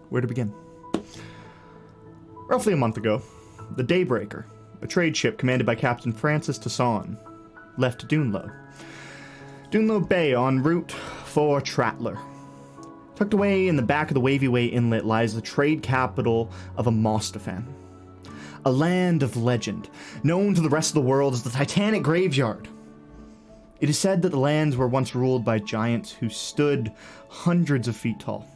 where to begin. Roughly a month ago, the Daybreaker, a trade ship commanded by Captain Francis Tasson, left Dunlo Bay en route for Trattler. Tucked away in the back of the Wavy Way Inlet lies the trade capital of Amostifan, a land of legend, known to the rest of the world as the Titanic Graveyard. It is said that the lands were once ruled by giants who stood hundreds of feet tall.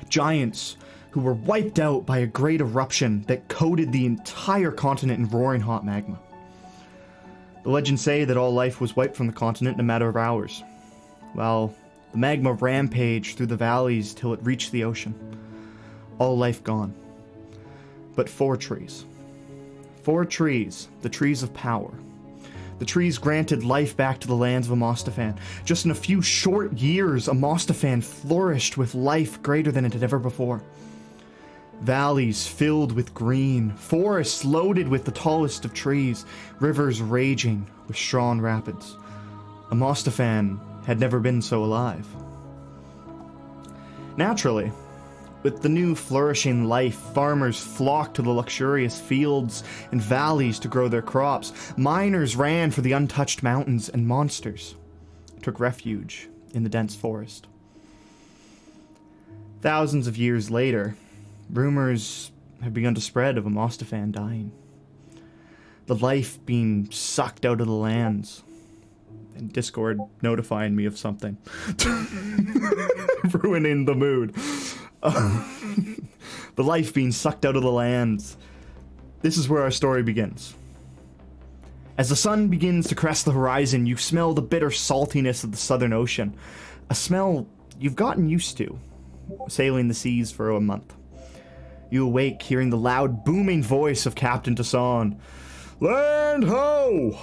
Giants who were wiped out by a great eruption that coated the entire continent in roaring hot magma. The legends say that all life was wiped from the continent in a matter of hours, while the magma rampaged through the valleys till it reached the ocean. All life gone. But 4 trees. 4 trees, the trees of power. The trees granted life back to the lands of Amostifan. Just in a few short years, Amostifan flourished with life greater than it had ever before. Valleys filled with green, forests loaded with the tallest of trees, rivers raging with strong rapids. Amostifan had never been so alive. Naturally, with the new flourishing life, farmers flocked to the luxurious fields and valleys to grow their crops. Miners ran for the untouched mountains, and monsters took refuge in the dense forest. Thousands of years later, rumors have begun to spread of Amostifan dying. The life being sucked out of the lands. And Discord notifying me of something. Ruining the mood. The life being sucked out of the lands. This is where our story begins. As the sun begins to crest the horizon, you smell the bitter saltiness of the Southern Ocean. A smell you've gotten used to, sailing the seas for a month. You awake hearing the loud, booming voice of Captain Tasson. "Land ho!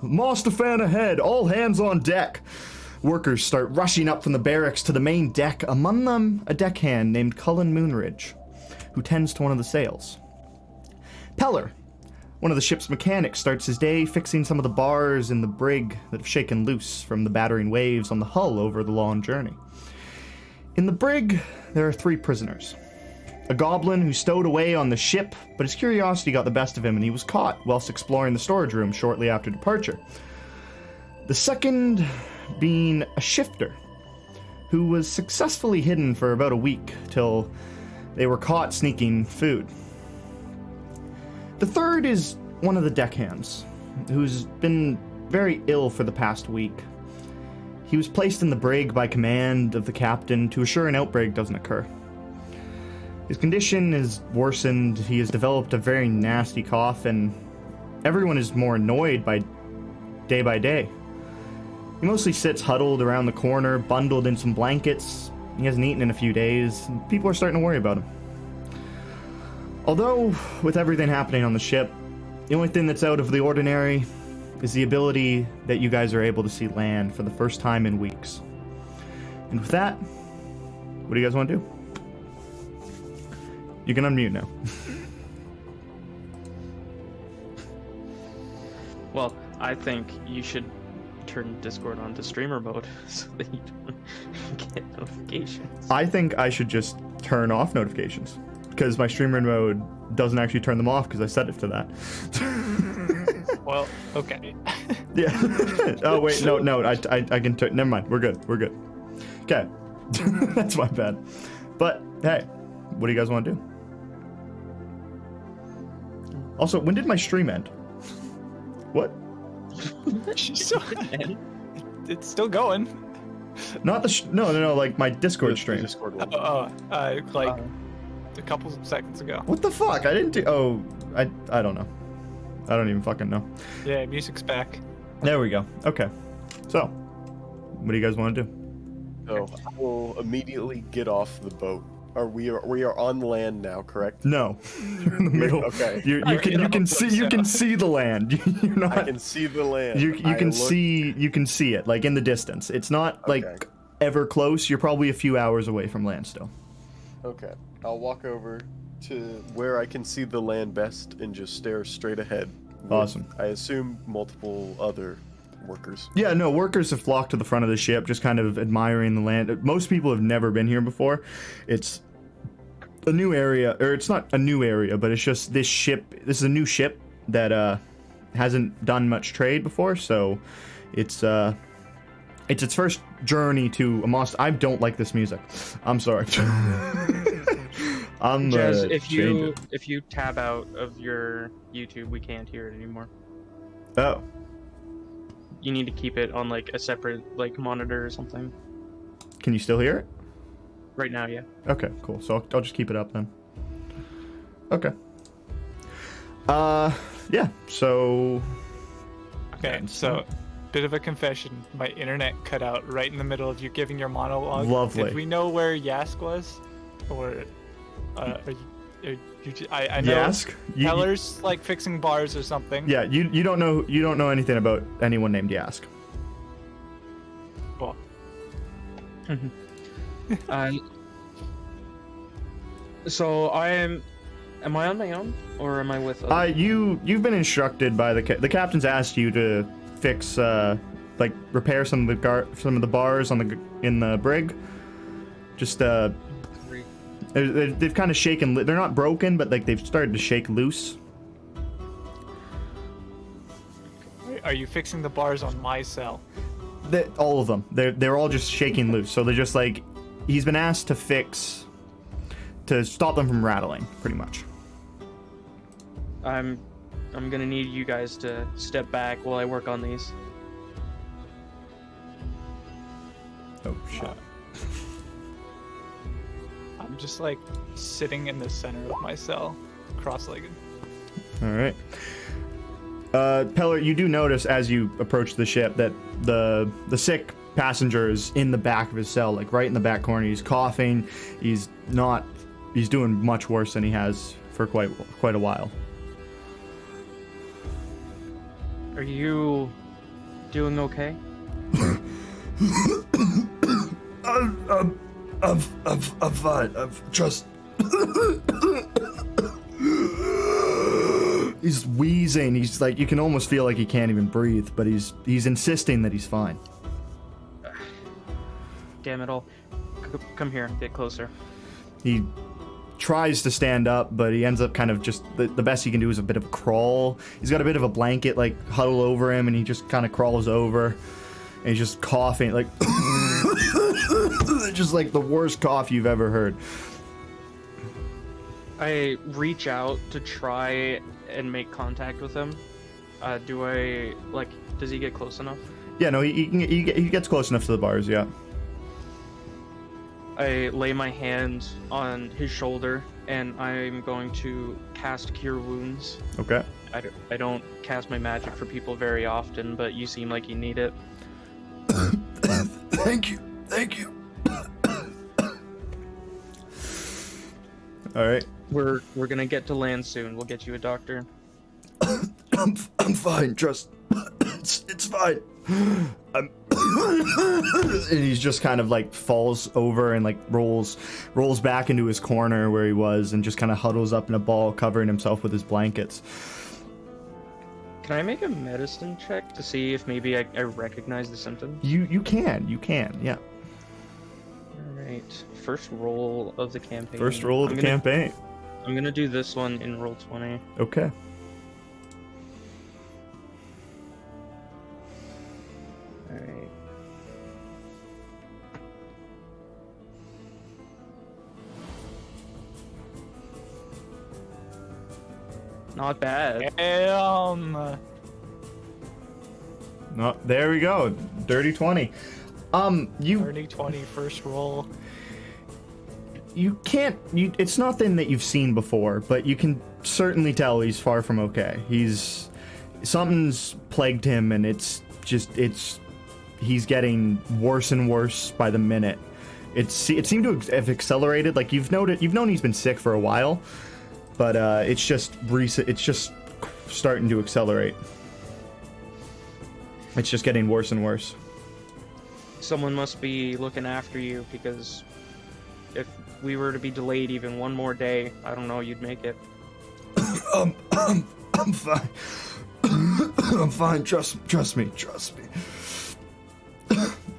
Amostifan ahead, all hands on deck." Workers start rushing up from the barracks to the main deck, among them a deckhand named Cullen Moonridge, who tends to one of the sails. Peller, one of the ship's mechanics, starts his day fixing some of the bars in the brig that have shaken loose from the battering waves on the hull over the long journey. In the brig, there are 3 prisoners. A goblin who stowed away on the ship, but his curiosity got the best of him and he was caught whilst exploring the storage room shortly after departure. The second being a shifter, who was successfully hidden for about a week till they were caught sneaking food. The third is one of the deckhands, who's been very ill for the past week. He was placed in the brig by command of the captain to assure an outbreak doesn't occur. His condition is worsened, he has developed a very nasty cough, and everyone is more annoyed by day. He mostly sits huddled around the corner, bundled in some blankets. He hasn't eaten in a few days, and people are starting to worry about him. Although, with everything happening on the ship, the only thing that's out of the ordinary is the ability that you guys are able to see land for the first time in weeks. And with that, what do you guys want to do? You can unmute now. Well, I think you should turn Discord on to streamer mode so that you don't get notifications. I think I should just turn off notifications because my streamer mode doesn't actually turn them off because I set it to that. Well, okay. Yeah. Oh wait, no, I can turn. Never mind. We're good. Okay. That's my bad. But hey, what do you guys want to do? Also, when did my stream end? What? It's still going. Not the no, like my Discord stream. Like a couple seconds ago. What the fuck? I didn't do. Oh, I don't know. I don't even fucking know. Yeah, music's back. There we go. Okay. So, what do you guys want to do? So I will immediately get off the boat. We are on land now, correct? No, you're in the middle. Okay. You can see the land. You're not. I can see the land. You can see it like in the distance. It's not like ever close. You're probably a few hours away from land still. Okay. I'll walk over to where I can see the land best and just stare straight ahead. Awesome. I assume multiple other workers. Yeah, no, workers have flocked to the front of the ship, just kind of admiring the land. Most people have never been here before. It's a new area, or it's not a new area, but it's just this ship. This is a new ship that hasn't done much trade before, so it's its first journey to Amostifan. I don't like this music. I'm sorry. I'm Jazz, change it. if you tab out of your YouTube, we can't hear it anymore. Oh, You need to keep it on like a separate like monitor or something. can you still hear it? Right now, yeah. Okay, cool. So I'll just keep it up then. Okay. Yeah. So Okay, so bit of a confession. My internet cut out right in the middle of you giving your monologue. Lovely. Did we know where Yask was, or I know Yask? Heller's like fixing bars or something. Yeah, you don't know anything about anyone named Yask. Cool. So am I on my own or am I with? You've been instructed by the captain's asked you to fix like repair some of the bars in the brig. Just they've kind of shaken. They're not broken, but like they've started to shake loose. Are you fixing the bars on my cell? All of them. They're all just shaking loose. So they're just like he's been asked to fix to stop them from rattling, pretty much. I'm gonna need you guys to step back while I work on these. Oh shit. I'm just like sitting in the center of my cell, cross-legged. All right. Peller, you do notice as you approach the ship that the sick passenger is in the back of his cell, like right in the back corner. He's coughing. He's doing much worse than he has for quite a while. Are you doing okay? I'm fine. I've just. He's wheezing. He's like, you can almost feel like he can't even breathe, but he's insisting that he's fine. Damn it all. Come here, get closer. He tries to stand up, but he ends up kind of just the best he can do is a bit of a crawl. He's got a bit of a blanket like huddle over him, and he just kind of crawls over, and he's just coughing like just like the worst cough you've ever heard. I reach out to try and make contact with him. Does he get close enough? Yeah, no, he gets close enough to the bars. Yeah. I lay my hand on his shoulder and I'm going to cast Cure Wounds. Okay. I don't cast my magic for people very often, but you seem like you need it. Thank you. All right. We're gonna get to land soon. We'll get you a doctor. I'm fine. Trust. It's fine. And he's just kind of like falls over and like rolls back into his corner where he was and just kind of huddles up in a ball, covering himself with his blankets. Can I make a medicine check to see if maybe I recognize the symptoms? You can, yeah. Alright. First roll of the campaign. First roll of the campaign. I'm gonna do this one in roll 20. Okay. Alright. Not bad. Damn. No, there we go. Dirty 20. You 30-20 first roll. it's nothing that you've seen before, but you can certainly tell he's far from okay. Something's plagued him, and he's getting worse and worse by the minute. It seemed to have accelerated. Like you've known he's been sick for a while, but it's just recent. It's just starting to accelerate. It's just getting worse and worse. Someone must be looking after you, because if we were to be delayed even one more day, I don't know, you'd make it. I'm fine. I'm fine. Trust me.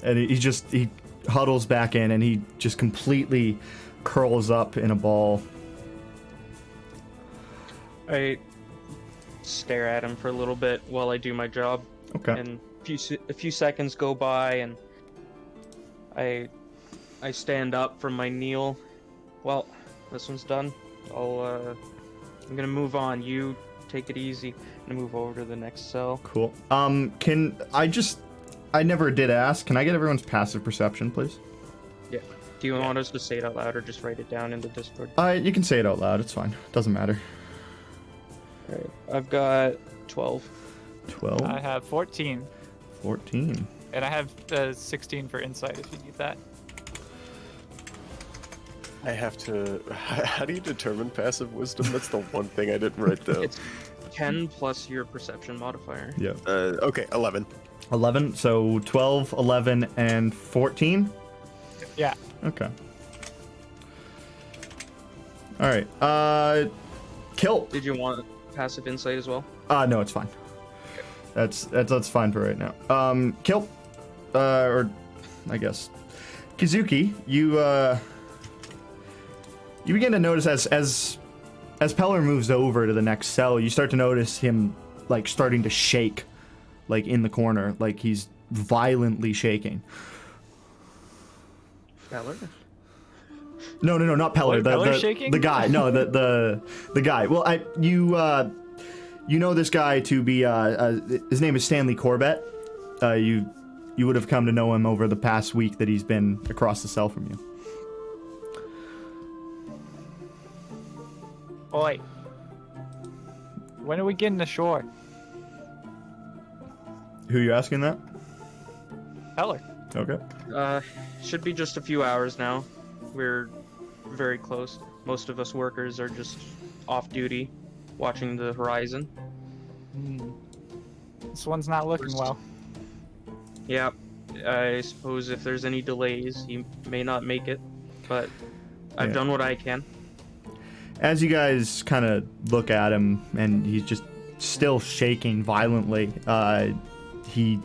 And he huddles back in, and he just completely curls up in a ball. I stare at him for a little bit while I do my job, Okay. and a few seconds go by, and I stand up from my kneel. Well, this one's done. I'm gonna move on. You take it easy and move over to the next cell. Cool. I never did ask. Can I get everyone's passive perception, please? Yeah. Do you want us to say it out loud or just write it down in the Discord? You can say it out loud. It's fine. Doesn't matter. Alright. I've got 12. 12. I have 14. 14. And I have 16 for insight if you need that. I have to. How do you determine passive wisdom? That's the one thing I didn't write down. It's 10 plus your perception modifier. Yeah. Okay, 11. 11. So 12, 11, and 14. Yeah. Okay. All right. Kill. Did you want passive insight as well? No, it's fine. That's fine for right now. Kill. Or I guess Kizuki, you begin to notice as Peller moves over to the next cell, you start to notice him like starting to shake, like in the corner, like he's violently shaking. Peller? No, not Peller. What, Peller shaking? The guy. No, the guy. Well, you know this guy to be his name is Stanley Corbett. You would have come to know him over the past week that he's been across the cell from you. Oi. When are we getting ashore? Who are you asking that? Heller. Okay. Should be just a few hours now. We're very close. Most of us workers are just off duty, watching the horizon. This one's not looking well. Yeah, I suppose if there's any delays, he may not make it, but I've done what I can. As you guys kind of look at him, and he's just still shaking violently, you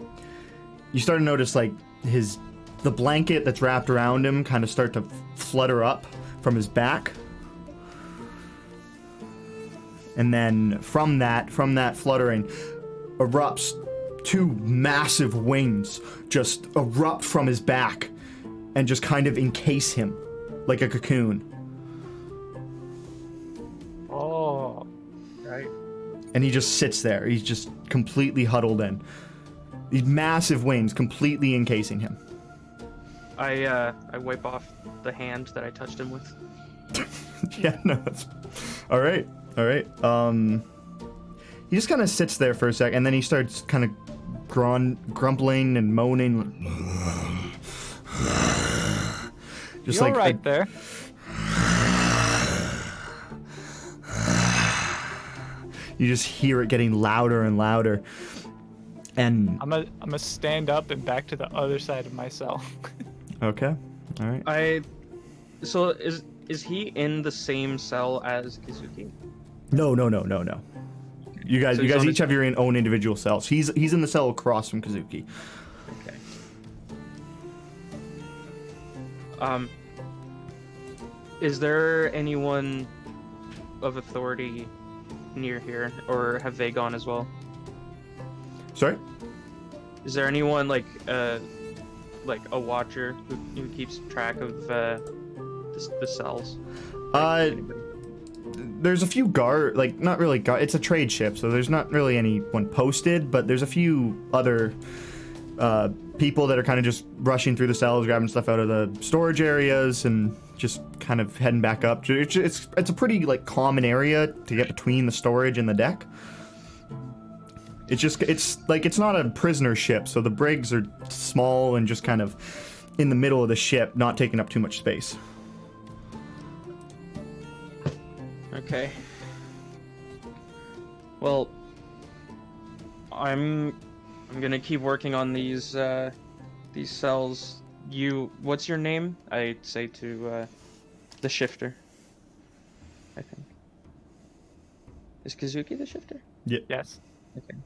start to notice like the blanket that's wrapped around him kind of start to flutter up from his back, and then from that fluttering erupts two massive wings just erupt from his back and just kind of encase him like a cocoon. Oh. Right. And he just sits there. He's just completely huddled in. These massive wings completely encasing him. I wipe off the hand that I touched him with. Yeah, no, that's... All right. He just kind of sits there for a sec, and then he starts kind of grumbling and moaning. Just You're like right there. You just hear it getting louder and louder. And I'm gonna stand up and back to the other side of my cell. okay, all right. So is he in the same cell as Kizuki? No. You guys So he's on each have your own individual cells. He's in the cell across from Kizuki. Okay. Is there anyone of authority near here, or have they gone as well? Sorry? Is there anyone like a watcher who keeps track of the cells? Anybody? There's a few not really guard. It's a trade ship, so there's not really anyone posted, but there's a few other people that are kind of just rushing through the cells, grabbing stuff out of the storage areas, and just kind of heading back up. It's a pretty like common area to get between the storage and the deck. It's not a prisoner ship, so the brigs are small and just kind of in the middle of the ship, not taking up too much space. Okay. Well, I'm gonna keep working on these cells. What's your name? I say to the shifter. I think. Is Kizuki the shifter? Yeah. Yes. Okay.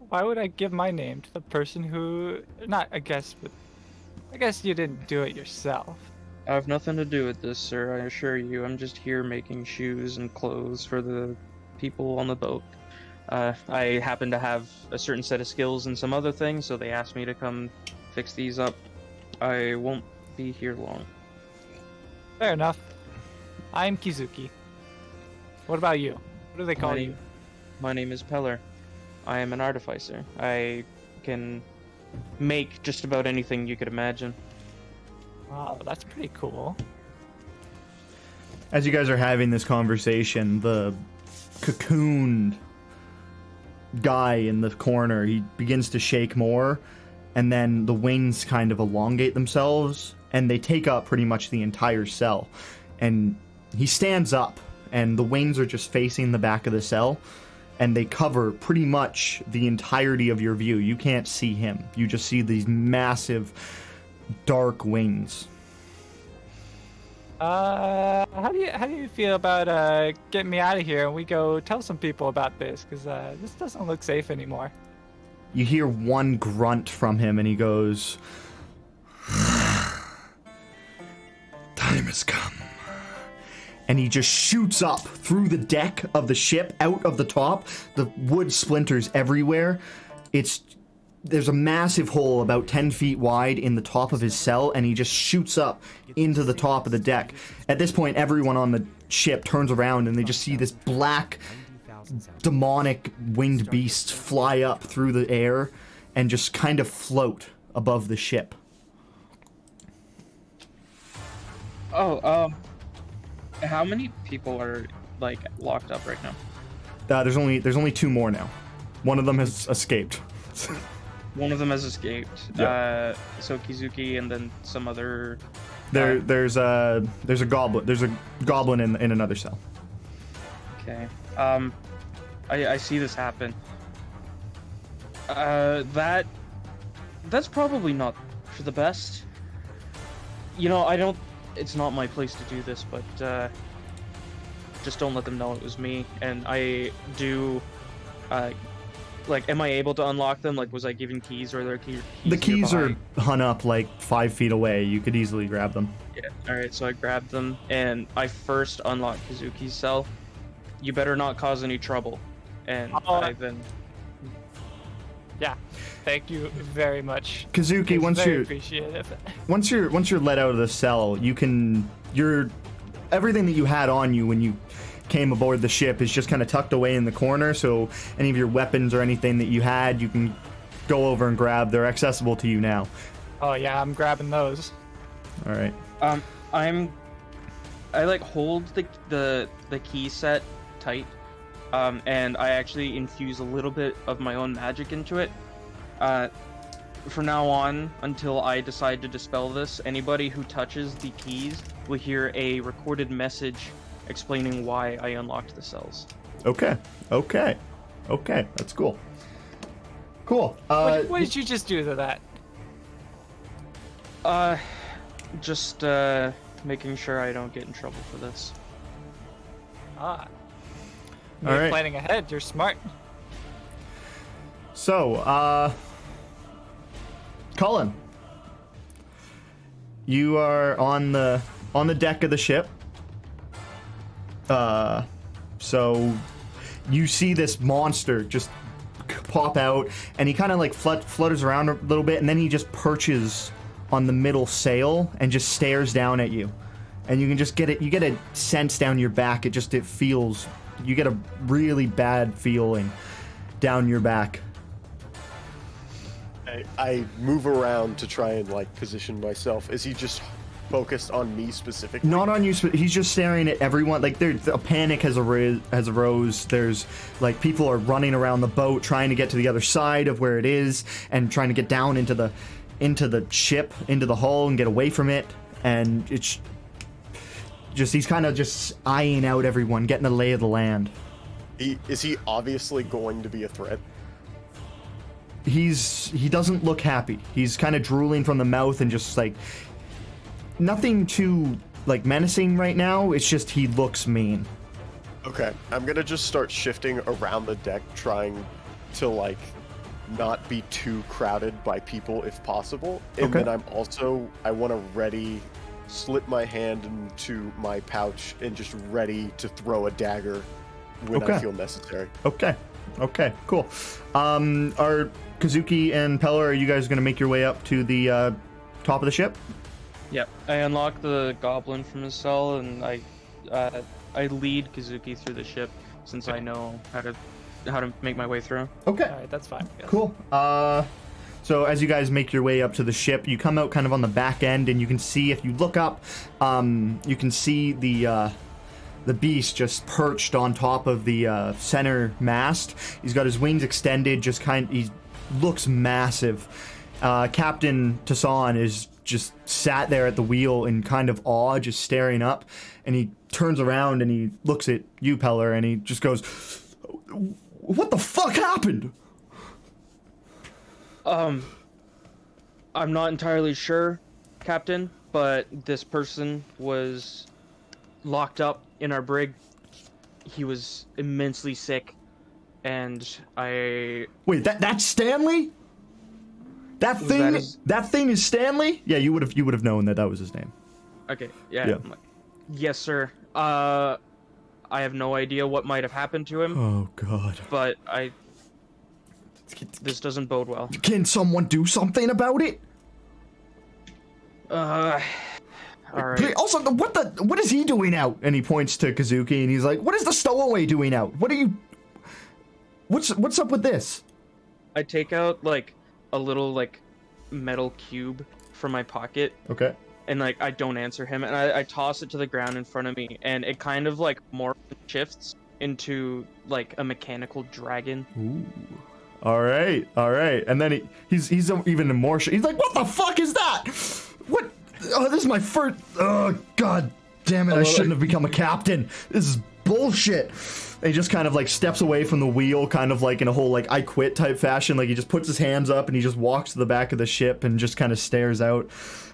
Why would I give my name to the person who... Not, I guess, but... I guess you didn't do it yourself. I have nothing to do with this, sir, I assure you. I'm just here making shoes and clothes for the people on the boat. I happen to have a certain set of skills in some other things, so they asked me to come fix these up. I won't be here long. Fair enough. I'm Kizuki. What about you? What do they call you? My name is Peller. I am an artificer. I can make just about anything you could imagine. Wow, that's pretty cool. As you guys are having this conversation, the cocooned guy in the corner, he begins to shake more, and then the wings kind of elongate themselves, and they take up pretty much the entire cell. And he stands up, and the wings are just facing the back of the cell, and they cover pretty much the entirety of your view. You can't see him. You just see these massive dark wings. How do you feel about getting me out of here and we go tell some people about this? Because this doesn't look safe anymore. You hear one grunt from him, and he goes, "Time has come." And he just shoots up through the deck of the ship, out of the top. The wood splinters everywhere. There's a massive hole about 10 feet wide in the top of his cell, and he just shoots up into the top of the deck. At this point, everyone on the ship turns around, and they just see this black, demonic winged beast fly up through the air and just kind of float above the ship. Oh, how many people are, like, locked up right now? There's only 2 more now. One of them has escaped. One of them has escaped. Yeah. So Kizuki and then some other... There's a goblin. There's a goblin in another cell. Okay. I see this happen. That's probably not for the best. You know, it's not my place to do this, but just don't let them know it was me. And I do, like, am I able to unlock them? Like, was I given keys, or are there keys? The keys nearby? are hung up like 5 feet away. You could easily grab them. Yeah. All right. So I grabbed them, and I first unlocked Kazuki's cell. You better not cause any trouble. And I then. Yeah, thank you very much. Kazuki, It's once very you're appreciative. once you're let out of the cell, everything that you had on you when you came aboard the ship is just kind of tucked away in the corner. So any of your weapons or anything that you had, you can go over and grab. They're accessible to you now. Oh yeah, I'm grabbing those. All right. I like hold the key set tight, and I actually infuse a little bit of my own magic into it. From now on, until I decide to dispel this, anybody who touches the keys will hear a recorded message explaining why I unlocked the cells. Okay. That's cool. Cool. What did you just do to that? Just making sure I don't get in trouble for this. Ah. All You're right. planning ahead. You're smart. So, Colin, you are on the deck of the ship. So you see this monster just pop out, and he kind of like flutters around a little bit, and then he just perches on the middle sail and just stares down at you. And you can just get it. You get a sense down your back. It feels. You get a really bad feeling down your back. I move around to try and like position myself. Is he just focused on me specifically? Not on you. He's just staring at everyone. Like a panic has arose. There's like people are running around the boat trying to get to the other side of where it is and trying to get down into the ship, into the hull, and get away from it. And it's just he's kind of just eyeing out everyone, getting a lay of the land. Is he obviously going to be a threat? He doesn't look happy. He's kind of drooling from the mouth and just like nothing too like menacing right now. It's just he looks mean. Okay, I'm gonna just start shifting around the deck, trying to like not be too crowded by people if possible. And Okay. then I want to ready slip my hand into my pouch and just ready to throw a dagger when I feel necessary. Okay, cool. Are Kazuki and Pella, are you guys going to make your way up to the top of the ship? Yep. I unlock the goblin from his cell, and I lead Kazuki through the ship since I know how to make my way through. Okay. All right, that's fine. Yes. Cool. So as you guys make your way up to the ship, you come out kind of on the back end, and you can see, if you look up, you can see the beast just perched on top of the center mast. He's got his wings extended, he looks massive. Captain Tassan is just sat there at the wheel in kind of awe, just staring up, and he turns around and he looks at you, Peller, and he just goes, "What the fuck happened?" I'm not entirely sure, Captain, but this person was locked up in our brig. He was immensely sick, and I... Wait, that's Stanley? That thing is Stanley? Yeah, you would have known that was his name. Okay, yeah. Yes, sir. I have no idea what might have happened to him. Oh, God. But this doesn't bode well. Can someone do something about it? All right. Also, what is he doing out? And he points to Kazuki, and he's like, "What is the stowaway doing out? What's up with this?" I take out like a little like metal cube from my pocket. Okay. And like I don't answer him, and I toss it to the ground in front of me, and it kind of like more shifts into like a mechanical dragon. Ooh. All right. And then he's even more. He's like, "What the fuck is that? What? Oh, this is my first. Oh, God damn it! I shouldn't have become a captain. This is bullshit." And he just kind of like steps away from the wheel, kind of like in a whole like I quit type fashion. Like he just puts his hands up and he just walks to the back of the ship and just kind of stares out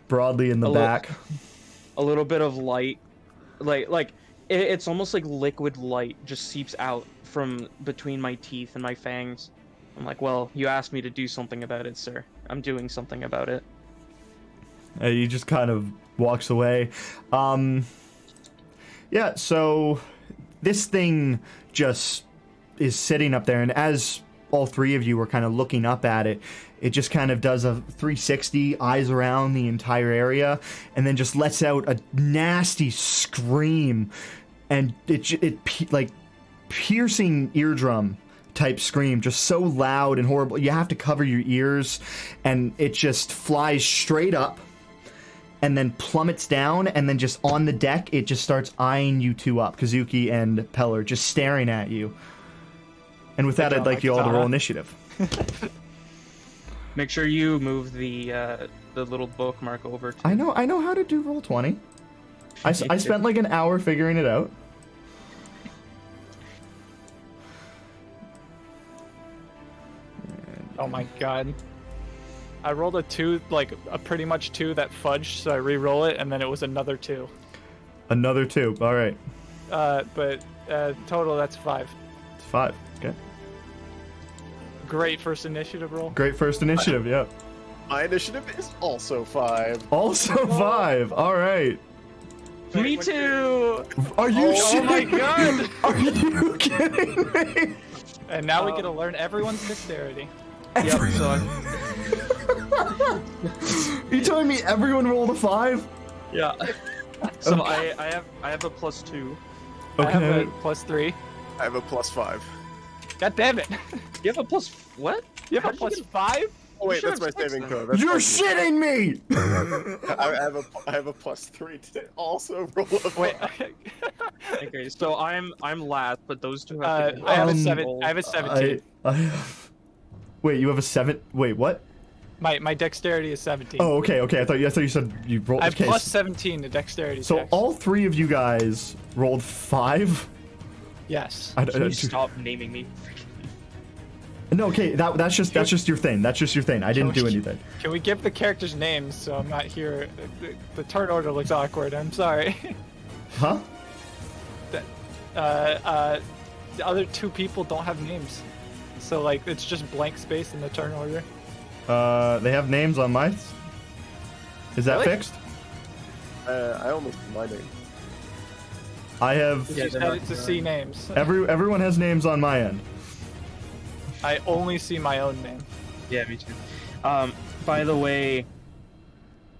broadly in the back. A little bit of light, like it's almost like liquid light just seeps out from between my teeth and my fangs. I'm like, "Well, you asked me to do something about it, sir. I'm doing something about it." He just kind of walks away. Yeah, so this thing just is sitting up there, and as all three of you were kind of looking up at it, it just kind of does a 360, eyes around the entire area, and then just lets out a nasty scream, and it like piercing eardrum type scream, just so loud and horrible. You have to cover your ears, and it just flies straight up and then plummets down, and then just on the deck, it just starts eyeing you two up, Kazuki and Peller, just staring at you. And with that, I'd like you all to roll initiative. Make sure you move the little bookmark over to... I know how to do roll 20. I spent like an hour figuring it out. Oh my god. I rolled a 2, like a pretty much 2 that fudged, so I re-roll it, and then it was another 2. Another 2, alright. But total, that's 5. It's 5, okay. Great first initiative roll. Great first initiative, yeah. My initiative is also 5. Also 5, alright. Me too! Are you Oh my god! Are you kidding me? And now we get to learn everyone's dexterity. Yep, so You telling me everyone rolled a 5? yeah. So Okay. I have a +2. I have Okay. a +3. I have a +5. God damn it! You have a plus... What? You have a +5? Oh wait, should that's my have 6 saving then. code. That's You're fine. shitting me! I have a +3 to also roll a 5. Wait. Okay, so I'm last, but those two have to... I have a Um, 7. I have a 17. Wait, you have a 7? Wait, what? My dexterity is 17. Oh, okay. I thought you said you rolled. I have Okay, plus 17 to dexterity. so dex. all 3 of you guys rolled 5. Yes. Can you stop naming me? No, okay, that's just your thing. That's just your thing. I didn't do anything. Can we give the characters names so I'm not here? The turn order looks awkward. I'm sorry. Huh? The other 2 people don't have names, so like it's just blank space in the turn order. They have names on my. Is that Really? fixed? I almost see my name. I have Yeah, You they're said not it to gonna- see names. everyone has names on my end. I only see my own name. Yeah, me too. By the way,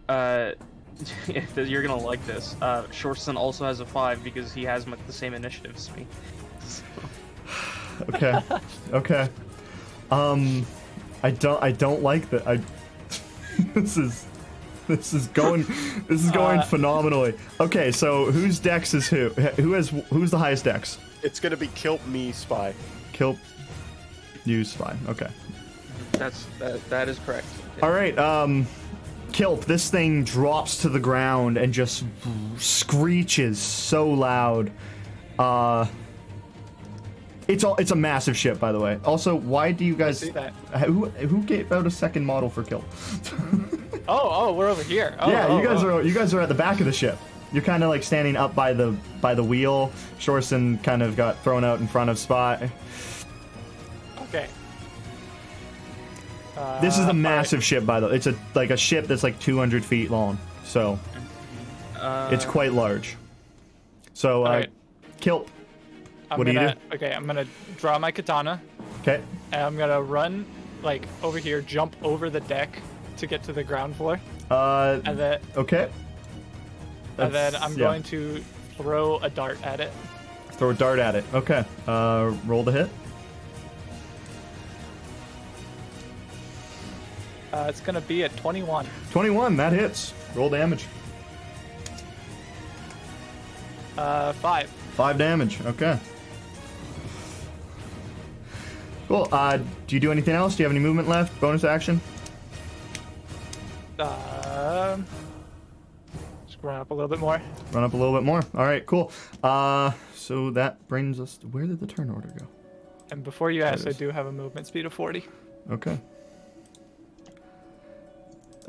you're gonna like this. Shortson also has a 5 because he has the same initiative as me. Okay. Okay. I don't like that. This is going phenomenally. Okay, so whose dex is who? Who's the highest dex? It's gonna be Kilt, me, Spy. Kill. Use fine. Okay. That is correct. All right. Kilp, this thing drops to the ground and just screeches so loud. It's a massive ship, by the way. Also, why do you guys? See that? Who gave out a second model for Kilp? Oh, we're over here. Oh, Yeah, oh, you guys are at the back of the ship. You're kind of like standing up by the wheel. Shorson kind of got thrown out in front of Spot. Okay. This is a massive ship, by the way. It's a ship that's like 200 feet long, so it's quite large. So, Alright. Kilp, what do you do? Okay, I'm gonna draw my katana, Okay. and I'm gonna run like over here, jump over the deck to get to the ground floor, and then Okay. I'm That's- yeah. going to throw a dart at it. Throw a dart at it. Okay. Roll the hit. It's gonna be a 21. 21. That hits. Roll damage. 5. 5 damage. Okay. Cool. Do you do anything else? Do you have any movement left? Bonus action? Just run up a little bit more. Run up a little bit more. All right. Cool. So that brings us to, where did the turn order go? And before you ask, I is. do have a movement speed of 40. Okay.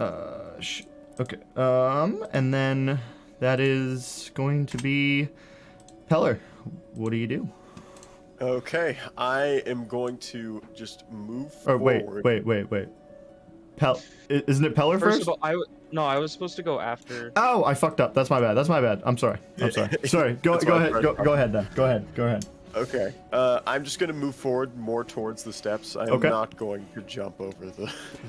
Okay. And then that is going to be Peller. What do you do? Okay, I am going to just move Or forward. wait. Isn't it Peller First first? of all, I was supposed to go after. Oh, I fucked up. That's my bad. I'm sorry. Sorry. Go That's why I ahead. tried to Go ahead then. Go ahead. Okay, I'm just gonna move forward more towards the steps. I'm Okay. not going to jump over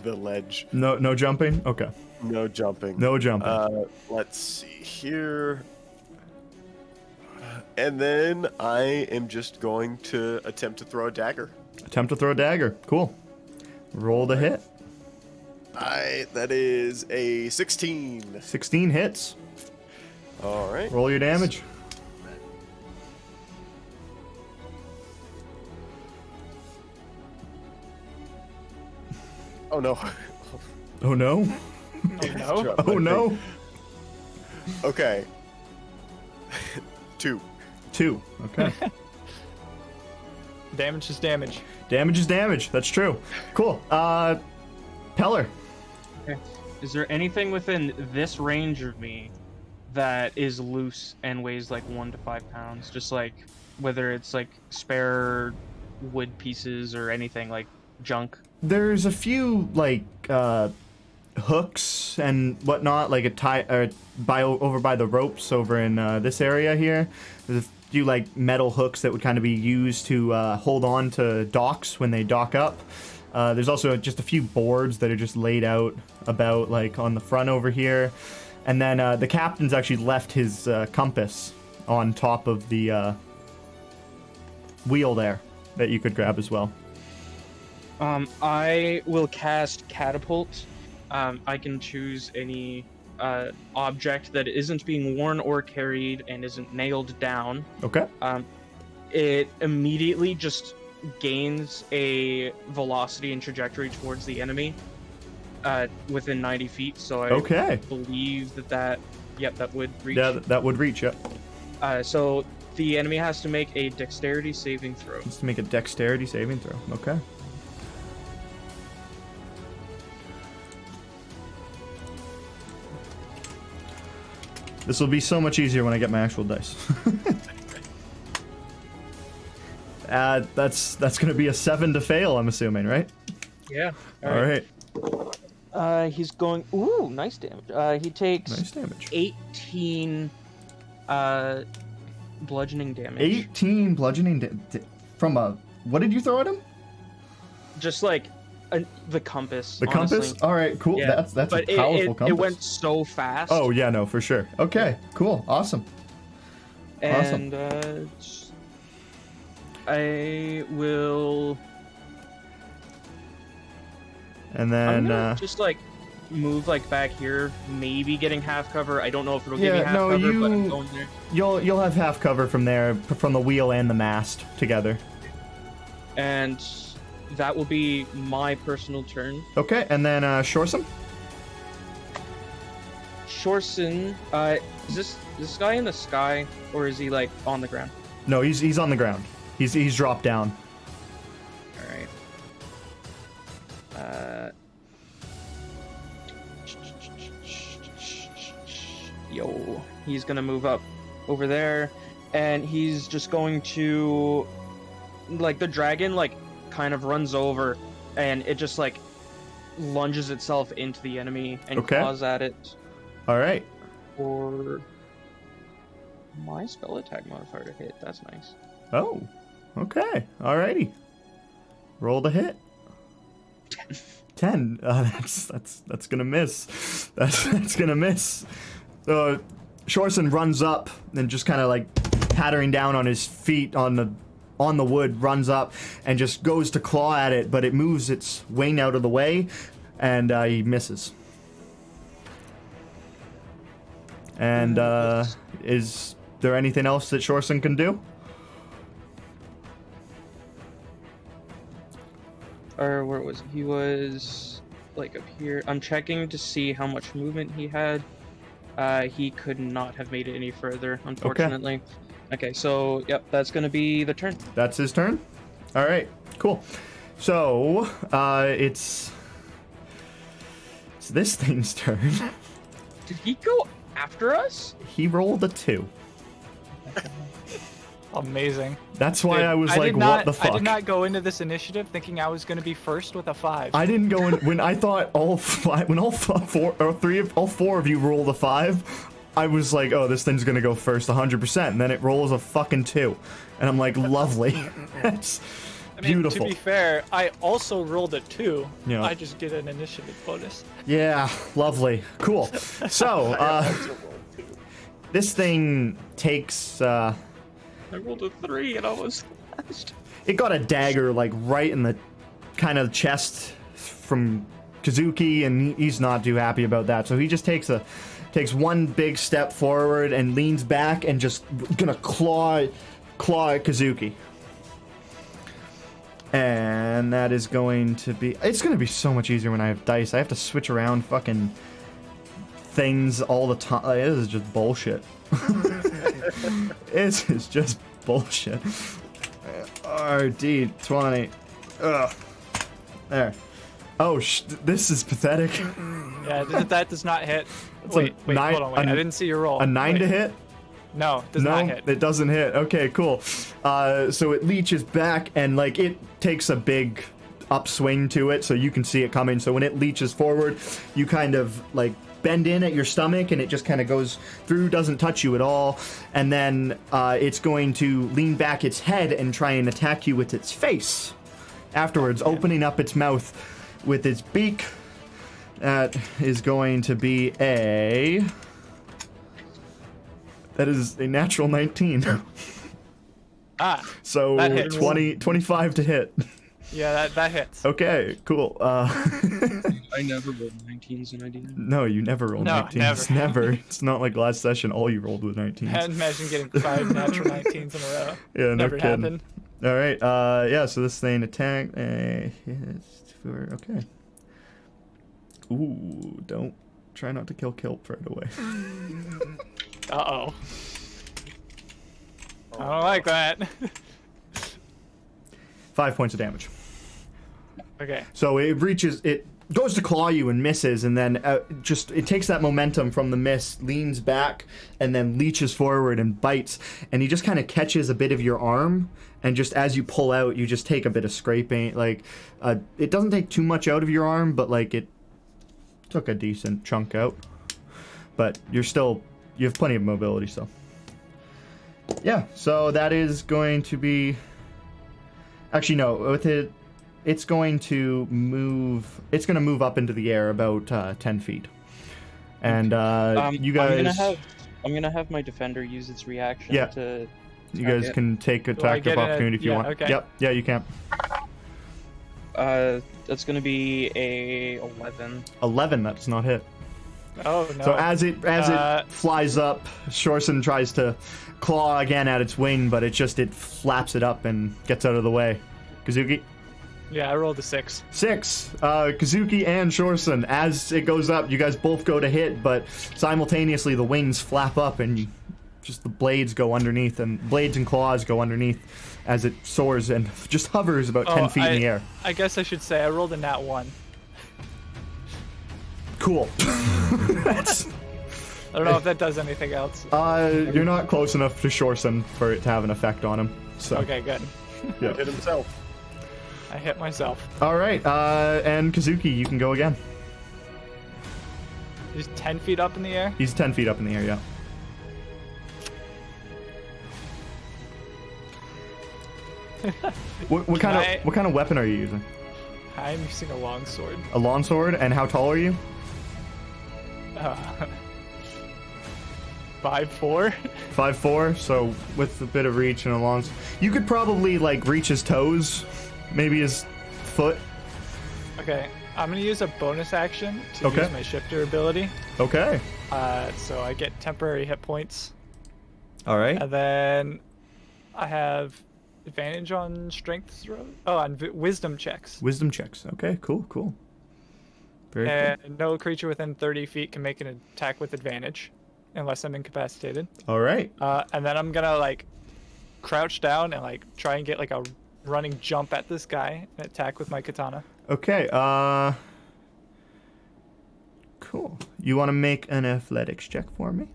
the ledge. No jumping. Okay. No jumping. No jumping. Let's see here. And then I am just going to attempt to throw a dagger. Attempt to throw a dagger. Cool. Roll the hit. That is a 16. 16 hits. All right. Roll your damage. Oh no. Oh no. Oh no. Drop Oh my no. thing. Okay. 2. 2. Okay. Damage is damage. Damage is damage. That's true. Cool. Peller. Okay. Is there anything within this range of me that is loose and weighs like 1 to 5 pounds? Just like whether it's like spare wood pieces or anything like junk. There's a few like hooks and whatnot, like over by the ropes over in this area here. There's a few like metal hooks that would kind of be used to hold on to docks when they dock up. There's also just a few boards that are just laid out about like on the front over here, and then the captain's actually left his compass on top of the wheel there that you could grab as well. I will cast Catapult. I can choose any object that isn't being worn or carried and isn't nailed down. Okay. It immediately just gains a velocity and trajectory towards the enemy within 90 feet. So I Okay. believe that would reach. Yeah, that would reach. Yep. So the enemy has to make a dexterity saving throw. Just to make a dexterity saving throw. Okay. This will be so much easier when I get my actual dice. That's gonna be a 7 to fail, I'm assuming, right? Yeah. All right. He's going. Ooh, nice damage. He takes Nice damage. 18 bludgeoning damage. 18 bludgeoning from a. What did you throw at him? Just like the compass. The honestly. compass? All right, cool. Yeah. That's But a powerful compass. It went so fast. Oh, yeah, no, for sure. Okay, cool. Awesome. And I will. And I'm then gonna just like move like back here, maybe getting half cover. I don't know if it'll give me Yeah, half no, cover, but I'm you- going there. you'll have half cover from there, from the wheel and the mast together. And that will be my personal turn. Okay, and then Shorsum? Shorson, is this guy in the sky or is he like on the ground? No, he's on the ground. He's dropped down. All right. Yo, he's gonna move up over there, and he's just going to, like, the dragon like kind of runs over, and it just like lunges itself into the enemy and Okay. claws at it All right. for my spell attack modifier to hit. That's nice. Oh, okay. Alrighty. Roll the hit. 10. That's gonna miss. That's gonna miss. Shorson runs up and just kind of like pattering down on his feet on the wood, runs up and just goes to claw at it, but it moves its wing out of the way, and he misses. And is there anything else that Shorson can do? Or where was he? He was like up here. I'm checking to see how much movement he had. He could not have made it any further, unfortunately. Okay, so yep, that's gonna be the turn. That's his turn? Alright, cool. So, it's this thing's turn. Did he go after us? He rolled a 2. Amazing. That's why Dude, I was I like, did not, what the fuck? I did not go into this initiative thinking I was going to be first with a 5. I didn't go in when I thought all four of you rolled a 5. I was like, oh, this thing's gonna go first 100%, and then it rolls a fucking 2, and I'm like, lovely. That's beautiful. To be fair, I also rolled a 2. Yeah. I just get an initiative bonus. Yeah, lovely, cool. So, this thing takes. I rolled a 3 and I was last. It got a dagger like right in the kind of chest from Kazuki, and he's not too happy about that. So he just takes one big step forward and leans back and just gonna claw at Kazuki. And that is going to be. It's gonna be so much easier when I have dice. I have to switch around fucking things all the time. This is just bullshit. This is just bullshit. RD 20. Ugh. There. Oh, this is pathetic. Yeah, that does not hit. It's Wait, a nine- hold on, wait. I didn't see your roll. A 9 to Wait. hit? No, it does No, not hit. it doesn't hit. Okay, cool. So it leeches back, and like it takes a big upswing to it, so you can see it coming. So when it leeches forward, you kind of like bend in at your stomach, and it just kind of goes through, doesn't touch you at all. And then it's going to lean back its head and try and attack you with its face afterwards, opening up its mouth with its beak. That is going to be that is a natural 19. So that hits. 25 to hit. Yeah, that hits. Okay, cool. I never rolled 19s and I didn't. No, you never rolled No, 19s. Never. It's not like last session, all you rolled was 19s. Imagine getting 5 natural 19s in a row. Yeah, no Never kidding. happened. All right, yeah, so this thing attack. Okay. Ooh, don't. Try not to kill Kilp right away. Uh-oh. I don't like that. 5 points of damage. Okay. So it goes to claw you and misses, and then it takes that momentum from the miss, leans back, and then leeches forward and bites, and he just kind of catches a bit of your arm, and just as you pull out, you just take a bit of scraping. Like, it doesn't take too much out of your arm, but like took a decent chunk out, but you have plenty of mobility still. Yeah, so that is going to be. Actually, no. With it, it's going to move. It's going to move up into the air about 10 feet. And you guys. I'm gonna have my defender use its reaction Yeah. to. You guys can take attack of opportunity if you want. Okay. Yep. Yeah, you can. That's gonna be a 11. 11. That does not hit. Oh no. So as it flies up, Shorson tries to claw again at its wing, but it flaps it up and gets out of the way. Kazuki. Yeah, I rolled a 6. 6. Kazuki and Shorson, as it goes up, you guys both go to hit, but simultaneously the wings flap up and just the blades go underneath, and blades and claws go underneath as it soars and just hovers about 10 feet in the air. I guess I should say I rolled a nat 1. Cool. That's... I don't know if that does anything else. You're not close enough to Shorson for it to have an effect on him. So. Okay, good. Yeah. Hit himself. I hit myself. All right, and Kazuki, you can go again. He's 10 feet up in the air? He's 10 feet up in the air, yeah. What kind of weapon are you using? I'm using a longsword. A longsword, and how tall are you? 5'4". 5'4", so with a bit of reach and a long... You could probably, like, reach his toes, maybe his foot. Okay, I'm gonna use a bonus action to use my shifter ability. Okay. So I get temporary hit points. All right. And then I have advantage on strength throws. Oh, on wisdom checks. Wisdom checks. Okay, cool. Very cool. And no creature within 30 feet can make an attack with advantage, unless I'm incapacitated. All right. And then I'm gonna like crouch down and like try and get like a running jump at this guy and attack with my katana. Okay. Cool. You want to make an athletics check for me?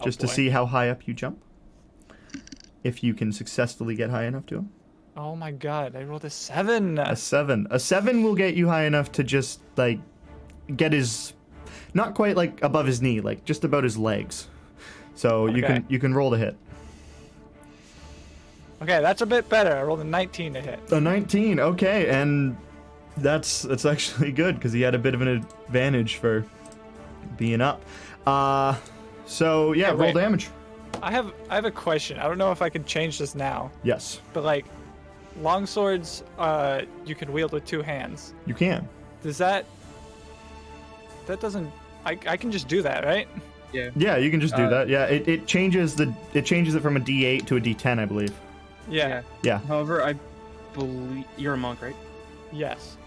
Just to see how high up you jump. If you can successfully get high enough to him. Oh my god, I rolled a 7. A 7. A 7 will get you high enough to just, like, get his... Not quite, like, above his knee, like, just about his legs. So you can roll to hit. Okay, that's a bit better. I rolled a 19 to hit. A 19, okay, and that's actually good, because he had a bit of an advantage for being up. So, yeah, roll damage. I have a question. I don't know if I can change this now. Yes. But like, long swords, you can wield with 2 hands. You can. Does that doesn't... I can just do that, right? Yeah. Yeah, you can just do that. Yeah, it changes it from a D8 to a D10, I believe. Yeah. Yeah. However, I believe you're a monk, right? Yes.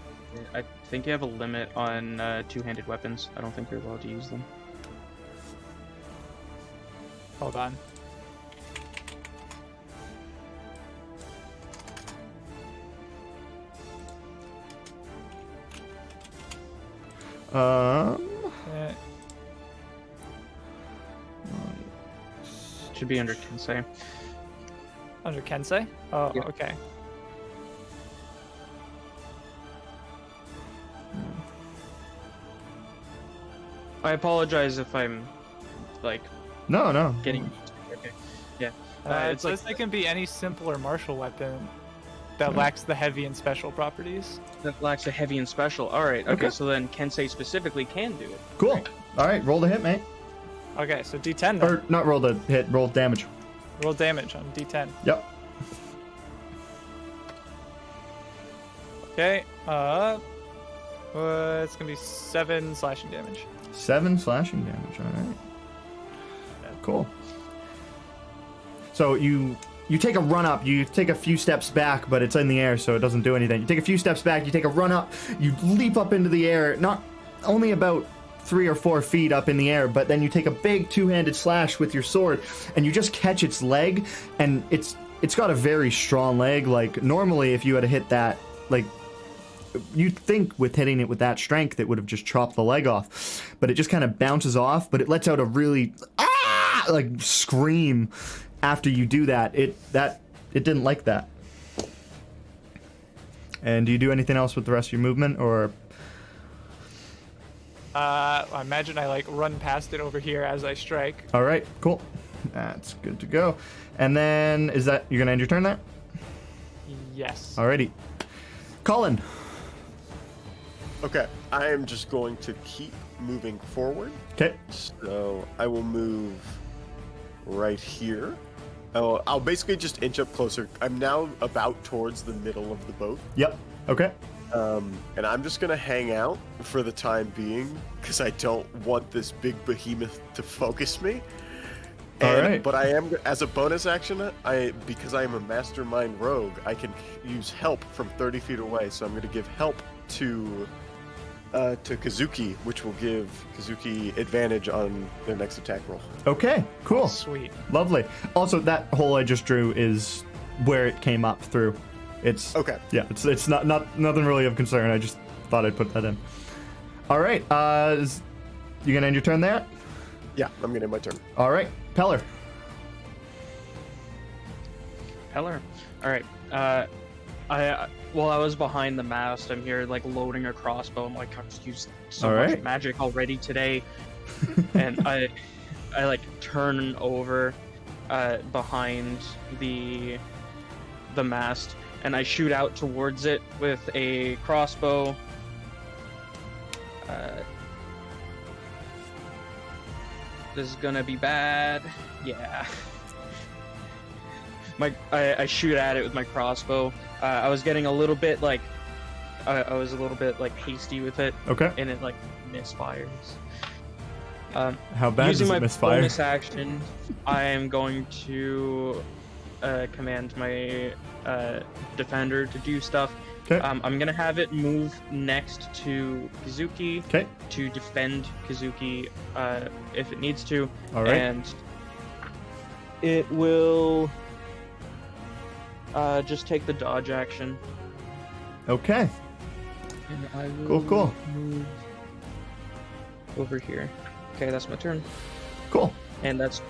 I think you have a limit on two-handed weapons. I don't think you're allowed to use them. Hold on. Uh, Should be under Kensei. Under Kensei? Oh, Yeah. okay. I apologize if I'm, like, no. getting... Okay. Yeah. It It's like... says they can be any simple or martial weapon that lacks the heavy and special properties. That lacks a heavy and special. Alright, okay, Okay. so then Kensei specifically can do it. Cool. Right. All right, roll the hit, mate. Okay, so D10 then. Or not roll the hit, roll damage. Roll damage on D10. Yep. Okay, it's gonna be 7 slashing damage. 7 slashing damage. All right. Cool. So you take a run up, you take a few steps back, but it's in the air, so it doesn't do anything. You take a few steps back, you take a run up, you leap up into the air, not only about 3 or 4 feet up in the air, but then you take a big two-handed slash with your sword, and you just catch its leg, and it's got a very strong leg. Like, normally if you had to hit that, like, you'd think with hitting it with that strength, it would have just chopped the leg off, but it just kind of bounces off, but it lets out a really like scream after you do that. It didn't like that. And do you do anything else with the rest of your movement, or? I imagine I like run past it over here as I strike. All right, cool. That's good to go. And then is that you're gonna end your turn there? Yes. Alrighty. Colin. Okay, I am just going to keep moving forward. Okay. So I will move right here. Oh, I'll basically just inch up closer. I'm now about towards the middle of the boat. Yep. Okay. And I'm just gonna hang out for the time being because I don't want this big behemoth to focus me. All right. But I am, as a bonus action, because I am a mastermind rogue, I can use help from 30 feet away. So I'm going to give help to Kazuki, which will give Kazuki advantage on their next attack roll. Okay. Cool. Sweet. Lovely. Also, that hole I just drew is where it came up through. It's Okay. Yeah. It's not nothing really of concern. I just thought I'd put that in. All right. You gonna end your turn there? Yeah, I'm going to end my turn. All right. Peller. Heller. All right. While I was behind the mast, I'm here like loading a crossbow. I'm like, I've just used so All much right. magic already today, and I like turn over behind the mast, and I shoot out towards it with a crossbow. This is gonna be bad. Yeah. I shoot at it with my crossbow. I was getting a little bit like I was a little bit like hasty with it, Okay. and it like misfires. How bad Using does my it misfire? bonus action, I am going to command my defender to do stuff. Okay. I'm gonna have it move next to Kazuki Okay. to defend Kazuki if it needs to. All right. And it will just take the dodge action. Okay. And I will Cool. move over here. Okay, that's my turn. Cool. And that's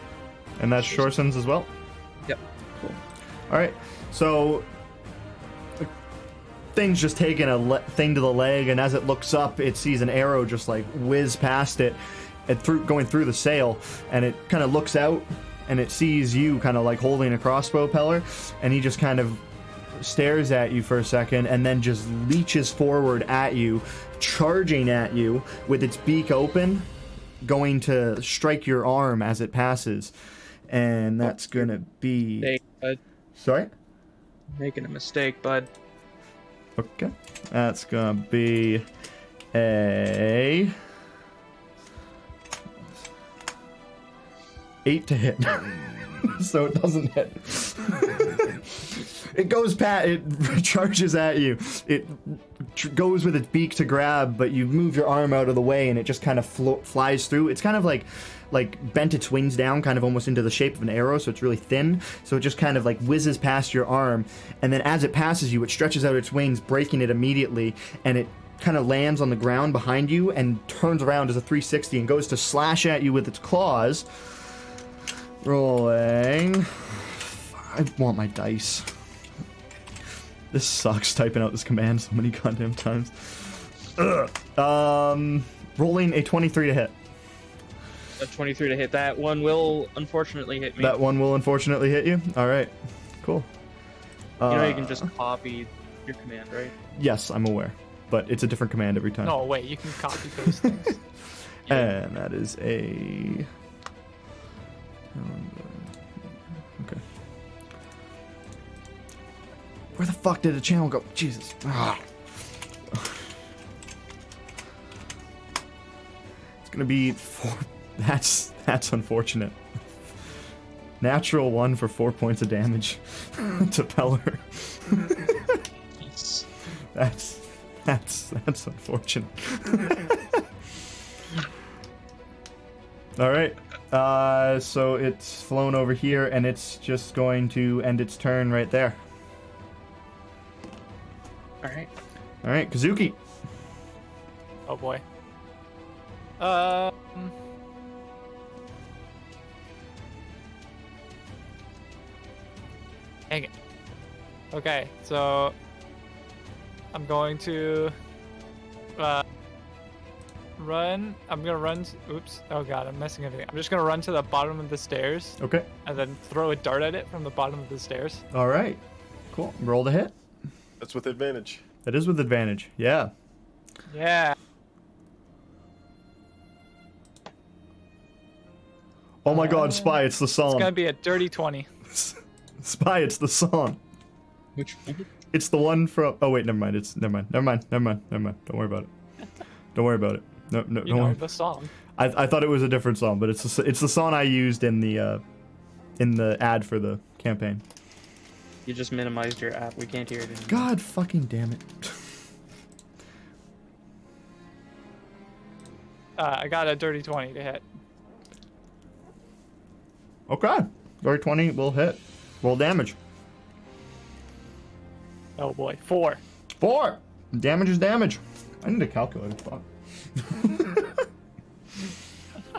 And that's Shorson's as well. yep. Cool. All right. So the thing's just taking a thing to the leg, and as it looks up, it sees an arrow just like whiz past it, going through the sail, and it kind of looks out, and it sees you kind of like holding a crossbow, Peller, and he just kind of stares at you for a second, and then just leaches forward at you, charging at you with its beak open, going to strike your arm as it passes, and that's gonna be. Mistake, bud. Sorry. Making a mistake, bud. Okay. That's gonna be a 8 to hit. So it doesn't hit. It goes it charges at you. It goes with its beak to grab, but you move your arm out of the way and it just kind of flies through. It's kind of like bent its wings down, kind of almost into the shape of an arrow, so it's really thin. So it just kind of like whizzes past your arm, and then as it passes you, it stretches out its wings, breaking it immediately, and it kind of lands on the ground behind you and turns around as a 360 and goes to slash at you with its claws. Rolling. I want my dice. This sucks typing out this command so many goddamn times. Ugh. Rolling a 23 to hit. A 23 to hit. That one will unfortunately hit me. That one will unfortunately hit you. All right. Cool. You know you can just copy your command, right? Yes, I'm aware, but it's a different command every time. No, wait, you can copy those things. And that is a. Okay. Where the fuck did the channel go? Jesus. Ah. It's gonna be 4. That's unfortunate. Natural 1 for 4 points of damage to Peller. Yes. That's unfortunate. All right. So it's flown over here, and it's just going to end its turn right there. All right. All right, Kazuki. Oh boy. Dang it. Okay, so I'm going to run. I'm gonna run. Oops. Oh god, I'm messing everything. I'm just gonna run to the bottom of the stairs Okay. and then throw a dart at it from the bottom of the stairs. All right. Cool. Roll the hit. That's with advantage. That is with advantage. Yeah. Yeah. Oh my God, Spy! It's the It's gonna song. be a dirty 20. Spy! It's the song. Which one? It's the one from. Oh wait, never mind. Never mind. Don't worry about it. Don't worry about it. No, You don't know worry. the song. I thought it was a different song, but it's the song I used in the ad for the campaign. You just minimized your app. We can't hear it anymore. God fucking damn it. I got a dirty 20 to hit. Okay. Dirty 20 will hit. Roll damage. Oh boy, 4. 4. Damage is damage. I need a calculator. Fuck.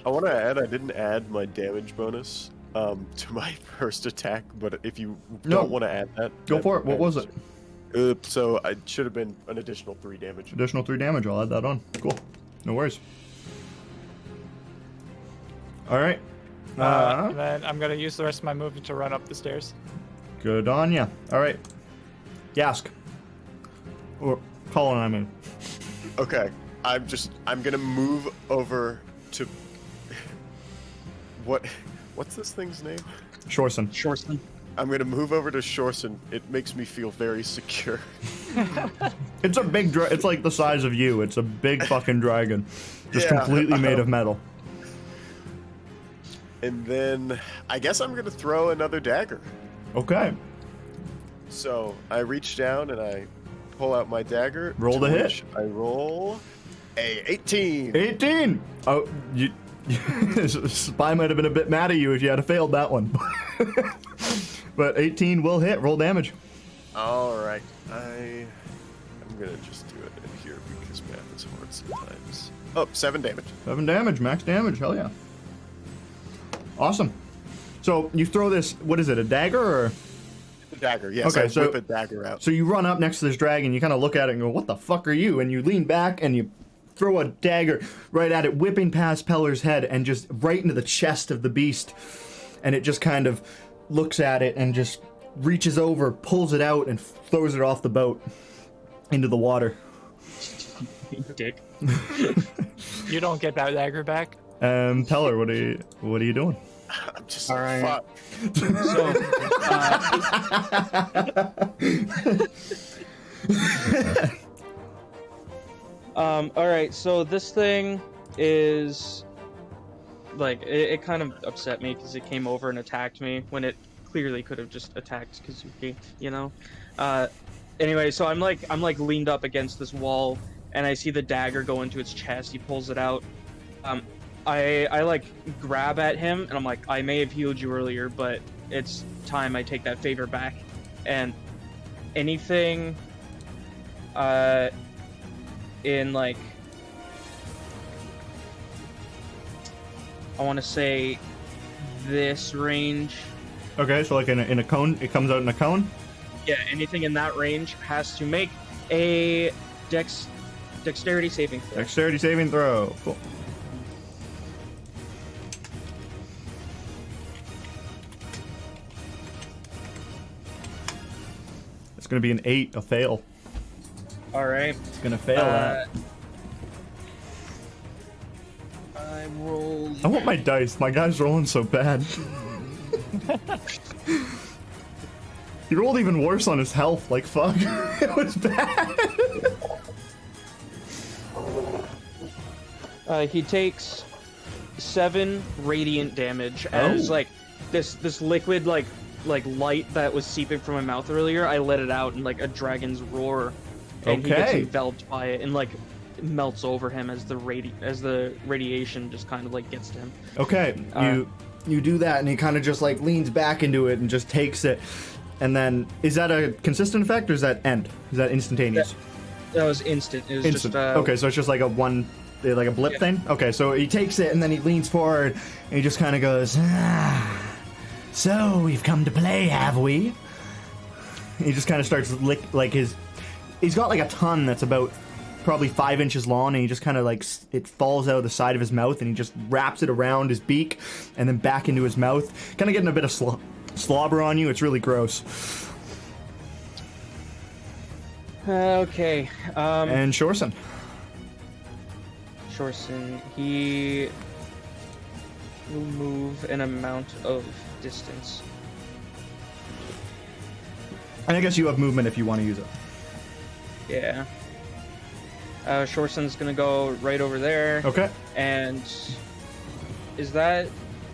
I want to add, I didn't add my damage bonus to my first attack, but if you No. don't want to add that, Go for it. What was it? So it should have been an additional 3 damage. Additional 3 damage. I'll add that on. Cool. No worries. All right. And then I'm gonna use the rest of my movement to run up the stairs. Good on ya. All right. Yask. Or Colin, I mean. Okay, I'm gonna move over to what's this thing's name? Shorson. Shorson. I'm gonna move over to Shorson. It makes me feel very secure. It's a big it's like the size of you. It's a big fucking dragon. Just Yeah. completely made of metal. And then I guess I'm gonna throw another dagger. Okay. So I reach down and I pull out my dagger. Roll to the hit. which I roll a 18. 18. Oh, you Spy might have been a bit mad at you if you had failed that one. But 18 will hit. Roll damage. All right, I'm gonna just do it in here because math is hard sometimes. Oh, 7 damage. 7 damage, max damage. Hell yeah. Awesome. So you throw this. What is it? A dagger or? The dagger, yes. Okay, I so- whip a dagger out. So you run up next to this dragon, you kind of look at it and go, what the fuck are you? And you lean back and you throw a dagger right at it, whipping past Peller's head and just right into the chest of the beast. And it just kind of looks at it and just reaches over, pulls it out, and throws it off the boat into the water. Dick. You don't get that dagger back. Peller, what are you doing? I'm just All right. fuck. So, all right. So this thing is like it kind of upset me because it came over and attacked me when it clearly could have just attacked Kazuki, you know. Anyway, so I'm like leaned up against this wall and I see the dagger go into its chest. He pulls it out. I like grab at him and I'm like, I may have healed you earlier, but it's time I take that favor back. And anything in like, I want to say this range. Okay, so like in a cone, it comes out in a cone? Yeah, anything in that range has to make a dexterity saving throw. Dexterity saving throw. Cool. It's gonna be an 8, a fail. All right. It's gonna fail that. I rolled. I want my dice. My guy's rolling so bad. He rolled even worse on his health. Like, fuck. It was bad. He takes 7 radiant damage as Oh. like this liquid like light that was seeping from my mouth earlier. I let it out in like a dragon's roar, and he gets Okay. enveloped by it and like melts over him as the radiation just kind of like gets to him. Okay, you do that, and he kind of just like leans back into it and just takes it. And then, is that a consistent effect, or is that end? Is that instantaneous? That was instant. It was Instant. just Okay, so it's just like a blip Yeah. thing. Okay, so he takes it and then he leans forward and he just kind of goes, so we've come to play, have we? He just kind of starts he's got like a ton that's about probably 5 inches long, and he just kind of like it falls out of the side of his mouth, and he just wraps it around his beak, and then back into his mouth, kind of getting a bit of slobber on you. It's really gross. Okay. And Shorson. Shorson, he will move an amount of distance. And I guess you have movement if you want to use it. Yeah. Shorson's gonna go right over there. Okay. And is that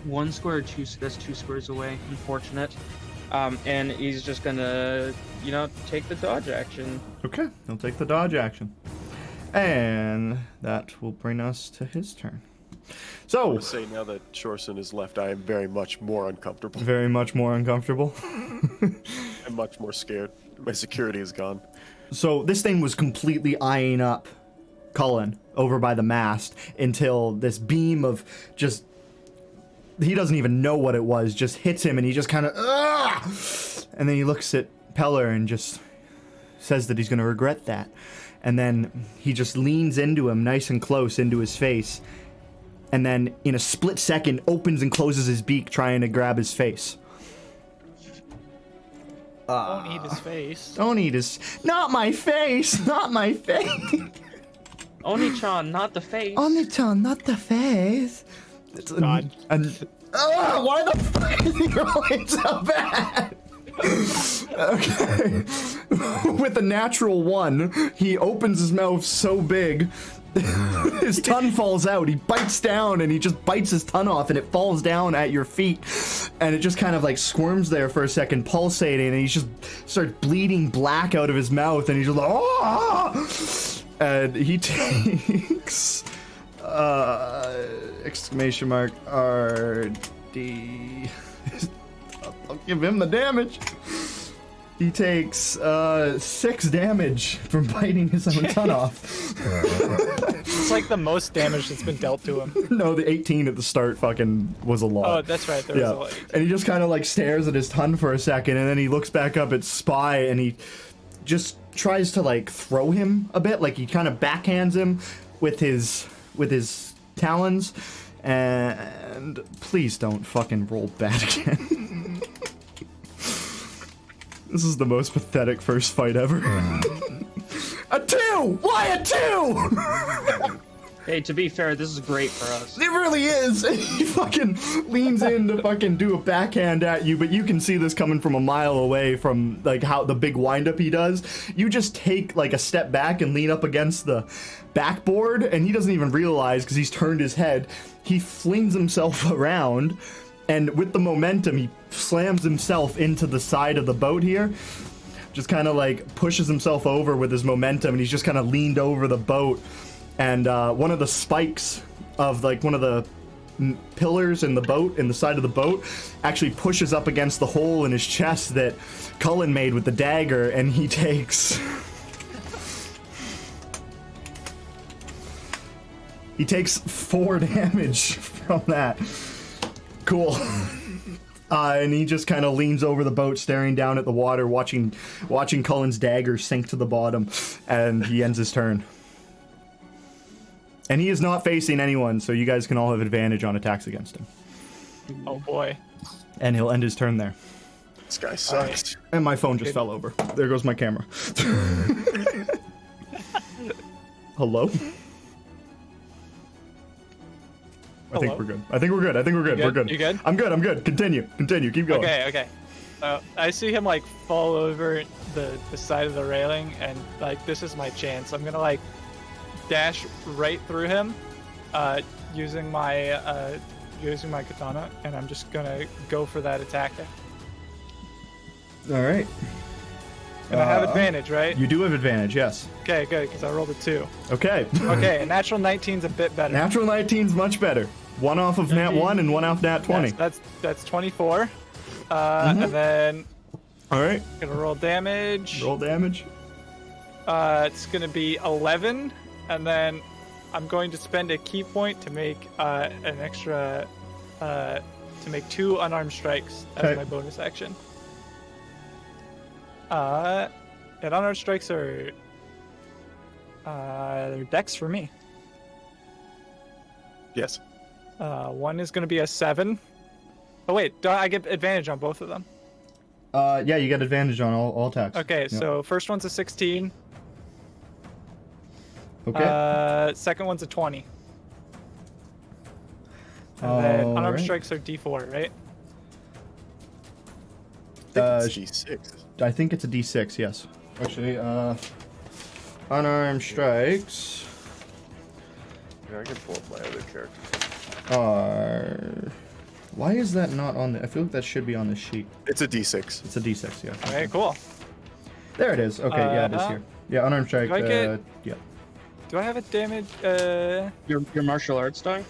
1 square or 2? That's 2 squares away. Unfortunate. And he's just gonna, take the dodge action. Okay, he'll take the dodge action. And that will bring us to his turn. I So, would say now that Shorson is left, I am very much more uncomfortable. very much more uncomfortable. I'm much more scared. My security is gone. So this thing was completely eyeing up Cullen over by the mast until this beam of just... He doesn't even know what it was, just hits him, and he just kind of... And then he looks at Peller and just says that he's going to regret that. And then he just leans into him nice and close into his face. And then in a split second opens and closes his beak trying to grab his face. Don't eat his face. Don't eat his... Not my face! Not my face! Oni-chan, not the face. Oni-chan, not the face. It's God. Why the fuck is he rolling so bad? Okay. With a natural 1, he opens his mouth so big, his tongue falls out. He bites down and he just bites his tongue off, and it falls down at your feet. And it just kind of like squirms there for a second, pulsating, and he just starts bleeding black out of his mouth, and he's just like, oh! And he takes exclamation mark RD. I'll give him the damage. He takes 6 damage from biting his own tongue off. It's like the most damage that's been dealt to him. No, the 18 at the start fucking was a lot. Oh, that's right. There was a lot. And he just kind of like stares at his tongue for a second, and then he looks back up at Spy, and he just tries to like throw him a bit. Like he kind of backhands him with his talons. And please don't fucking roll bad again. This is the most pathetic first fight ever. A 2! Why a 2? Hey, to be fair, this is great for us. It really is. He fucking leans in to fucking do a backhand at you, but you can see this coming from a mile away from like how the big windup he does. You just take like a step back and lean up against the backboard, and he doesn't even realize because he's turned his head. He flings himself around, and with the momentum, he slams himself into the side of the boat here. Just kind of like pushes himself over with his momentum, and he's just kind of leaned over the boat. And one of the spikes of like one of the pillars in the boat, in the side of the boat, actually pushes up against the hole in his chest that Cullen made with the dagger, and he takes... He takes 4 damage from that. Cool. And he just kind of leans over the boat, staring down at the water, watching Cullen's dagger sink to the bottom, and he ends his turn. And he is not facing anyone, so you guys can all have advantage on attacks against him. Oh boy. And he'll end his turn there. This guy sucks. And my phone just fell over. There goes my camera. Hello? I think Hello? we're good. I think we're good. You We're good? good. You good? I'm good. Continue. Keep going. Okay. I see him like fall over the side of the railing, and like this is my chance. I'm gonna like dash right through him, using my katana, and I'm just gonna go for that attack. All right. And I have advantage, right? You do have advantage, yes. Okay, good, because I rolled a 2. Okay. Okay, a natural 19's a bit better. Natural 19's much better. One off of nat 1 and one off nat 20. Yes, that's 24. And then All right. gonna roll damage. Roll damage. It's gonna be 11, and then I'm going to spend a key point to make an extra to make 2 unarmed strikes as Okay. my bonus action. And unarmed strikes are Dex for me. Yes. One is going to be a 7. Oh wait, do I get advantage on both of them? Yeah, you get advantage on all attacks. Okay, Yep. so first one's a 16. Okay. Second one's a 20. And then unarmed Alright. strikes are D4, right? I think it's D6. I think it's a D6. Yes. Actually, unarmed strikes Yeah, I can pull up my other character. are. Why is that not on the? I feel like that should be on the sheet. It's a D6. It's a D6. Yeah. Okay, cool. There it is. Okay. Yeah, it is here. Yeah, unarmed strike. do I get- Yeah. Do I have a damage? Your martial arts die?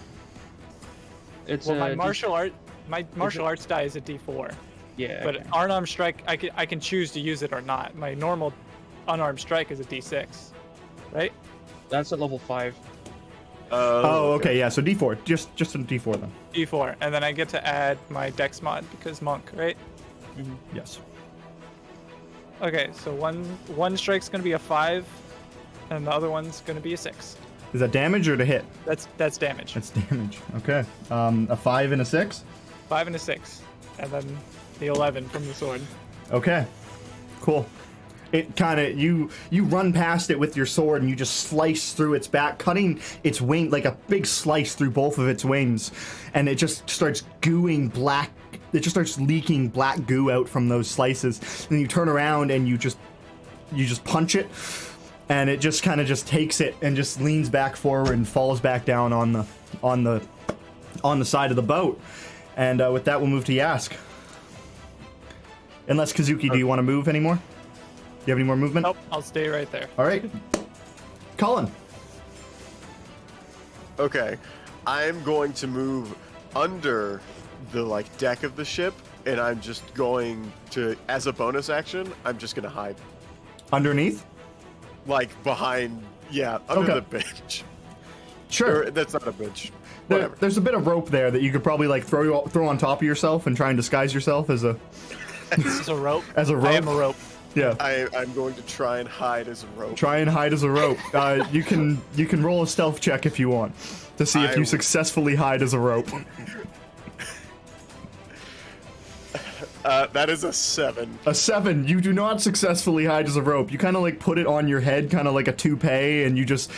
It's Well, a my D- martial arts die is a D4, Yeah. but okay. unarmed strike, I can choose to use it or not. My normal unarmed strike is a D6, right? That's at level 5. Oh, okay. Yeah. So D4. Just a D4 then. D4, and then I get to add my Dex mod because monk, right? Yes. Okay, so one strike's gonna be a 5, and the other one's gonna be a 6. Is that damage or to hit? That's damage. That's damage. Okay. A 5 and a 6. 5 and a 6, and then the 11 from the sword. Okay. Cool. It kind of you run past it with your sword and you just slice through its back, cutting its wing like a big slice through both of its wings, and it just starts gooing black. It just starts leaking black goo out from those slices. And you turn around and you just punch it, and it just kind of just takes it and just leans back forward and falls back down on the side of the boat. And with that, we'll move to Yask. Unless Kazuki, do you want to move anymore? Do you have any more movement? Nope, I'll stay right there. All right. Colin. Okay, I'm going to move under the deck of the ship, and I'm just going to, as a bonus action, I'm just gonna hide, Underneath? behind, under Okay. the bench. Sure. Or, that's not a bench. Whatever. There's a bit of rope there that you could probably throw on top of yourself and try and disguise yourself as a This is a rope. As a I am rope? a rope. yeah. I'm going to try and hide as a rope. Try and hide as a rope. You can roll a stealth check if you want to see if I you will. successfully hide as a rope. That is a 7. A 7. You do not successfully hide as a rope. You kind of put it on your head, kind of like a toupee, and you just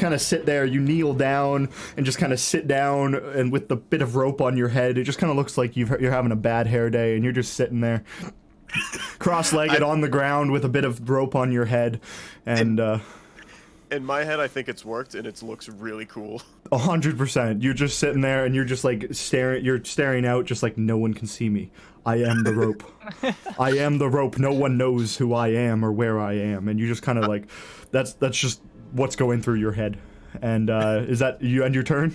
kind of sit there. You kneel down and just kind of sit down, and with the bit of rope on your head, it just kind of looks like you're having a bad hair day, and you're just sitting there, cross-legged on the ground with a bit of rope on your head, and In my head, I think it's worked, and it looks really cool. 100%. You're just sitting there, and you're just staring. You're staring out, just like no one can see me. I am the rope. I am the rope. No one knows who I am or where I am, and you just kind of that's just what's going through your head. And is that you end your turn?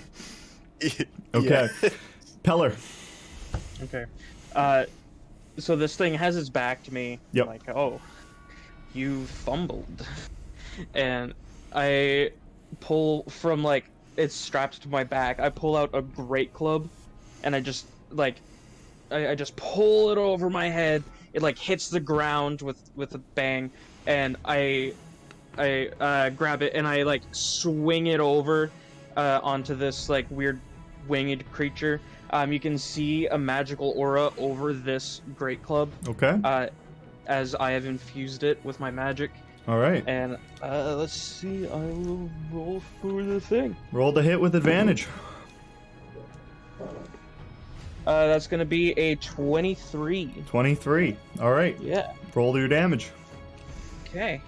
Okay. Yeah. Peller. Okay. So this thing has its back to me. Yep. Like, oh, you fumbled. And I pull from it's strapped to my back. I pull out a great club, and I just I just pull it over my head. It hits the ground with a bang, and I grab it and I swing it over onto this weird winged creature. You can see a magical aura over this great club Okay. as I have infused it with my magic. All right. And let's see, I will roll for the thing. Roll the hit with advantage. That's gonna be a 23. 23. All right. Yeah. Roll your damage. Okay.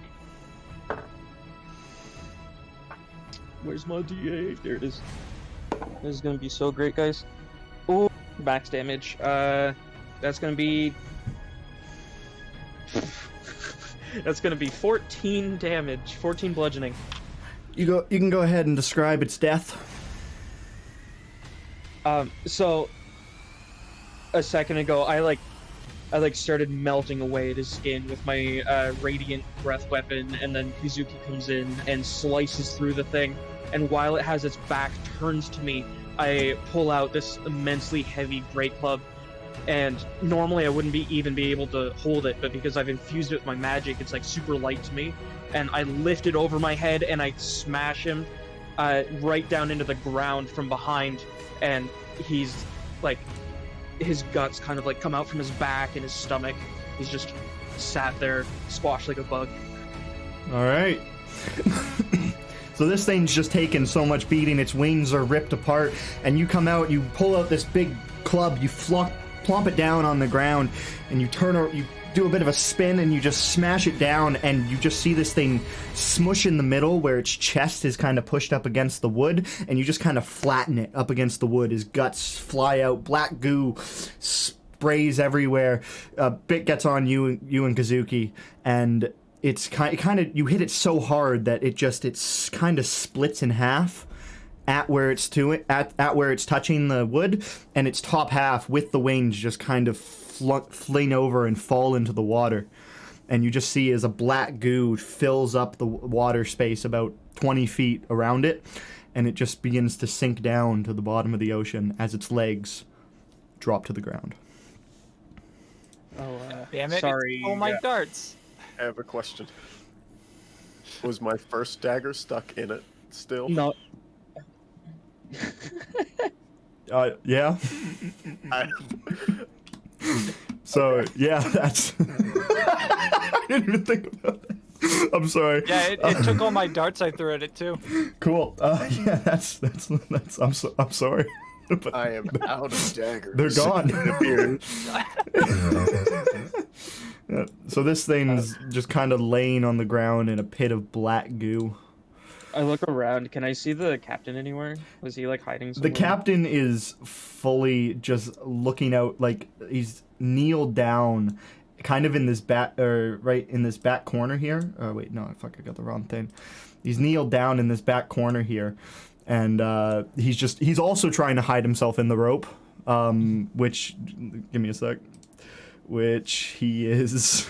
Where's my D8? There it is. This is gonna be so great, guys. Ooh, max damage. That's gonna be. That's gonna be 14 damage, 14 bludgeoning. You can go ahead and describe its death. So a second ago, I started melting away at his skin with my radiant breath weapon, and then Kazuki comes in and slices through the thing. And while it has its back turned to me, I pull out this immensely heavy great club, and normally I wouldn't even be able to hold it, but because I've infused it with my magic, it's like super light to me, and I lift it over my head and I smash him right down into the ground from behind, and he's like, his guts kind of like come out from his back and his stomach. He's just sat there, squashed like a bug. All right. So this thing's just taken so much beating, its wings are ripped apart, and you come out, you pull out this big club, you plump it down on the ground, and you do a bit of a spin, and you just smash it down, and you just see this thing smush in the middle where its chest is kind of pushed up against the wood, and you just kind of flatten it up against the wood. His guts fly out, black goo sprays everywhere. A bit gets on you and Kazuki, and it's kind of you hit it so hard that it's kind of splits in half at where it's where it's touching the wood, and its top half with the wings just kind of fling over and fall into the water, and you just see as a black goo fills up the water space about 20 feet around it, and it just begins to sink down to the bottom of the ocean as its legs drop to the ground. Oh, Damn it! sorry. Oh my darts! I have a question. Was my first dagger stuck in it still? No. Yeah. So yeah, that's. I didn't even think about that. I'm sorry. Yeah, it took all my darts I threw at it too. Cool. Yeah, that's. I'm sorry. But I am out of daggers. they're gone. Yeah, so this thing's just kind of laying on the ground in a pit of black goo. I look around. Can I see the captain anywhere? Was he like hiding somewhere? The captain is fully just looking out, like he's kneeled down, kind of in this right in this back corner here. Oh wait, no, fuck, I got the wrong thing. He's kneeled down in this back corner here, and he's also trying to hide himself in the rope. Which, give me a sec. Which he is.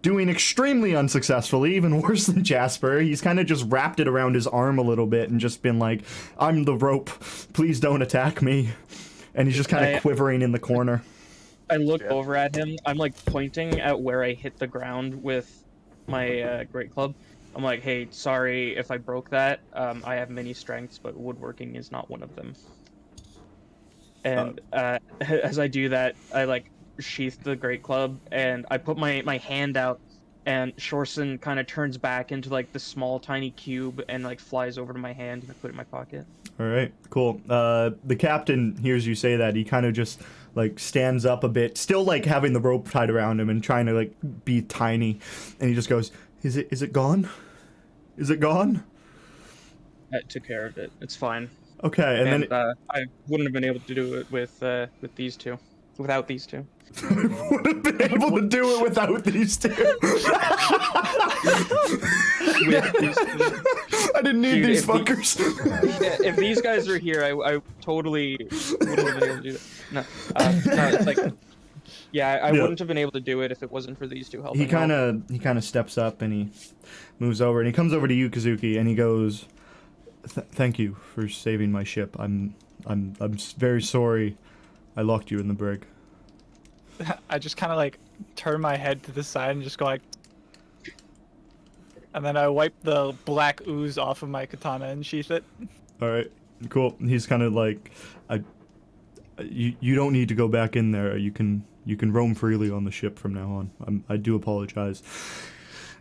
Doing extremely unsuccessfully, even worse than Jasper. He's kind of just wrapped it around his arm a little bit and just been like, I'm the rope, please don't attack me. And he's just kind of quivering in the corner. I look over at him. I'm like pointing at where I hit the ground with my great club. I'm like, hey, sorry if I broke that. I have many strengths, but woodworking is not one of them. And as I do that, I like sheath the great club, and I put my hand out, and Shorson kind of turns back into like the small tiny cube and like flies over to my hand, and I put it in my pocket. All right, cool. The captain hears you say that. He kind of just like stands up a bit, still like having the rope tied around him and trying to like be tiny, and he just goes, Is it gone? Is it gone? I took care of it. It's fine. Okay, and then I wouldn't have been able to do it with these two, without these two. would have been able to do it without these two. With these two. I didn't need Dude, these if fuckers. If these guys were here, I totally wouldn't have been able to do that. No, it's like, yeah, I wouldn't have been able to do it if it wasn't for these two helping. He kind of steps up and he moves over and he comes over to you, Kazuki, and he goes, "Thank you for saving my ship. I'm very sorry I locked you in the brig." I just kind of like turn my head to the side and just go like, and then I wipe the black ooze off of my katana and sheath it. All right, cool. He's kind of like, you don't need to go back in there. You can roam freely on the ship from now on. I do apologize.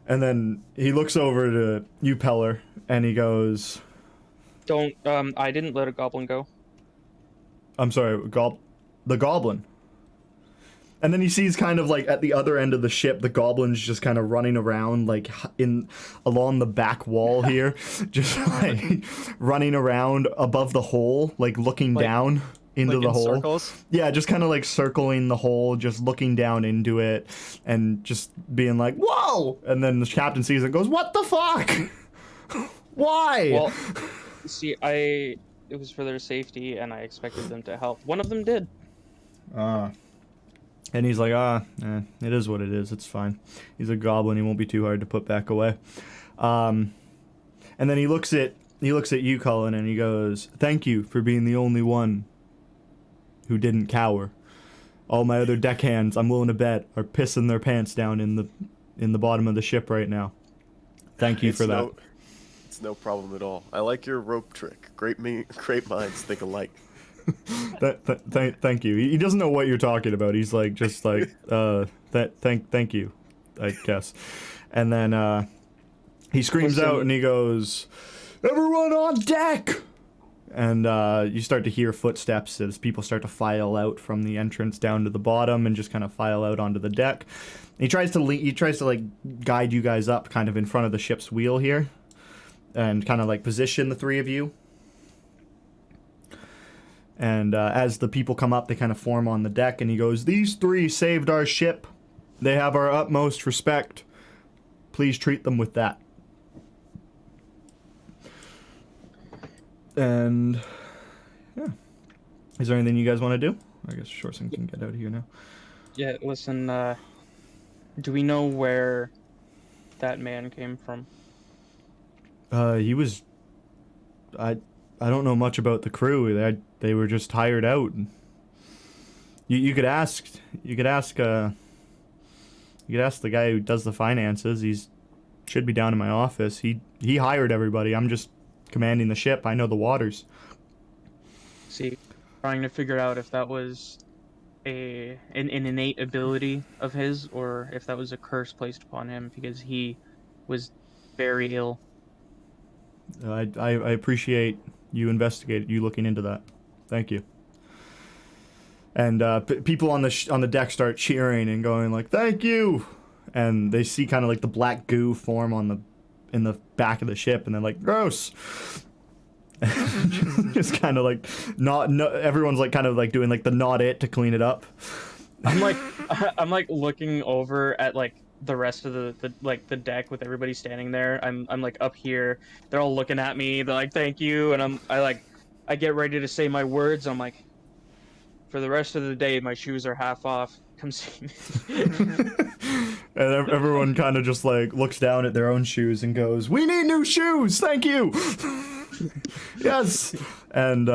And then he looks over to you, Peller, and he goes, Don't, I didn't let a goblin go. I'm sorry, the goblin. And then he sees kind of like at the other end of the ship, the goblin's just kind of running around like along the back wall here, just like running around above the hole, like looking down into like the in hole. Circles? Yeah, just kind of like circling the hole, just looking down into it and just being like, "Whoa!" And then the captain sees it and goes, "What the fuck? Why?" Well, see, it was for their safety, and I expected them to help. One of them did. And he's like, it is what it is. It's fine. He's a goblin. He won't be too hard to put back away. And then he looks at he looks at you, Cullen, and he goes, "Thank you for being the only one who didn't cower. All my other deckhands, I'm willing to bet, are pissing their pants down in the bottom of the ship right now. Thank you for that." It's no problem at all. I like your rope trick. Great minds think alike. Thank you. He doesn't know what you're talking about. He's like, just like, thank you, I guess. And then he screams out and he goes, "Everyone on deck!" And you start to hear footsteps as people start to file out from the entrance down to the bottom and just kind of file out onto the deck. He tries to like guide you guys up kind of in front of the ship's wheel here, and kind of like position the three of you. And as the people come up, they kind of form on the deck, and he goes, "These three saved our ship. They have our utmost respect. Please treat them with that." And yeah, is there anything you guys want to do? I guess Shorson can get out of here now. Yeah, listen, do we know where that man came from? He was, I don't know much about the crew. They were just hired out. You could ask the guy who does the finances. He's should be down in my office. He hired everybody. I'm just commanding the ship. I know the waters. See, trying to figure out if that was an innate ability of his, or if that was a curse placed upon him because he was very ill. I appreciate you looking into that. Thank you. And people on the deck start cheering and going like, "Thank you!" And they see kind of like the black goo form in the back of the ship, and they're like, "Gross!" Just kind of like not everyone's like kind of like doing like the not it to clean it up. I'm like looking over at like the rest of the deck with everybody standing there. I'm like up here. They're all looking at me. They're like, "Thank you," and I get ready to say my words. I'm like, "For the rest of the day, my shoes are half off. Come see me." And everyone kind of just like looks down at their own shoes and goes, "We need new shoes. Thank you." Yes. And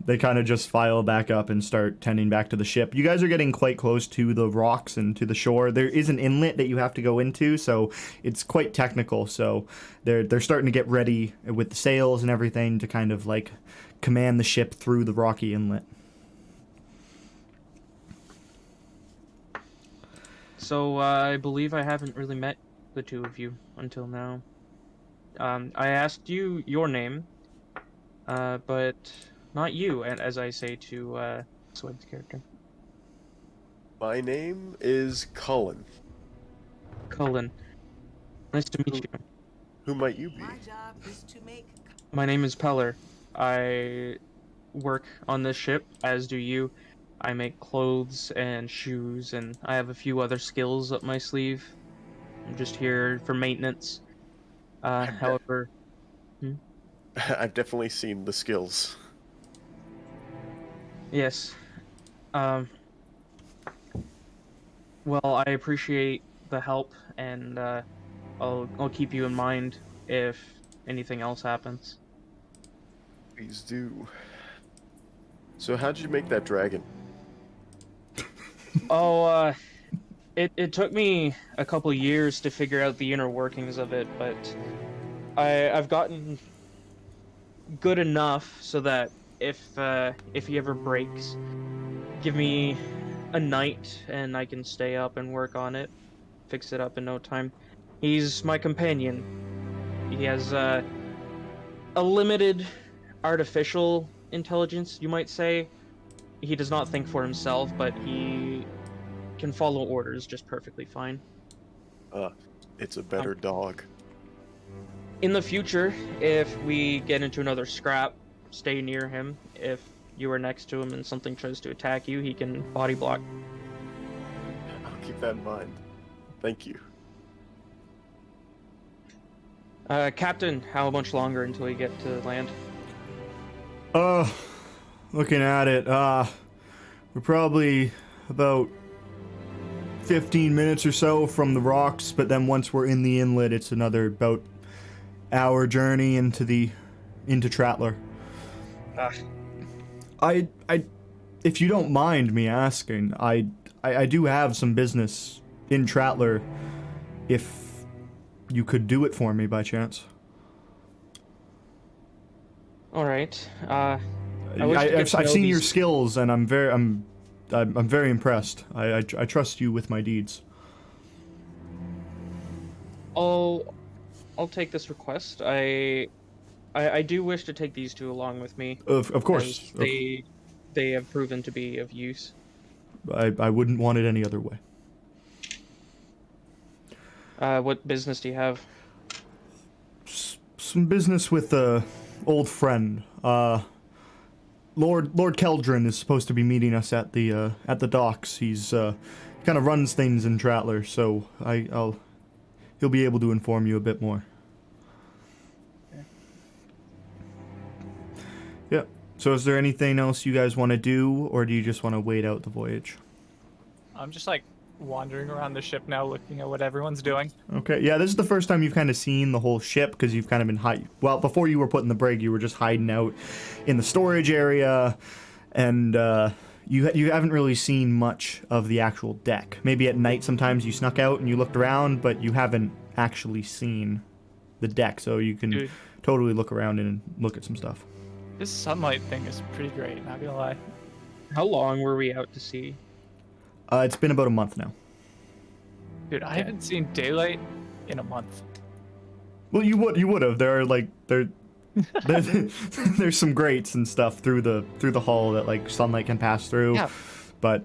they kind of just file back up and start tending back to the ship. You guys are getting quite close to the rocks and to the shore. There is an inlet that you have to go into, so it's quite technical. So they're starting to get ready with the sails and everything to kind of like command the ship through the rocky inlet. So I believe I haven't really met the two of you until now. I asked you your name, but not you, and as I say to Swed's character. My name is Cullen. Cullen. Nice to meet you. Who might you be? My job is to make My name is Peller. I work on this ship, as do you. I make clothes and shoes, and I have a few other skills up my sleeve. I'm just here for maintenance. However... I've definitely seen the skills. Yes. Well, I appreciate the help, and I'll keep you in mind if anything else happens. Please do. So how'd you make that dragon? Oh, it took me a couple years to figure out the inner workings of it, but I've gotten good enough so that if he ever breaks, give me a night and I can stay up and work on it, fix it up in no time. He's my companion. He has a limited artificial intelligence, you might say. He does not think for himself, but he can follow orders just perfectly fine. It's a better dog. In the future, if we get into another scrap, stay near him. If you are next to him and something tries to attack you, he can body block. I'll keep that in mind. Thank you. Captain, how much longer until we get to land? Looking at it, we're probably about 15 minutes or so from the rocks, but then once we're in the inlet, it's another about hour journey into the into Trattler. Ah, If you don't mind me asking, I do have some business in Trattler. If you could do it for me by chance. all right. I wish to get I've to know seen your these- skills, and I'm very impressed. I trust you with my deeds. I'll take this request. I do wish to take these two along with me. Of course. As they have proven to be of use. I wouldn't want it any other way. What business do you have? Some business with a old friend. Lord Keldrin is supposed to be meeting us at the docks. He's kind of runs things in Trattler, so he'll be able to inform you a bit more. Yeah. So is there anything else you guys want to do, or do you just want to wait out the voyage? I'm just like wandering around the ship now, looking at what everyone's doing. Okay, yeah, this is the first time you've kind of seen the whole ship, because you've kind of been well, before you were put in the brig, you were just hiding out in the storage area, and you haven't really seen much of the actual deck. Maybe at night sometimes you snuck out and you looked around, but you haven't actually seen the deck, so you can Dude. totally look around and look at some stuff. This sunlight thing is pretty great, not gonna lie. How long were we out to sea? It's been about a month now. Dude, I haven't seen daylight in a month. Well, you would have. There's some grates and stuff through the hull that like sunlight can pass through. Yeah. But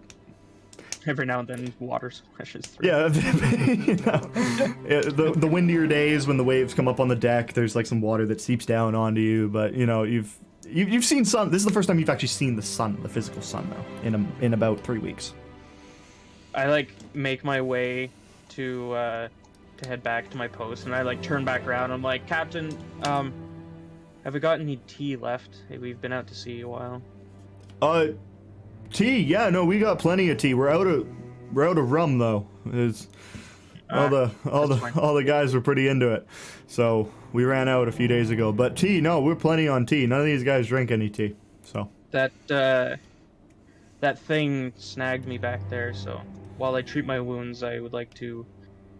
Every now and then, water splashes through. yeah, you know, the windier days when the waves come up on the deck, there's like some water that seeps down onto you. But you know, you've seen sun. This is the first time you've actually seen the sun, the physical sun, though, in about 3 weeks. I like make my way to head back to my post, and I like turn back around. I'm like, Captain, have we got any tea left? Hey, we've been out to sea a while. Tea? Yeah, no, we got plenty of tea. We're out of rum though. All the guys were pretty into it, so we ran out a few days ago. But tea, no, we're plenty on tea. None of these guys drink any tea, so. That thing snagged me back there, so while I treat my wounds, I would like to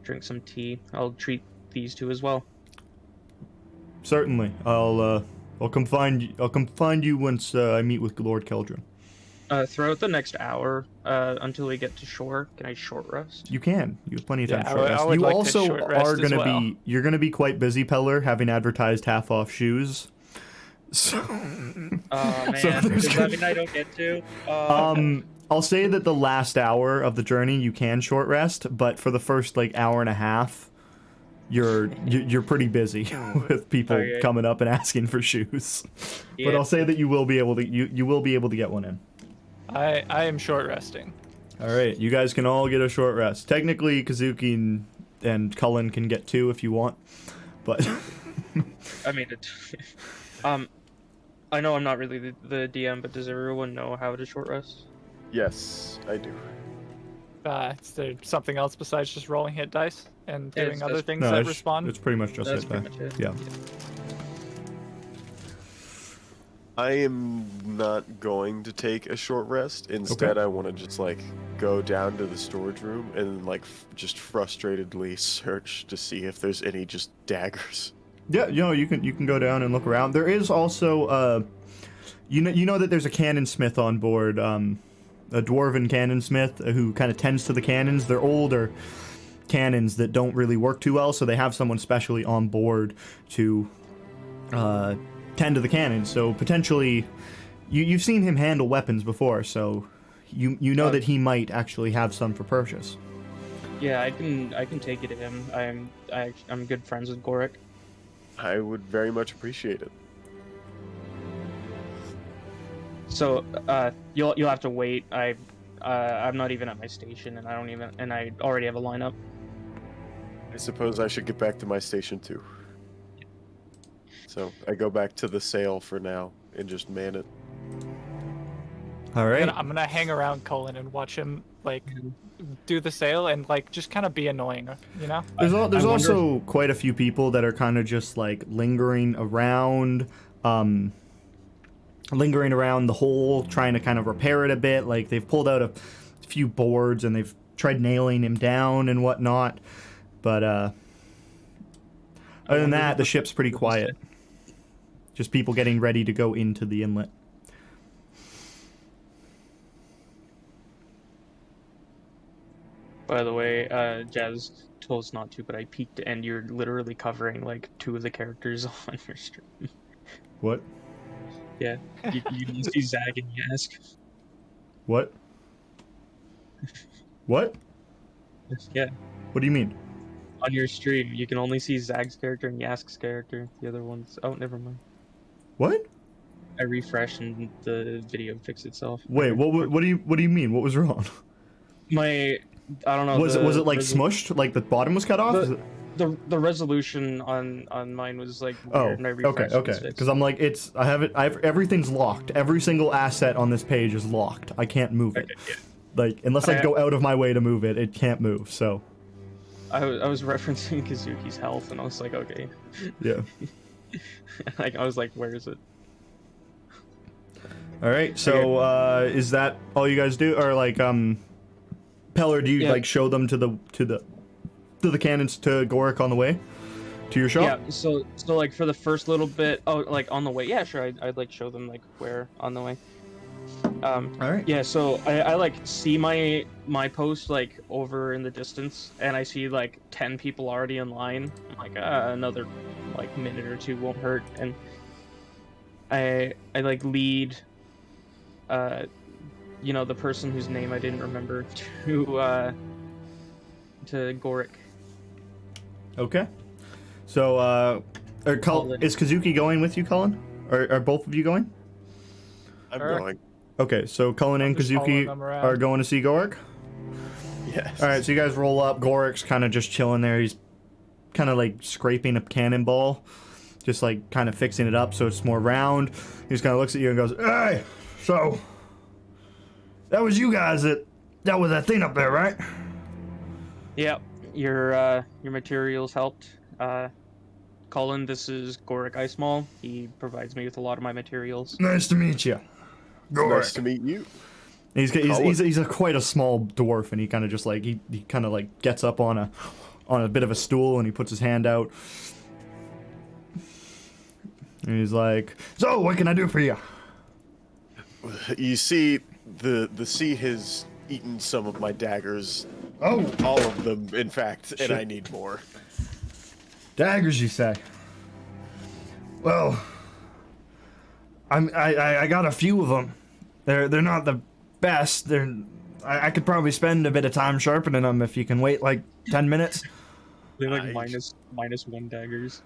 drink some tea. I'll treat these two as well. Certainly, I'll come find you once I meet with Lord Keldrin. Throughout the next hour, until we get to shore, can I short rest? You can. You have plenty of time Yeah, to short rest. I would You like to also short rest are as gonna well. you're gonna be quite busy, Peller, having advertised half off shoes. So, Oh So man, there's does that mean I don't get to? I'll say that the last hour of the journey you can short rest, but for the first like hour and a half, you're pretty busy with people Okay. coming up and asking for shoes. But Yeah. I'll say that you will be able to you will be able to get one in. I am short resting. All right, you guys can all get a short rest. Technically, Kazuki and Cullen can get 2 if you want, but I mean, I know I'm not really the DM, but does everyone know how to short rest? Yes, I do. Is there something else besides just rolling hit dice and doing It's other just- things no, that it's respond? pretty much just That's it. pretty much it. Yeah. I am not going to take a short rest. Instead, Okay. I want to just like go down to the storage room and like just frustratedly search to see if there's any just daggers. Yeah, you can go down and look around. There is also you know that there's a cannon smith on board, a dwarven cannon smith who kind of tends to the cannons. They're older cannons that don't really work too well, so they have someone specially on board to tend to the cannons. So potentially, you've seen him handle weapons before, so you know that he might actually have some for purchase. Yeah, I can take it to him. I'm good friends with Gorik. I would very much appreciate it. So you'll have to wait. I'm not even at my station, and I already have a lineup. I suppose I should get back to my station too. So I go back to the sail for now and just man it. All right. I'm gonna hang around Cullen and watch him like do the sail and like just kind of be annoying, you know? There's I wonder also quite a few people that are kind of just like lingering around. lingering around the hole, trying to kind of repair it a bit. Like, they've pulled out a few boards and they've tried nailing him down and whatnot. But other than that, the ship's pretty quiet. Just people getting ready to go into the inlet. By the way, Jazz told us not to, but I peeked and you're literally covering like 2 of the characters on your stream. What? Yeah, you see Zag and Yask. What? What? Yeah, What do you mean? on your stream you can only see Zag's character and Yask's character. The other ones, oh, never mind. What? I refreshed and the video fixed itself. Wait, what do you mean? What was wrong? I don't know. Was it like smushed? Like the bottom was cut off? Is it- The resolution on mine was like Oh, weird, and I okay, refreshed okay. it. Because I'm like, everything's locked. Every single asset on this page is locked. I can't move it. Okay, yeah. Like, unless I go out of my way to move it, it can't move. So, I was referencing Kazuki's health, and I was like, okay. yeah. Like I was like, where is it? All right. So, is that all you guys do, or like, Peller, do you Yeah. like show them to the cannons to Gorik on the way to your shop? Yeah. So like for the first little bit, oh, like on the way. Yeah, sure. I'd like show them like where on the way. All right. Yeah, so I like see my post like over in the distance, and I see like 10 people already in line. I'm like, another like minute or 2 won't hurt, and I like lead, you know, the person whose name I didn't remember to Gorik. Okay. So, Colin. is Kazuki going with you, Colin? Or are both of you going? I'm Alright. going. Okay, so Cullen and just following Kazuki them around. are going to see Gorik. Yes. All right, so you guys roll up. Gorik's kind of just chilling there. He's kind of like scraping a cannonball, just like kind of fixing it up so it's more round. He just kind of looks at you and goes, "Hey, so that was you guys that dealt with that thing up there, right?" Yep, your materials helped. Colin, this is Gorik Icemall. He provides me with a lot of my materials. Nice to meet you, Nice to meet you. He's quite a small dwarf, and he kind of just like he kind of like gets up on a bit of a stool and he puts his hand out. And he's like, "So, what can I do for you?" You see, the sea has eaten some of my daggers. Oh, All of them, in fact, and Shit. I need more. daggers, you say? Well, I got a few of them. They're not the best. I could probably spend a bit of time sharpening them if you can wait like 10 minutes. They're like Nice. minus 1 daggers.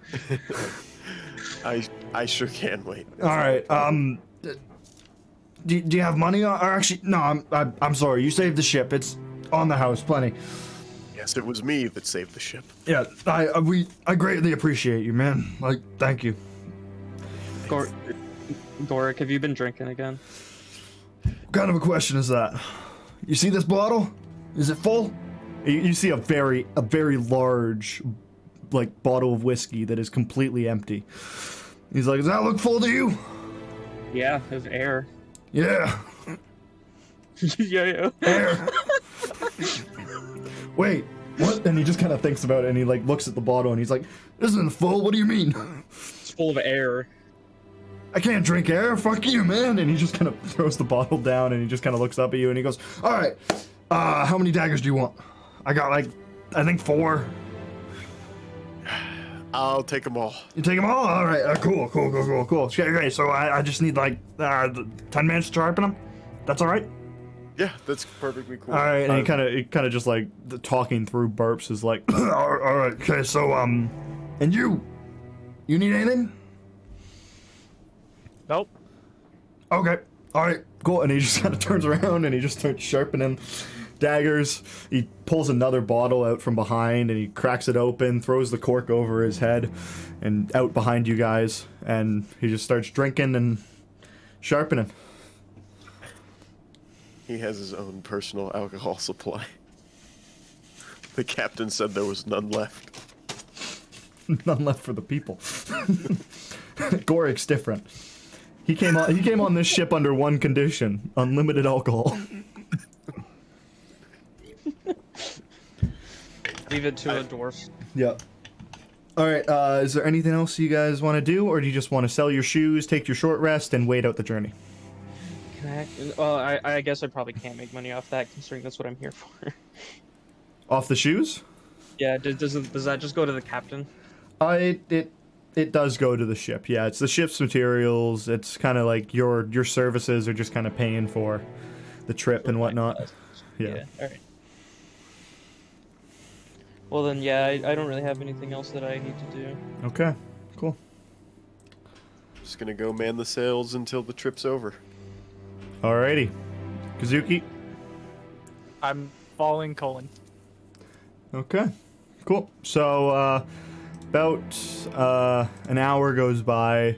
I sure can wait. All right. Do you have money? Or actually, no. I'm sorry. You saved the ship. It's on the house, plenty. Yes, it was me that saved the ship. Yeah. I greatly appreciate you, man. Like, thank you. Gorik, have you been drinking again? What kind of a question is that? You see this bottle? Is it full? You see a very large, like, bottle of whiskey that is completely empty. He's like, "Does that look full to you?" Yeah, of air. Yeah. Yeah. Air. Wait, what? And he just kind of thinks about it, and he like looks at the bottle, and he's like, "This isn't full. What do you mean? It's full of air. I can't drink air. Fuck you, man." And he just kind of throws the bottle down, and he just kind of looks up at you, and he goes, "All right, how many daggers do you want? I got like, I think 4. I'll take them all. You take them all? All right, cool. Okay, so I just need like 10 minutes to sharpen them. That's all right. Yeah, that's perfectly cool. All right, and he kind of just like talking through burps is like, all right, okay, so and you need anything? Nope. Okay, all right, cool. And he just kind of turns around and he just starts sharpening daggers. He pulls another bottle out from behind and he cracks it open, throws the cork over his head and out behind you guys, and he just starts drinking and sharpening. He has his own personal alcohol supply. The captain said there was none left. None left for the people. Gorik's different. He came on this ship under one condition: unlimited alcohol. Leave it to a dwarf. Yep. All right. Is there anything else you guys want to do, or do you just want to sell your shoes, take your short rest, and wait out the journey? Well, I guess I probably can't make money off that, considering that's what I'm here for. Off the shoes? Yeah, does that just go to the captain? It does go to the ship. Yeah, it's the ship's materials. It's kind of like your services are just kind of paying for the trip and whatnot. Yeah. All right. Well then, yeah, I don't really have anything else that I need to do. Okay. Cool. Just gonna go man the sails until the trip's over. Alrighty. Kazuki? I'm following Colin. Okay. Cool. So, about an hour goes by,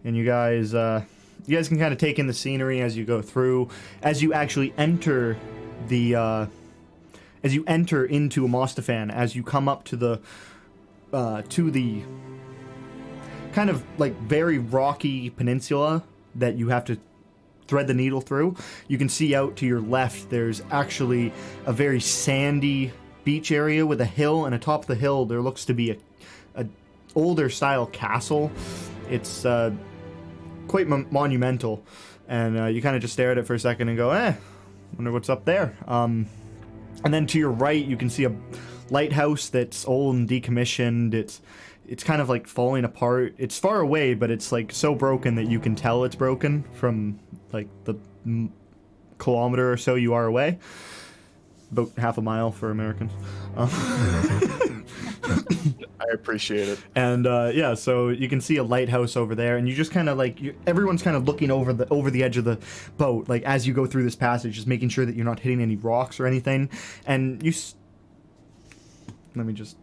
and you guys can kind of take in the scenery as you go through. As you actually enter as you enter into Amostifan, as you come up to the kind of like very rocky peninsula that you have to thread the needle through, you can see out to your left there's actually a very sandy beach area with a hill, and atop the hill there looks to be a older style castle. It's quite monumental, and you kind of just stare at it for a second and go, wonder what's up there. And then to your right you can see a lighthouse that's old and decommissioned. It's kind of like falling apart. It's far away, but it's like so broken that you can tell it's broken from like the kilometer or so you are away. About half a mile for Americans. I appreciate it. And yeah, so you can see a lighthouse over there, and you just kind of like everyone's kind of looking over the edge of the boat, like as you go through this passage, just making sure that you're not hitting any rocks or anything. And let me just.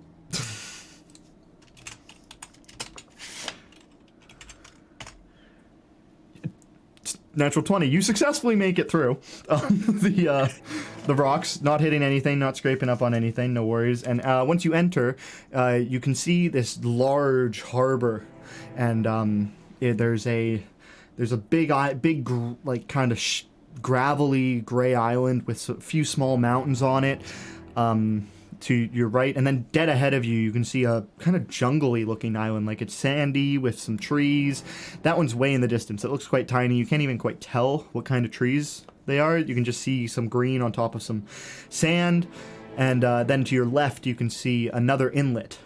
Natural 20. You successfully make it through the rocks, not hitting anything, not scraping up on anything, no worries. And once you enter, you can see this large harbor, and there's a big like kind of gravelly gray island with a few small mountains on it. To your right, and then dead ahead of you, you can see a kind of jungly looking island, like it's sandy with some trees. That one's way in the distance. It looks quite tiny. You can't even quite tell what kind of trees they are. You can just see some green on top of some sand, and then to your left you can see another inlet.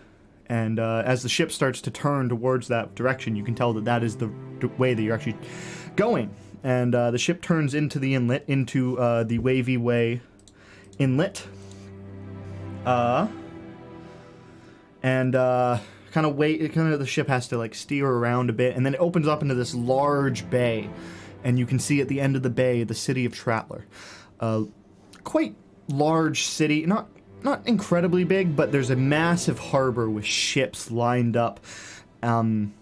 And as the ship starts to turn towards that direction, you can tell that that is the way that you're actually going. And the ship turns into the inlet, into the Wavy Way inlet. The ship has to like steer around a bit, and then it opens up into this large bay, and you can see at the end of the bay the city of Trattler. Quite large city, not incredibly big, but there's a massive harbor with ships lined up, and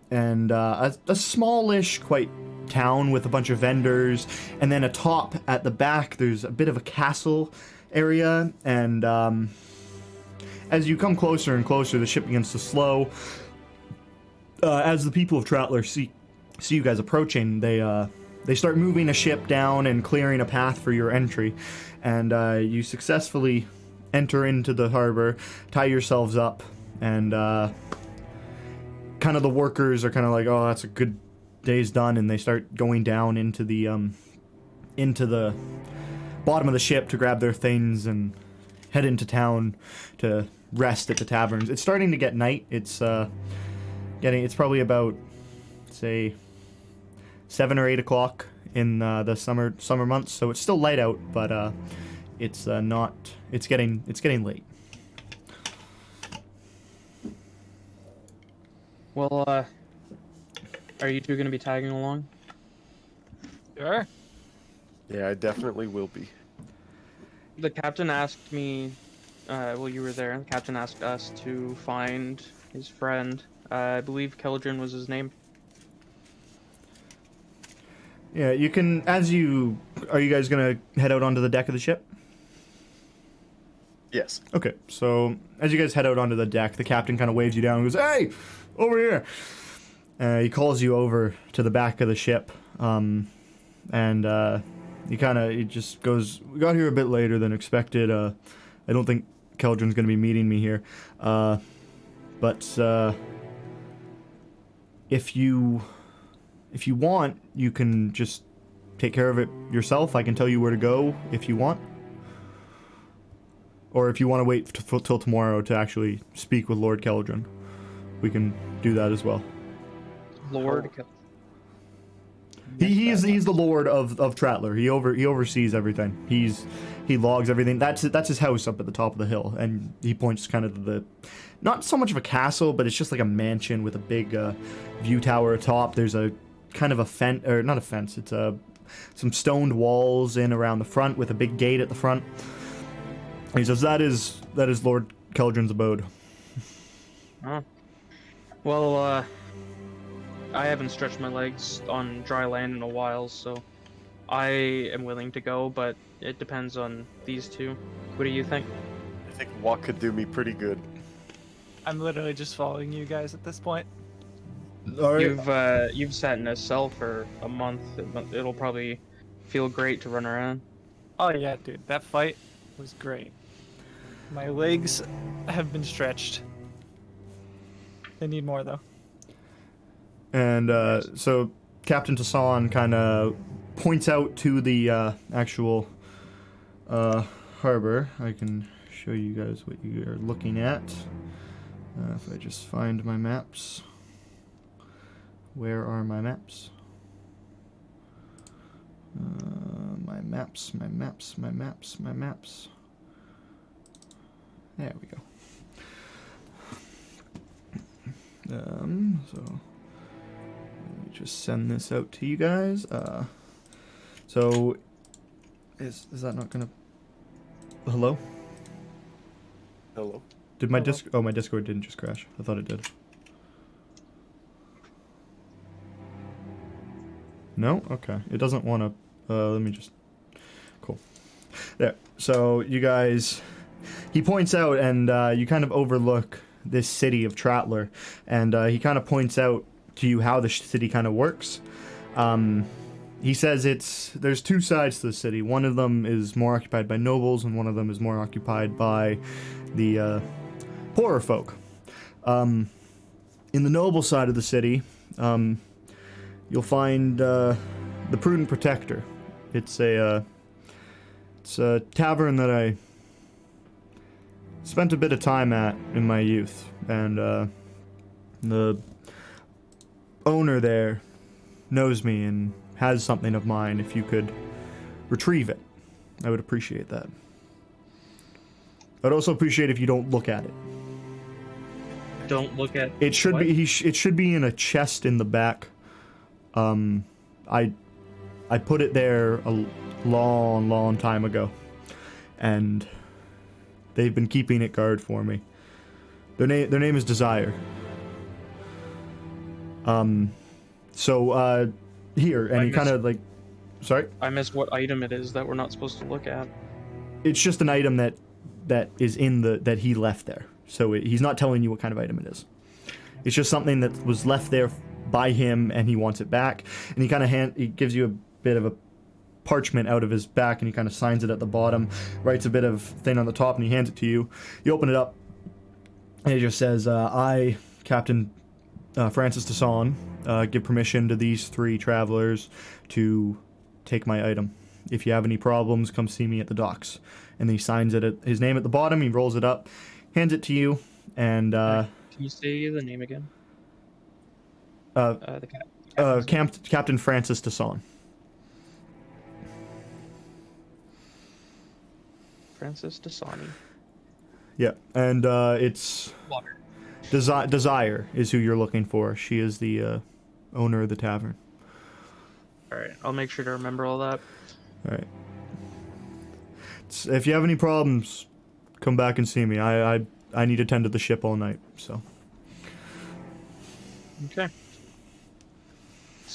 a smallish quite town with a bunch of vendors, and then atop at the back there's a bit of a castle area, and as you come closer and closer, the ship begins to slow. As the people of Trattler see you guys approaching, they start moving a ship down and clearing a path for your entry, and you successfully enter into the harbor, tie yourselves up, and kind of the workers are kind of like, oh, that's a good day's done, and they start going down into the bottom of the ship to grab their things and head into town to rest at the taverns. It's starting to get night. It's probably about, say, 7 or 8 o'clock in the summer months, so it's still light out, but it's getting late. Well, are you two going to be tagging along? Sure. Yeah, I definitely will be. The captain asked me, well, you were there, the captain asked us to find his friend. I believe Keldrin was his name. Yeah, you can, are you guys gonna head out onto the deck of the ship? Yes. Okay, so as you guys head out onto the deck, the captain kind of waves you down and goes, "Hey, over here!" He calls you over to the back of the ship, and he just goes, "We got here a bit later than expected. I don't think Keldron's going to be meeting me here, but if you want, you can just take care of it yourself. I can tell you where to go if you want." Or if you want to wait till tomorrow to actually speak with Lord Keldron, we can do that as well. Lord. He's the Lord of Tratler. He oversees everything. He logs everything. That's his house up at the top of the hill, and he points kind of to the, not so much of a castle, but it's just like a mansion with a big view tower atop. There's a kind of a fence, or not a fence. It's some stoned walls in around the front with a big gate at the front. He says that is Lord Keldron's abode. Oh. Well, I haven't stretched my legs on dry land in a while, so I am willing to go, but it depends on these two. What do you think? I think walk could do me pretty good. I'm literally just following you guys at this point. All right. You've sat in a cell for a month. It'll probably feel great to run around. Oh yeah, dude, that fight was great. My legs have been stretched. They need more though. And so Captain Tassan kind of points out to the actual harbor. I can show you guys what you are looking at. If I just find my maps. Where are my maps? My maps. There we go. So let me just send this out to you guys. So is that not gonna? Hello? Hello. Did my my Discord didn't just crash. I thought it did. No? Okay. It doesn't want to. Let me just. Cool. There. So you guys. He points out, and you kind of overlook this city of Tratler, and he kind of points out to you how the city kind of works. He says there's two sides to the city. One of them is more occupied by nobles, and one of them is more occupied by the poorer folk. In the noble side of the city, you'll find the Prudent Protector. It's a tavern that I spent a bit of time at in my youth, and the owner there knows me and has something of mine. If you could retrieve it, I would appreciate that. I'd also appreciate if you don't look at it. Don't look at It should what? be it should be in a chest in the back. I put it there a long time ago, and they've been keeping it guard for me. Their name is Desire. So here, and he kind of like, sorry? I missed what item it is that we're not supposed to look at. It's just an item that is in that he left there. So he's not telling you what kind of item it is. It's just something that was left there by him, and he wants it back. And he kind of he gives you a bit of a parchment out of his back, and he kind of signs it at the bottom, writes a bit of thing on the top, and he hands it to you. You open it up, and it just says, I, Captain Francis Tassan, give permission to these three travelers to take my item. If you have any problems, come see me at the docks. And then he signs it his name at the bottom, he rolls it up, hands it to you, and Can you say the name again? Captain Francis Tassan. Francis Dasani. Yeah, and it's Water. Desire is who you're looking for. She is the owner of the tavern. Alright, I'll make sure to remember all that. All right. If you have any problems, come back and see me. I need to tend to the ship all night, so. Okay.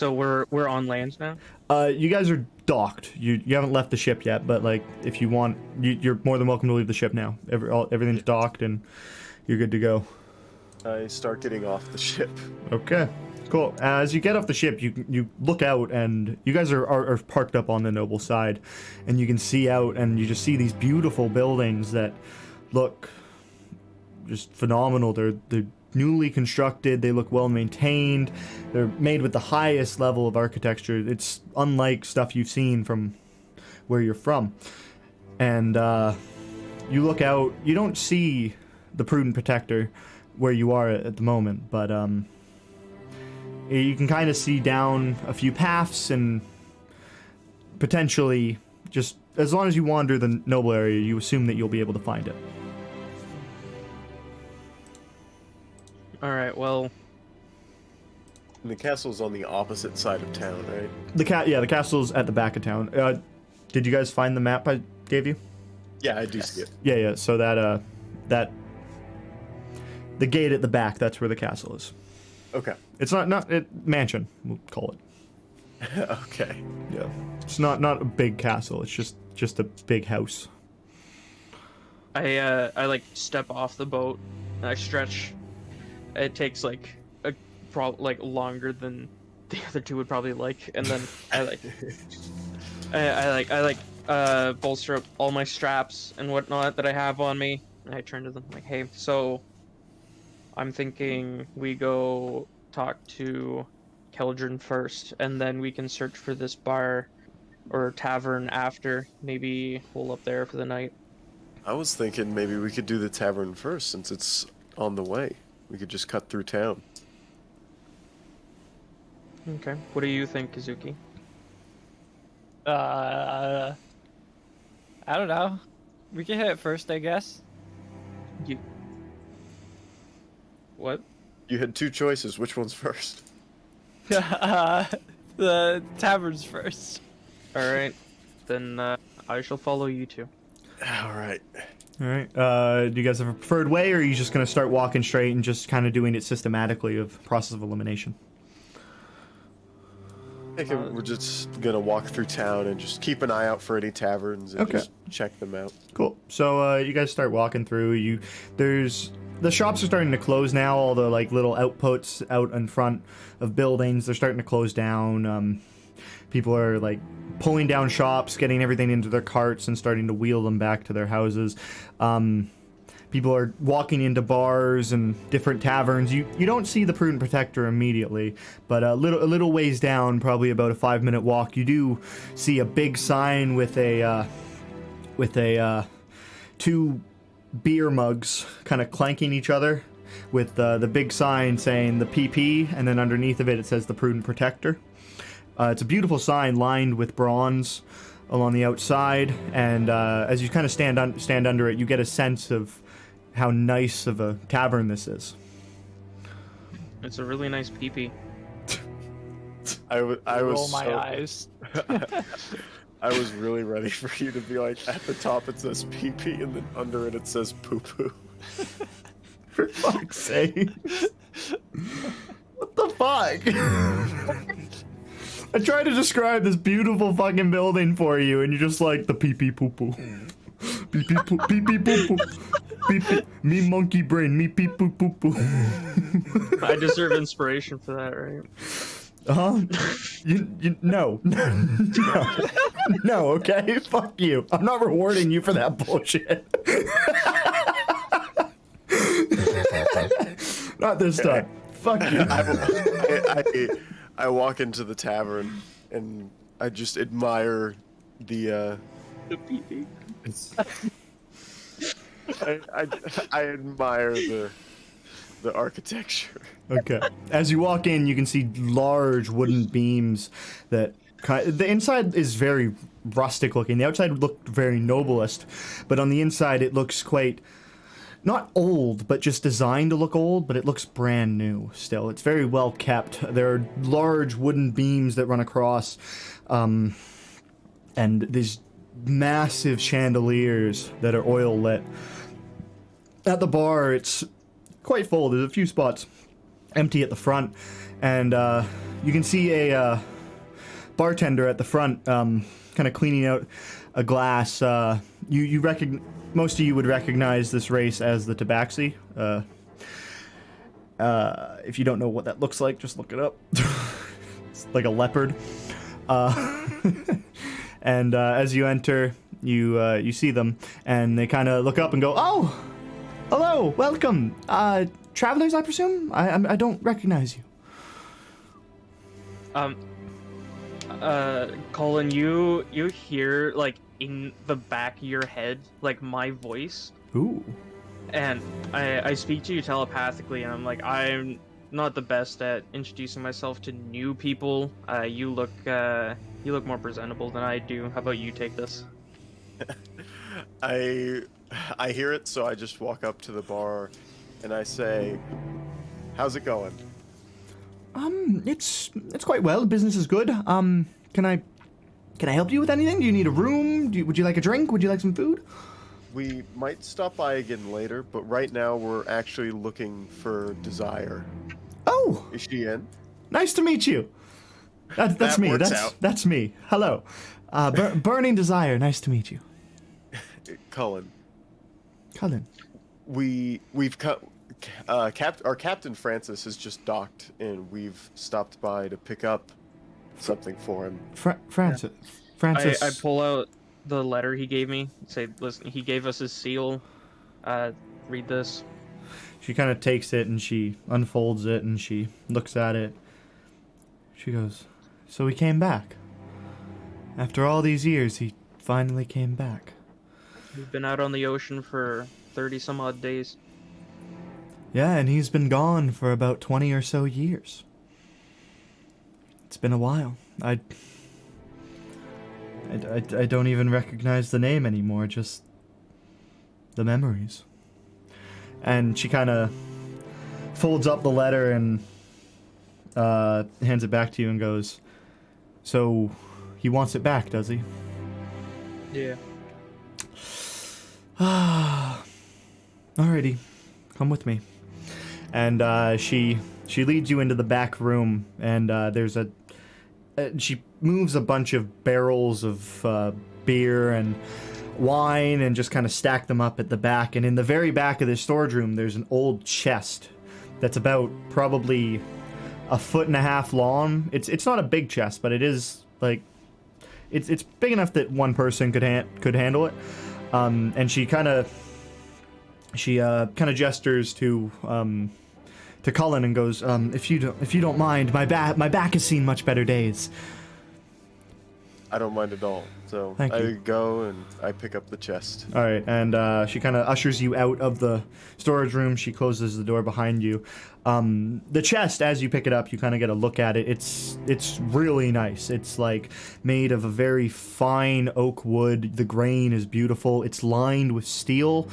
So we're on land now. You guys are docked. You haven't left the ship yet, but like if you want, you're more than welcome to leave the ship now. Everything's docked and you're good to go. I start getting off the ship. Okay, cool. As you get off the ship, you look out and you guys are parked up on the Noble side, and you can see out and you just see these beautiful buildings that look just phenomenal. They're newly constructed. They look well maintained. They're made with the highest level of architecture. It's unlike stuff you've seen from where you're from. And you look out. You don't see the Prudent Protector where you are at the moment, but you can kind of see down a few paths and potentially, just as long as you wander the Noble area, you assume that you'll be able to find it. All right. Well, And the castle's on the opposite side of town, right? The castle's at the back of town. Did you guys find the map I gave you? Yeah, I do see it. Yeah. So that the gate at the back, that's where the castle is. Okay. It's not mansion, we'll call it. Okay. Yeah. It's not a big castle. It's just a big house. I like step off the boat. And I stretch. It takes like longer than the other two would probably like, and then I bolster up all my straps and whatnot that I have on me. And I turn to them like, hey, so I'm thinking we go talk to Keldrin first, and then we can search for this bar or tavern after. Maybe hole up there for the night. I was thinking maybe we could do the tavern first since it's on the way. We could just cut through town. Okay. What do you think, Kazuki? I don't know. We can hit it first, I guess. What? You had two choices. Which one's first? The taverns first. All right. Then I shall follow you two. All right. All right. Do you guys have a preferred way, or are you just gonna start walking straight and just kind of doing it systematically of process of elimination? I think we're just gonna walk through town and just keep an eye out for any taverns and just check them out. Cool. So you guys start walking through. The shops are starting to close now. All the like little outposts out in front of buildings, they're starting to close down. People are like pulling down shops, getting everything into their carts, and starting to wheel them back to their houses. People are walking into bars and different taverns. You don't see the Prudent Protector immediately, but a little ways down, probably about a 5-minute walk, you do see a big sign with a two beer mugs kind of clanking each other, with the big sign saying the PP, and then underneath of it says the Prudent Protector. It's a beautiful sign lined with bronze along the outside, and as you kind of stand under it, you get a sense of how nice of a tavern this is. It's a really nice peepee. I was Roll my so, eyes. I was really ready for you to be like, at the top it says pee-pee, and then under it says poo-poo. For fuck's sake. What the fuck? I tried to describe this beautiful fucking building for you, and you're just like, the pee-pee poo-poo. Pee-pee poo-poo. Pee-pee poo-poo. Pee-pee. Me monkey brain, me pee-poo poo-poo. I deserve inspiration for that, right? No. No, okay? Fuck you. I'm not rewarding you for that bullshit. Not this time. Fuck you. I walk into the tavern and I just admire the peepee. I admire the architecture. Okay. As you walk in, you can see large wooden beams that the inside is very rustic looking. The outside looked very noblest, but on the inside it looks quite not old, but just designed to look old, but it looks brand new still. It's very well kept. There are large wooden beams that run across, and these massive chandeliers that are oil lit. At the bar, it's quite full. There's a few spots empty at the front, and you can see a bartender at the front, kind of cleaning out a glass. Most of you would recognize this race as the Tabaxi. If you don't know what that looks like, just look it up. It's like a leopard. And as you enter, you see them, and they kind of look up and go, "Oh, hello, welcome, travelers, I presume. I don't recognize you." Colin, you hear like in the back of your head like my voice, Ooh. and I speak to you telepathically, and I'm like, I'm not the best at introducing myself to new people. You look more presentable than I do. How about you take this? I hear it, so I just walk up to the bar, and I say, "How's it going?" It's quite well. Business is good. Can I help you with anything? Do you need a room? Would you like a drink? Would you like some food? We might stop by again later, but right now we're actually looking for Desire. Oh, Is she in? nice to meet you. That's That me. works out. That's me. Hello, Burning Desire. Nice to meet you, Cullen. Cullen. We've cut. Our Captain Francis has just docked, and we've stopped by to pick up something for him. Francis. Francis. I pull out the letter he gave me. Say, listen, he gave us his seal. Read this. She kind of takes it and she unfolds it and she looks at it. She goes, "So he came back. After all these years, he finally came back." We've been out on the ocean for 30 some odd days. Yeah, and he's been gone for about 20 or so years. It's been a while. I don't even recognize the name anymore, just the memories. And she kind of folds up the letter and hands it back to you and goes, "So he wants it back, does he?" Yeah. Alrighty, come with me. And she leads you into the back room, and there's she moves a bunch of barrels of beer and wine and just kind of stack them up at the back. And in the very back of this storage room, there's an old chest that's about probably 1.5 feet long. It's not a big chest, but it is like it's big enough that one person could handle it. And she kind of gestures to Cullen and goes, if you don't mind, my back has seen much better days." I don't mind at all. So Thank I you. go and I pick up the chest. All right, and she kind of ushers you out of the storage room. She closes the door behind you. The chest, as you pick it up, you kind of get a look at it. It's really nice. It's like made of a very fine oak wood. The grain is beautiful. It's lined with steel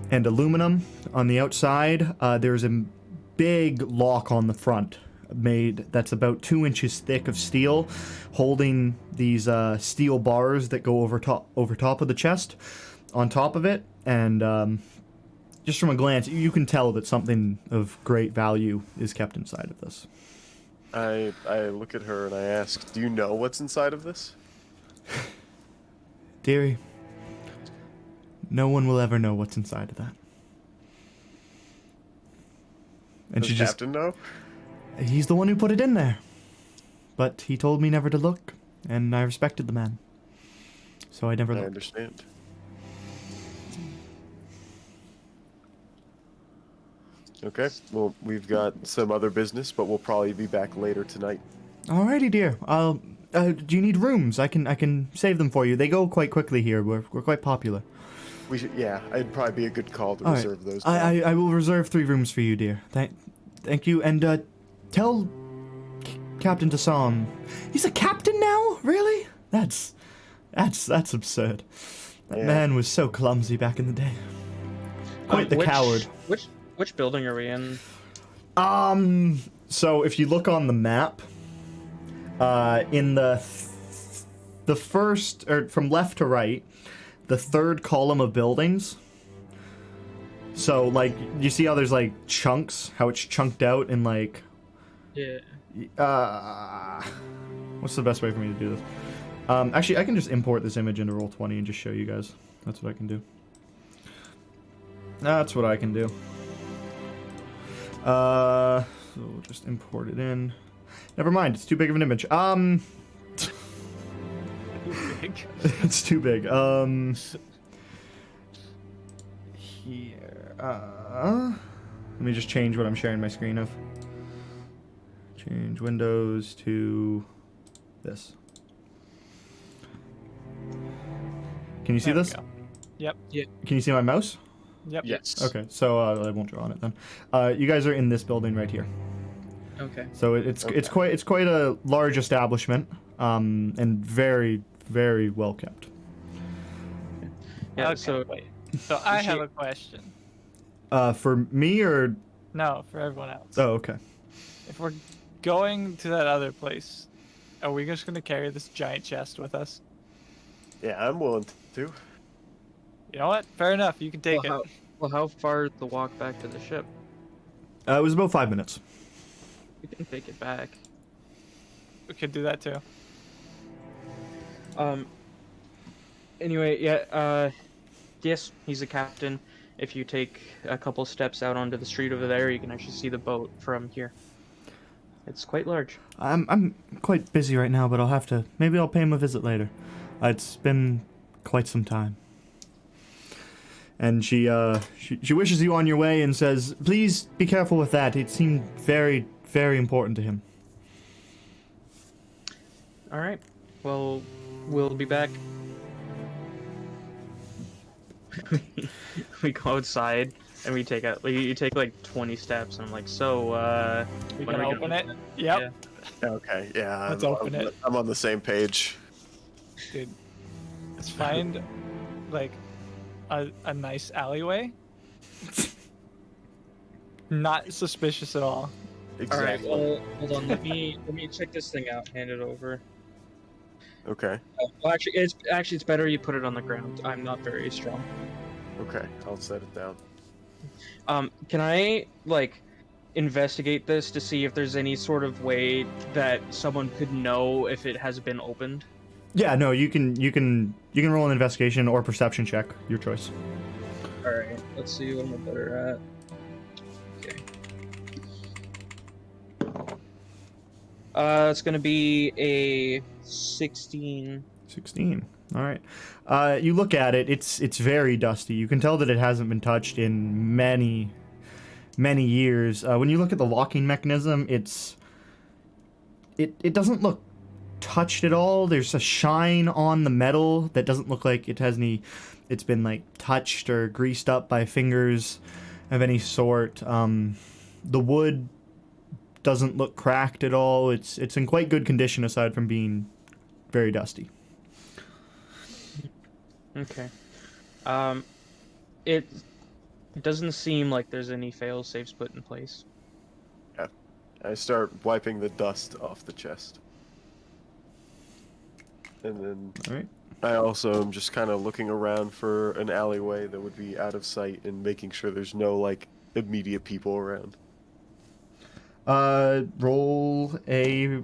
and aluminum on the outside. There's a big lock on the front that's about 2 inches thick of steel, holding these steel bars that go over top of the chest on top of it. And just from a glance, you can tell that something of great value is kept inside of this. I look at her and I ask, "Do you know what's inside of this?" Dearie, no one will ever know what's inside of that. And Does she just Captain know? He's the one who put it in there. But he told me never to look, and I respected the man. So I never I looked. understand. Okay, well, we've got some other business, but we'll probably be back later tonight. Alrighty, dear. Do you need rooms? I can save them for you. They go quite quickly here. We're quite popular. We should, yeah, it'd probably be a good call to All right. reserve those. I will reserve 3 rooms for you, dear. Thank you. And tell Captain Tassan. He's a captain now? Really? That's absurd. That Yeah. man was so clumsy back in the day. Quite the coward. Which building are we in? So if you look on the map, in the first, or from left to right, the third column of buildings, So, like, you see how there's, like, chunks? How it's chunked out and, like... Yeah. What's the best way for me to do this? Actually, I can just import this image into Roll20 and just show you guys. That's what I can do. That's what I can do. So we'll just import it in. Never mind, it's too big of an image. Big. It's too big. Here. Let me just change what I'm sharing my screen of. Change Windows to this. Can you see There we this? go. Yep. Can you see my mouse? Yep. Yes. Okay, so I won't draw on it then. You guys are in this building right here. Okay. So it's Okay. it's quite a large establishment, and very very well kept. Yeah. Okay, So wait. So I have a question. For me or No, for everyone else. oh okay. If we're going to that other place, are we just gonna carry this giant chest with us? Yeah, I'm willing to. You know what? Fair enough. You can take it. how far the walk back to the ship? It was about 5 minutes. We can take it back. We could do that too. Anyway, yeah. Yes, he's a captain. If you take a couple steps out onto the street over there, you can actually see the boat from here. It's quite large. I'm quite busy right now, but maybe I'll pay him a visit later. It's been quite some time. And she wishes you on your way and says, please be careful with that. It seemed very, very important to him. All right. Well, we'll be back. We go outside and we take you take like 20 steps and I'm like, so We when can are we open gonna- it. Yep. Yeah. Okay, yeah. Let's open it. I'm on the same page. Dude, let's find like a nice alleyway. Not suspicious at all. All right. Exactly. Well, hold on. Let me check this thing out. Hand it over. Okay. Well, actually it's better you put it on the ground. I'm not very strong. Okay. I'll set it down. Can I like investigate this to see if there's any sort of way that someone could know if it has been opened? Yeah, no, you can roll an investigation or perception check, your choice. All right. Let's see what I'm better at. Okay. It's gonna be a 16. 16. All right. You look at it. It's very dusty. You can tell that it hasn't been touched in many years. When you look at the locking mechanism, it doesn't look touched at all. There's a shine on the metal that doesn't look like it's been like touched or greased up by fingers of any sort. The wood doesn't look cracked at all. It's in quite good condition aside from being very dusty. Okay. It doesn't seem like there's any fail safes put in place. Yeah. I start wiping the dust off the chest. And then All right. I also am just kind of looking around for an alleyway that would be out of sight and making sure there's no like immediate people around. Roll a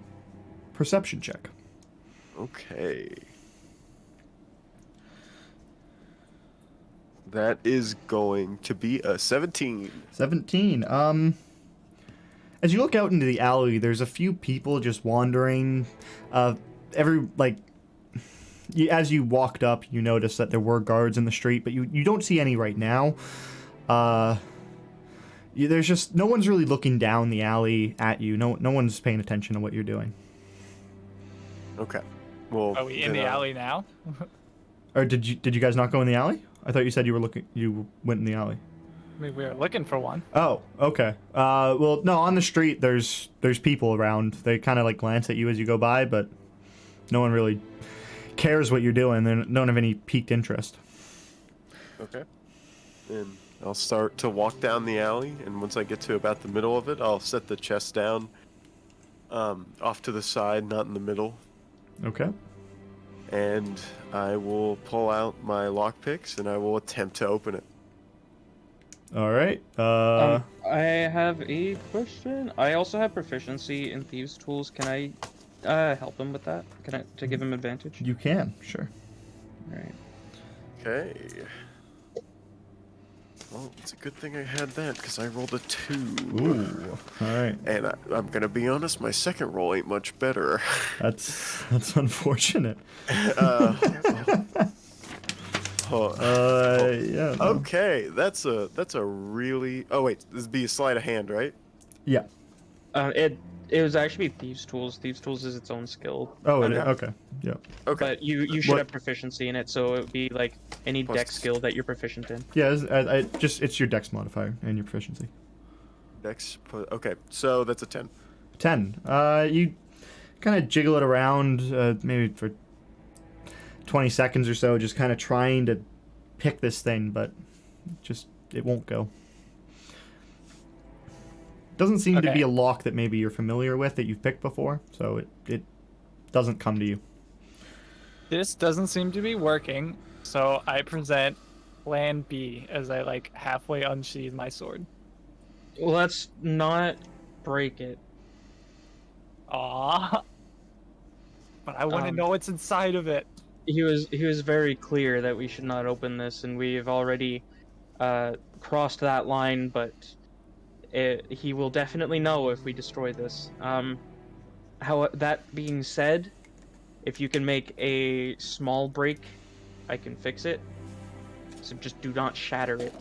perception check. Okay. That is going to be a 17. 17. As you look out into the alley, there's a few people just wandering. As you walked up, you noticed that there were guards in the street, but you don't see any right now. There's just no one's really looking down the alley at you. No one's paying attention to what you're doing. Okay. Well, Are we in then the I'll- alley now? Or did you guys not go in the alley? I thought you said you went in the alley. I mean, we were looking for one. Oh, okay. Well, no, on the street there's people around. They kind of like glance at you as you go by, but no one really cares what you're doing. They don't have any piqued interest. Okay. And I'll start to walk down the alley, and once I get to about the middle of it, I'll set the chest down off to the side, not in the middle. Okay. And I will pull out my lockpicks, and I will attempt to open it. All right. I have a question. I also have proficiency in thieves' tools. Can I help him with that? Can I to give him advantage? You can, sure. All right. Okay. Well, it's a good thing I had that because I rolled a 2. Ooh. All right. And I'm gonna be honest, my second roll ain't much better. That's unfortunate. uh, oh, Yeah. no. okay, that's a really. Oh wait, this would be a sleight of hand, right? Yeah. It was actually thieves' tools. Thieves' tools is its own skill. Oh, Okay. okay. Yeah. Okay. But you should What- have proficiency in it, so it would be like any Plus- dex skill that you're proficient in. Yeah. It's your dex modifier and your proficiency. Okay, so that's a 10. 10. You kind of jiggle it around, maybe for 20 seconds or so, just kind of trying to pick this thing, but it won't go. Doesn't seem to Okay. be a lock that maybe you're familiar with that you've picked before, so it doesn't come to you. This doesn't seem to be working, so I present Plan B as I like halfway unsheathe my sword. Well, let's not break it. Ah. But I want to know what's inside of it. He was very clear that we should not open this, and we've already crossed that line. But he will definitely know if we destroy this. That being said, if you can make a small break, I can fix it. So just do not shatter it.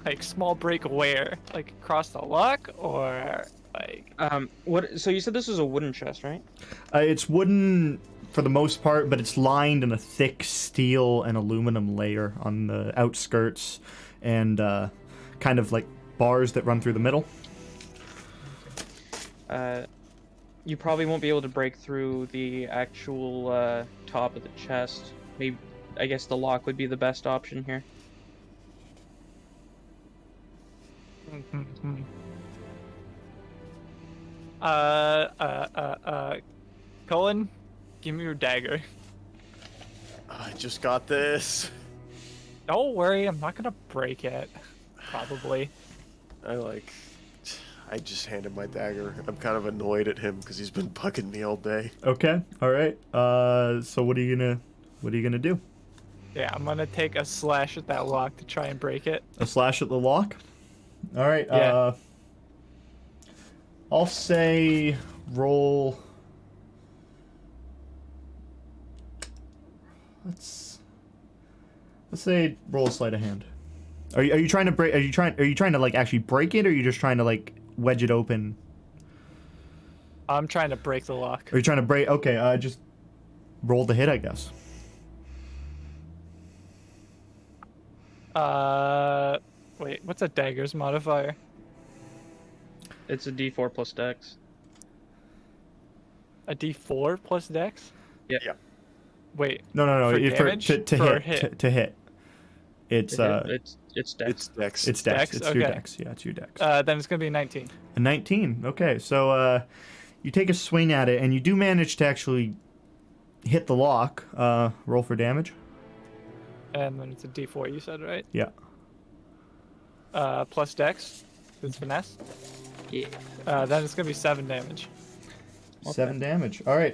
Like small break where? Like across the lock or like What? So you said this was a wooden chest, right? It's wooden for the most part, but it's lined in a thick steel and aluminum layer on the outskirts and kind of like bars that run through the middle. You probably won't be able to break through the actual top of the chest. Maybe, I guess the lock would be the best option here. Cullen, give me your dagger. I just got this. Don't worry, I'm not gonna break it. Probably. I just handed my dagger. I'm kind of annoyed at him because he's been bugging me all day. Okay, all right. So what are you gonna do? Yeah, I'm gonna take a slash at that lock to try and break it. A slash at the lock. All right. Yeah. I'll say roll. Let's say roll a sleight of hand. Are you trying to break? Are you trying to like actually break it, or are you just trying to like wedge it open? I'm trying to break the lock. Are you trying to break? Okay. Just roll the hit, I guess. Wait, what's a dagger's modifier? It's a D4 plus Dex. A D4 plus Dex? Yeah. Wait. No. For For damage? to For hit. To hit. It's It's Dex. It's Dex. It's Dex. Dex? It's your Okay. Dex. Yeah, it's your Dex. Then it's gonna be 19. A 19. Okay, so you take a swing at it, and you do manage to actually hit the lock. Roll for damage. And then it's a D4, you said, right? Yeah. Plus Dex. It's finesse. Yeah. Then it's gonna be 7 damage. 7 damage. All right.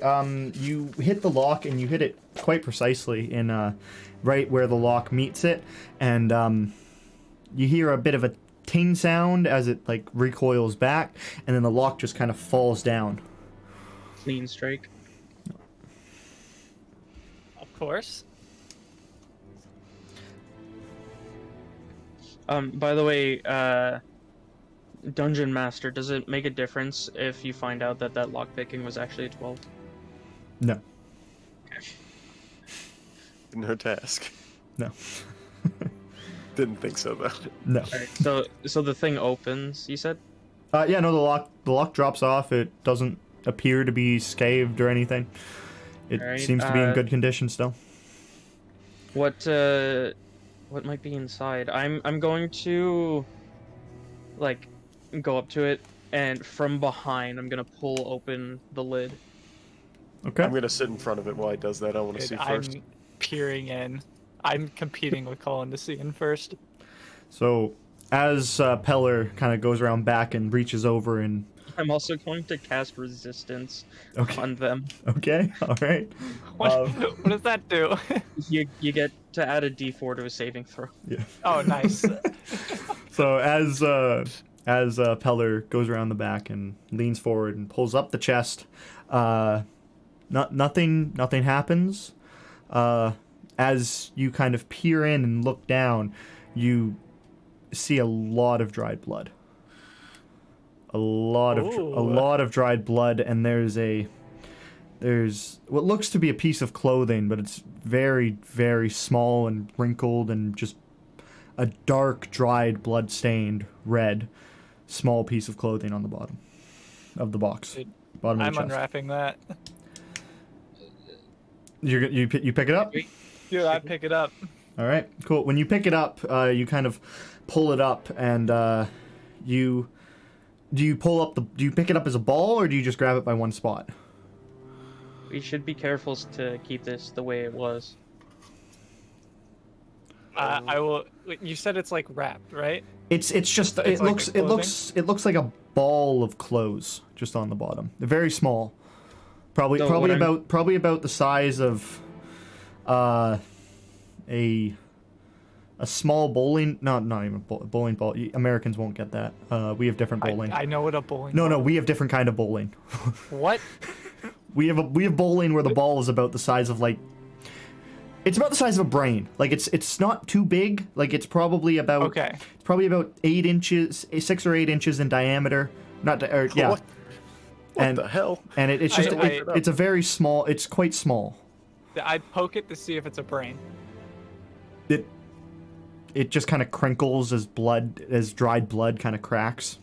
You hit the lock, and you hit it quite precisely in right where the lock meets it, and you hear a bit of a ting sound as it like recoils back, and then the lock just kind of falls down. Clean strike. Of course. By the way, Dungeon Master, does it make a difference if you find out that lockpicking was actually a 12? No. No task. No. Didn't think so though. No. Alright, so the thing opens, you said? Yeah. No. The lock drops off. It doesn't appear to be scathed or anything. It Alright, seems to be in good condition still. What might be inside? I'm going to like go up to it, and from behind I'm gonna pull open the lid. Okay. I'm gonna sit in front of it while he does that. I want to see first. peering in. I'm competing with Colin to see in first. So, as Peller kind of goes around back and reaches over and... I'm also going to cast resistance Okay. on them. Okay, alright. What does that do? You get to add a D4 to a saving throw. Yeah. Oh, nice. So, as Peller goes around the back and leans forward and pulls up the chest, nothing happens. As you kind of peer in and look down, you see a lot of dried blood. A lot of dried blood, and there's what looks to be a piece of clothing, but it's very, very small and wrinkled and just a dark, dried, blood-stained red small piece of clothing on the bottom of the box. Bottom of I'm the chest. unwrapping that. You pick it up? Dude, I pick it up. All right, cool. When you pick it up, you kind of pull it up, and do you pick it up as a ball, or do you just grab it by one spot? We should be careful to keep this the way it was. I will. You said it's like wrapped, right? It like looks like a ball of clothes just on the bottom. They're very small. Probably about the size of a small bowling, not even bowling ball. Americans won't get that. We have different bowling. I know what a bowling. No, we have different kind of bowling. What? we have bowling where the ball is about the size of it's about the size of a brain. Like it's not too big. Like it's probably about Okay. It's probably about 8 inches, 6 or 8 inches in diameter. Yeah. What the hell? And it's just it's a very small. It's quite small. I poke it to see if it's a brain. It just kind of crinkles as dried blood kind of cracks.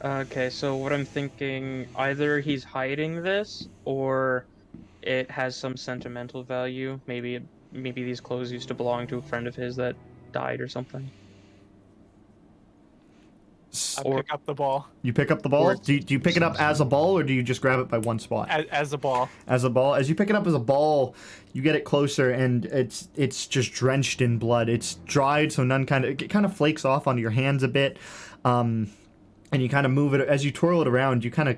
Okay, so what I'm thinking, either he's hiding this, or it has some sentimental value. Maybe these clothes used to belong to a friend of his that died or something. I pick up the ball. You pick up the ball? Do you pick it up as a ball, or do you just grab it by one spot? As a ball. As a ball. As you pick it up as a ball, you get it closer, and it's just drenched in blood. It's dried, so it kind of flakes off onto your hands a bit, and you kind of move it. As you twirl it around, you kind of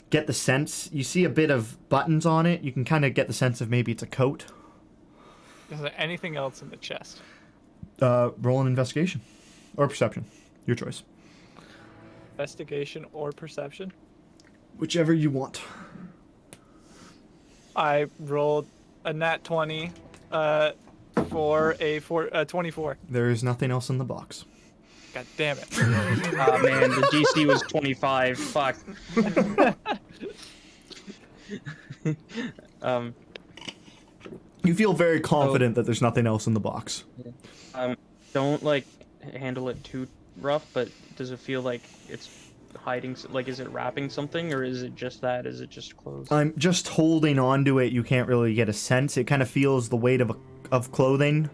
get the sense. You see a bit of buttons on it. You can kind of get the sense of maybe it's a coat. Is there anything else in the chest? Roll an investigation. Or perception. Your choice. Investigation or perception? Whichever you want. I rolled a nat 20 for a 24. There is nothing else in the box. God damn it. Oh man, the DC was 25. Fuck. You feel very confident that there's nothing else in the box. Don't handle it too rough, but does it feel like it's hiding? Is it wrapping something, or is it just that? Is it just clothes? I'm just holding on to it. You can't really get a sense. It kind of feels the weight of clothing,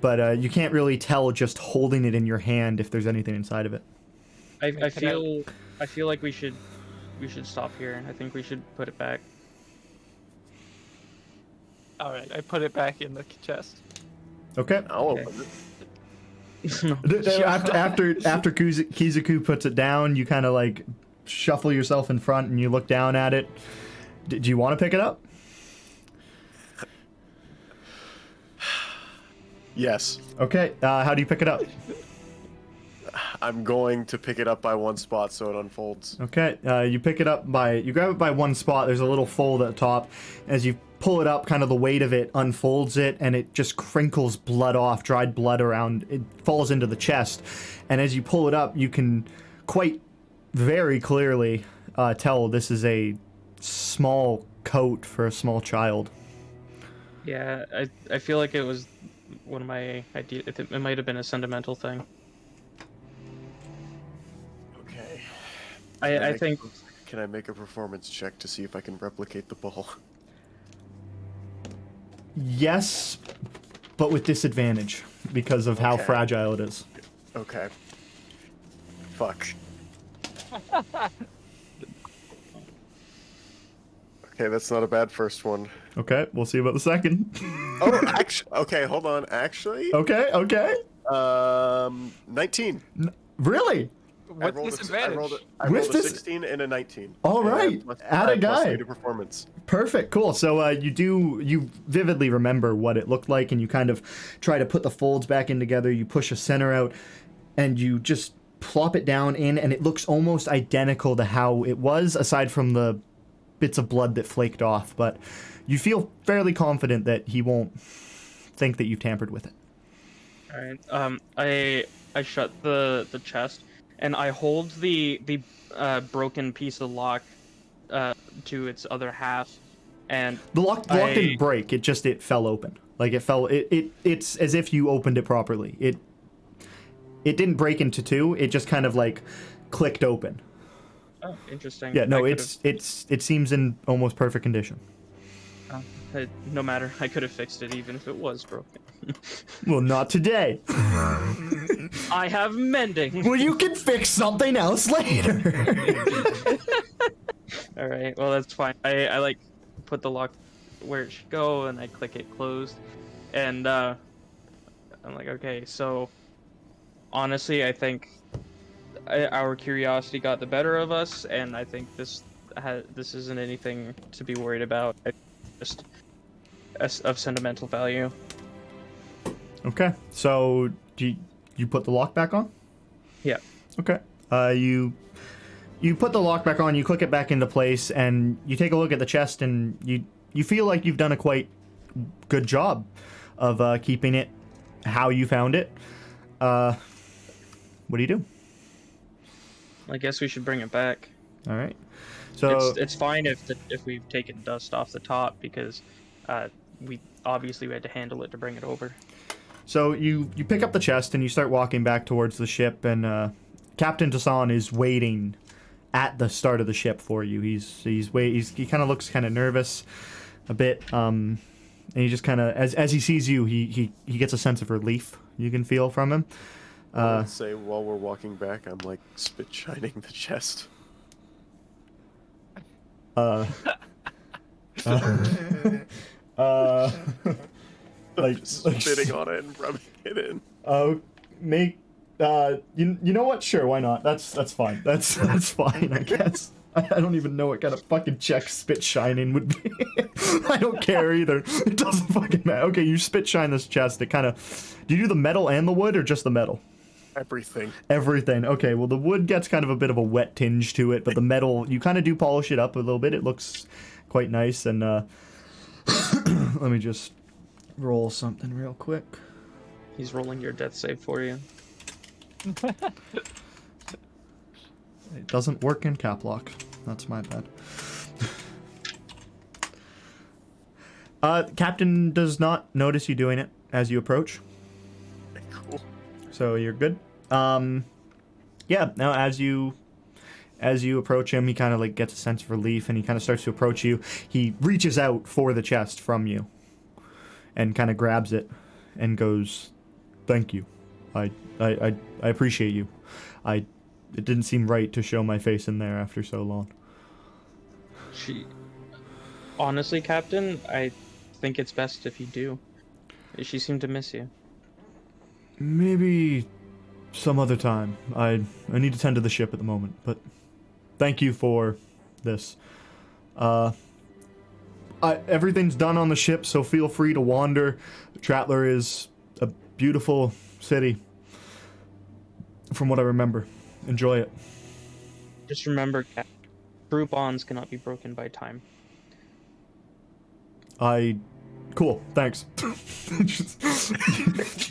but you can't really tell just holding it in your hand if there's anything inside of it. I feel like we should stop here. I think we should put it back. All right, I put it back in the chest. Okay. I'll Okay. open it. After Kizuku puts it down, you kind of shuffle yourself in front and you look down at it. Do you want to pick it up? Yes. Okay. How do you pick it up? I'm going to pick it up by one spot so it unfolds. Okay. You grab it by one spot. There's a little fold at the top. As you pull it up, kind of the weight of it unfolds it, and it just crinkles blood off, dried blood around. It falls into the chest, and as you pull it up, you can quite very clearly tell this is a small coat for a small child. Yeah, I feel like it was one of my ideas. It might have been a sentimental thing. Okay. I think. Can I make a performance check to see if I can replicate the ball? Yes, but with disadvantage because of how Okay. fragile it is. Okay. Fuck. Okay, that's not a bad first one. Okay, we'll see about the second. Oh, actually, okay, hold on. Actually, Okay. 19. Really? What disadvantage? I With rolled a this- 16 and a 19. All And I have right, plus- atta I have plus guy. 3 to performance. Perfect, cool. So you vividly remember what it looked like, and you kind of try to put the folds back in together. You push a center out, and you just plop it down in, and it looks almost identical to how it was, aside from the bits of blood that flaked off. But you feel fairly confident that he won't think that you've tampered with it. All right. I shut the chest, and I hold the broken piece of lock to its other half, and The lock didn't break. It fell open. Like it fell. It's as if you opened it properly. It didn't break into two. It just kind of like clicked open. oh, interesting. Yeah, no, I it seems in almost perfect condition. no matter. I could have fixed it even if it was broken. Well, not today. I have mending. Well, you can fix something else later. All right. Well, that's fine. I like put the lock where it should go, and I click it closed, and I'm like, okay. So honestly, I think our curiosity got the better of us, and I think this isn't anything to be worried about. It's just of sentimental value. Okay, so do you put the lock back on? Yeah. Okay. You put the lock back on, you click it back into place, and you take a look at the chest, and you feel like you've done a quite good job of keeping it how you found it. What do you do? I guess we should bring it back. All right. So It's fine if we've taken dust off the top, because we had to handle it to bring it over. So you pick up the chest and you start walking back towards the ship, and Captain Tassan is waiting at the start of the ship for you. He kind of looks kind of nervous a bit, and he just kind of as he sees you, he gets a sense of relief you can feel from him. Let's say while we're walking back, I'm like spit shining the chest. Like Spitting on it and rubbing it in. You know what? Sure, why not? That's fine. That's fine, I guess. I don't even know what kind of fucking check spit shining would be. I don't care either. It doesn't fucking matter. Okay, you spit shine this chest. It kind of. Do you do the metal and the wood, or just the metal? Everything. Everything. Okay, well, the wood gets kind of a bit of a wet tinge to it, but the metal, you kind of do polish it up a little bit. It looks quite nice, and let me just roll something real quick. He's rolling your death save for you. It doesn't work in cap lock. That's my bad. Captain does not notice you doing it as you approach. Cool. So you're good. Yeah, now as you approach him, he kind of like gets a sense of relief, and he kind of starts to approach you. He reaches out for the chest from you and kind of grabs it and goes, "Thank you. I appreciate you. It didn't seem right to show my face in there after so long." Honestly, Captain, I think it's best if you do. She seemed to miss you. Maybe some other time. I need to tend to the ship at the moment, but thank you for this. Everything's done on the ship, so feel free to wander. Trattler is a beautiful city, from what I remember. Enjoy it. Just remember, true bonds cannot be broken by time. Cool, thanks.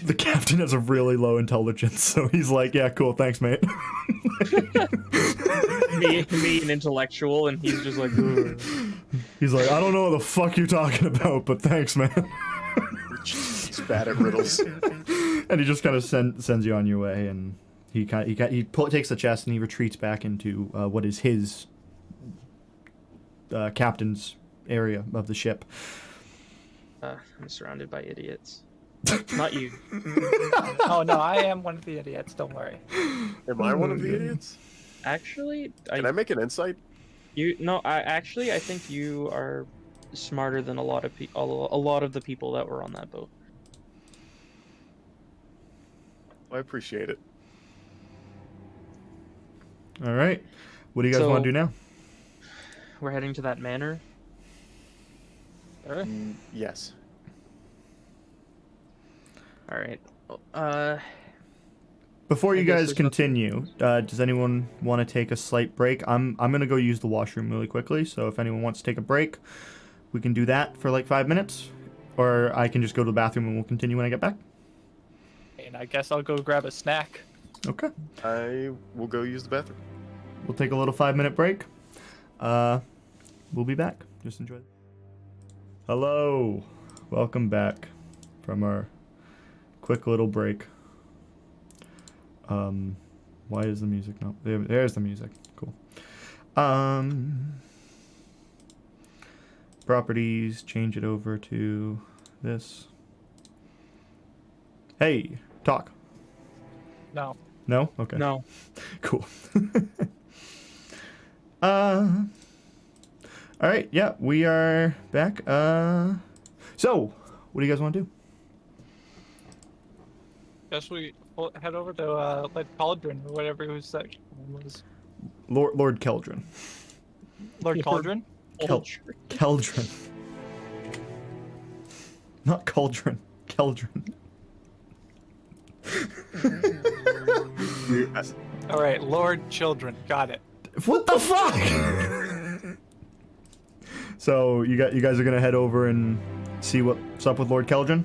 The captain has a really low intelligence, so he's like, yeah, cool, thanks, mate. me an intellectual, and he's just like, ugh. He's like, I don't know what the fuck you're talking about, but thanks, man. He's bad at riddles. And he just kind of sends you on your way, and he takes the chest and he retreats back into what is his captain's area of the ship. I'm surrounded by idiots. Not you. Oh no, I am one of the idiots. Don't worry. Am I one of the idiots? Actually, Can I make an insight? I think you are smarter than a lot of a lot of the people that were on that boat. I appreciate it. All right. What do you guys So- want to do now? We're heading to that manor. Yes. All right. Before I you guess guys there's nothing- continue, does anyone want to take a slight break? I'm gonna go use the washroom really quickly. So if anyone wants to take a break, we can do that for like 5 minutes, or I can just go to the bathroom and we'll continue when I get back. And I guess I'll go grab a snack. Okay. I will go use the bathroom. We'll take a little 5-minute break. We'll be back. Just enjoy. Hello. Welcome back from our quick little break. Why is the music not there? There's the music. Cool. Properties, change it over to this. Hey, talk. No. No? Okay. No. Cool. All right, yeah, we are back. So, what do you guys want to do? Guess we'll head over to like Cauldron or whatever whose section was. Lord Keldron. Lord Cauldron? Keldron. Not Cauldron. Keldron. All right, Lord Children. Got it. What the fuck? So you guys are gonna head over and see what's up with Lord Keldron?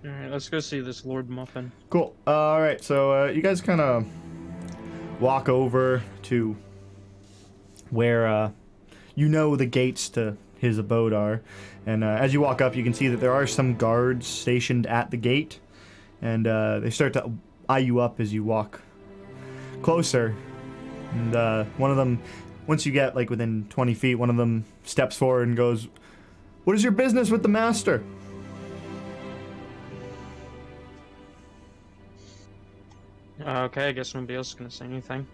All right, let's go see this Lord Muffin. Cool. All right, so you guys kind of walk over to where you know the gates to his abode are, and as you walk up, you can see that there are some guards stationed at the gate, and they start to eye you up as you walk closer. And one of them, once you get like within 20 feet, one of them steps forward and goes, "What is your business with the master?" Okay, I guess nobody else is gonna say anything.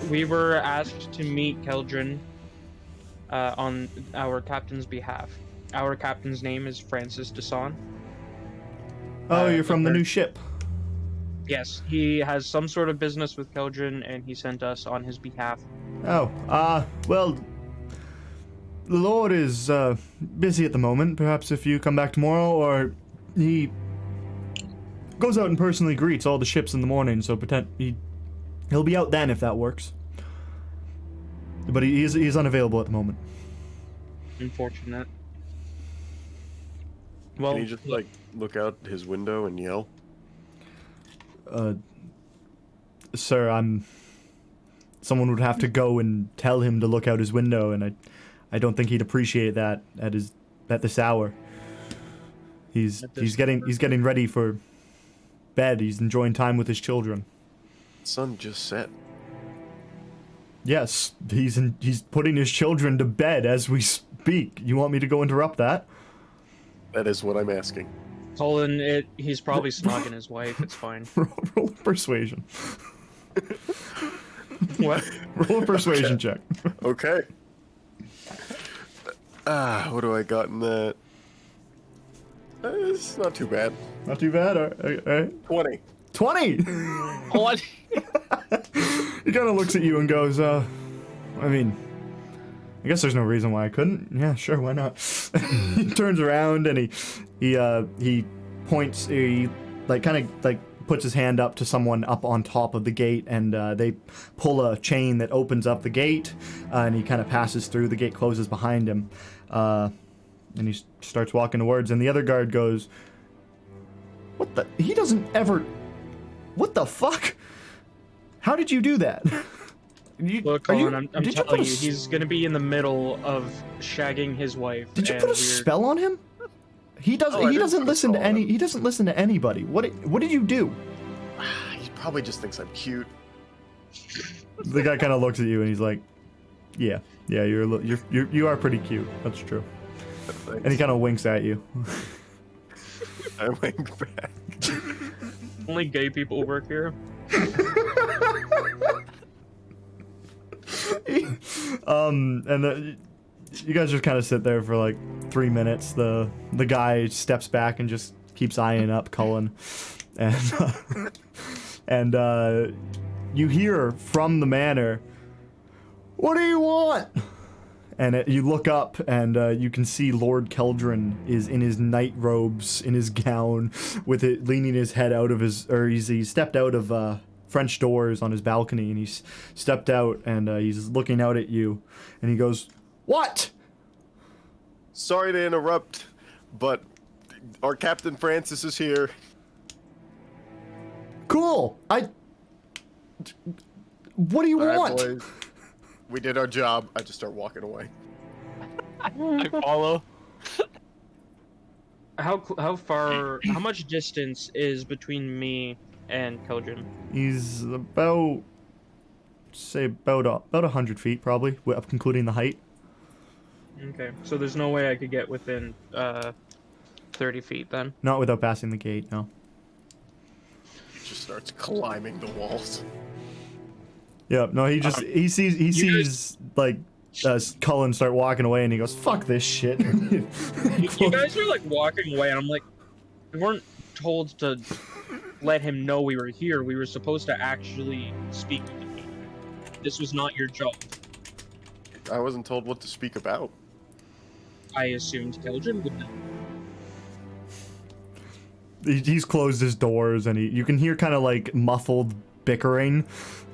We were asked to meet Keldron on our captain's behalf. Our captain's name is Francis Desan. Oh, you're from the new ship. Yes, he has some sort of business with Keldron, and he sent us on his behalf. Oh, well, the Lord is busy at the moment. Perhaps if you come back tomorrow, or he goes out and personally greets all the ships in the morning, so he'll be out then if that works. But he's unavailable at the moment. Unfortunate. Well, Can you just like look out his window and yell? Sir, someone would have to go and tell him to look out his window, and I don't think he'd appreciate that at this hour. He's getting ready for bed. He's enjoying time with his children. Sun just set. Yes, he's putting his children to bed as we speak. You want me to go interrupt that? That is what I'm asking. Colin, he's probably snogging his wife. It's fine. Roll a persuasion. What? Roll a persuasion check. Okay. What do I got in that? It's not too bad. Not too bad. All right. 20. 20. What? He kind of looks at you and goes, I mean, I guess there's no reason why I couldn't. Yeah, sure, why not? He turns around and he points, he kind of puts his hand up to someone up on top of the gate, and they pull a chain that opens up the gate, and he kind of passes through. The gate closes behind him, and he starts walking towards, and the other guard goes, "What the? He doesn't ever. What the fuck? How did you do that?" Look, Colin, I'm telling you, he's gonna be in the middle of shagging his wife. Did you put a spell on him? He does. Oh, He doesn't listen to spell on any. He doesn't listen to anybody. What did you do? He probably just thinks I'm cute. The guy kind of looks at you and he's like, "Yeah, you are pretty cute. That's true." And he kind of winks at you. I wink back. Only gay people work here. And you guys just kind of sit there for like 3 minutes. The guy steps back and just keeps eyeing up Cullen, and you hear from the manor, "What do you want?" And you look up, and you can see Lord Keldrin is in his night robes, in his gown, with it leaning his head out of his, or he stepped out of French doors on his balcony, and he's stepped out, and he's looking out at you, and he goes, "What?" Sorry to interrupt, but our Captain Francis is here. Cool. What do you All right, want? boys. We did our job. I just start walking away. I follow. How much distance is between me and Keldrin? He's about 100 feet, probably, including the height. Okay, so there's no way I could get within 30 feet then. Not without passing the gate, no. He just starts climbing the walls. Yeah, no, he sees like Cullen start walking away, and he goes, "Fuck this shit." You guys are like walking away, and I'm like, we weren't told to let him know we were here. We were supposed to actually speak to him. This was not your job. I wasn't told what to speak about. I assumed Keldrin would know. He's closed his doors, and you can hear kind of like muffled bickering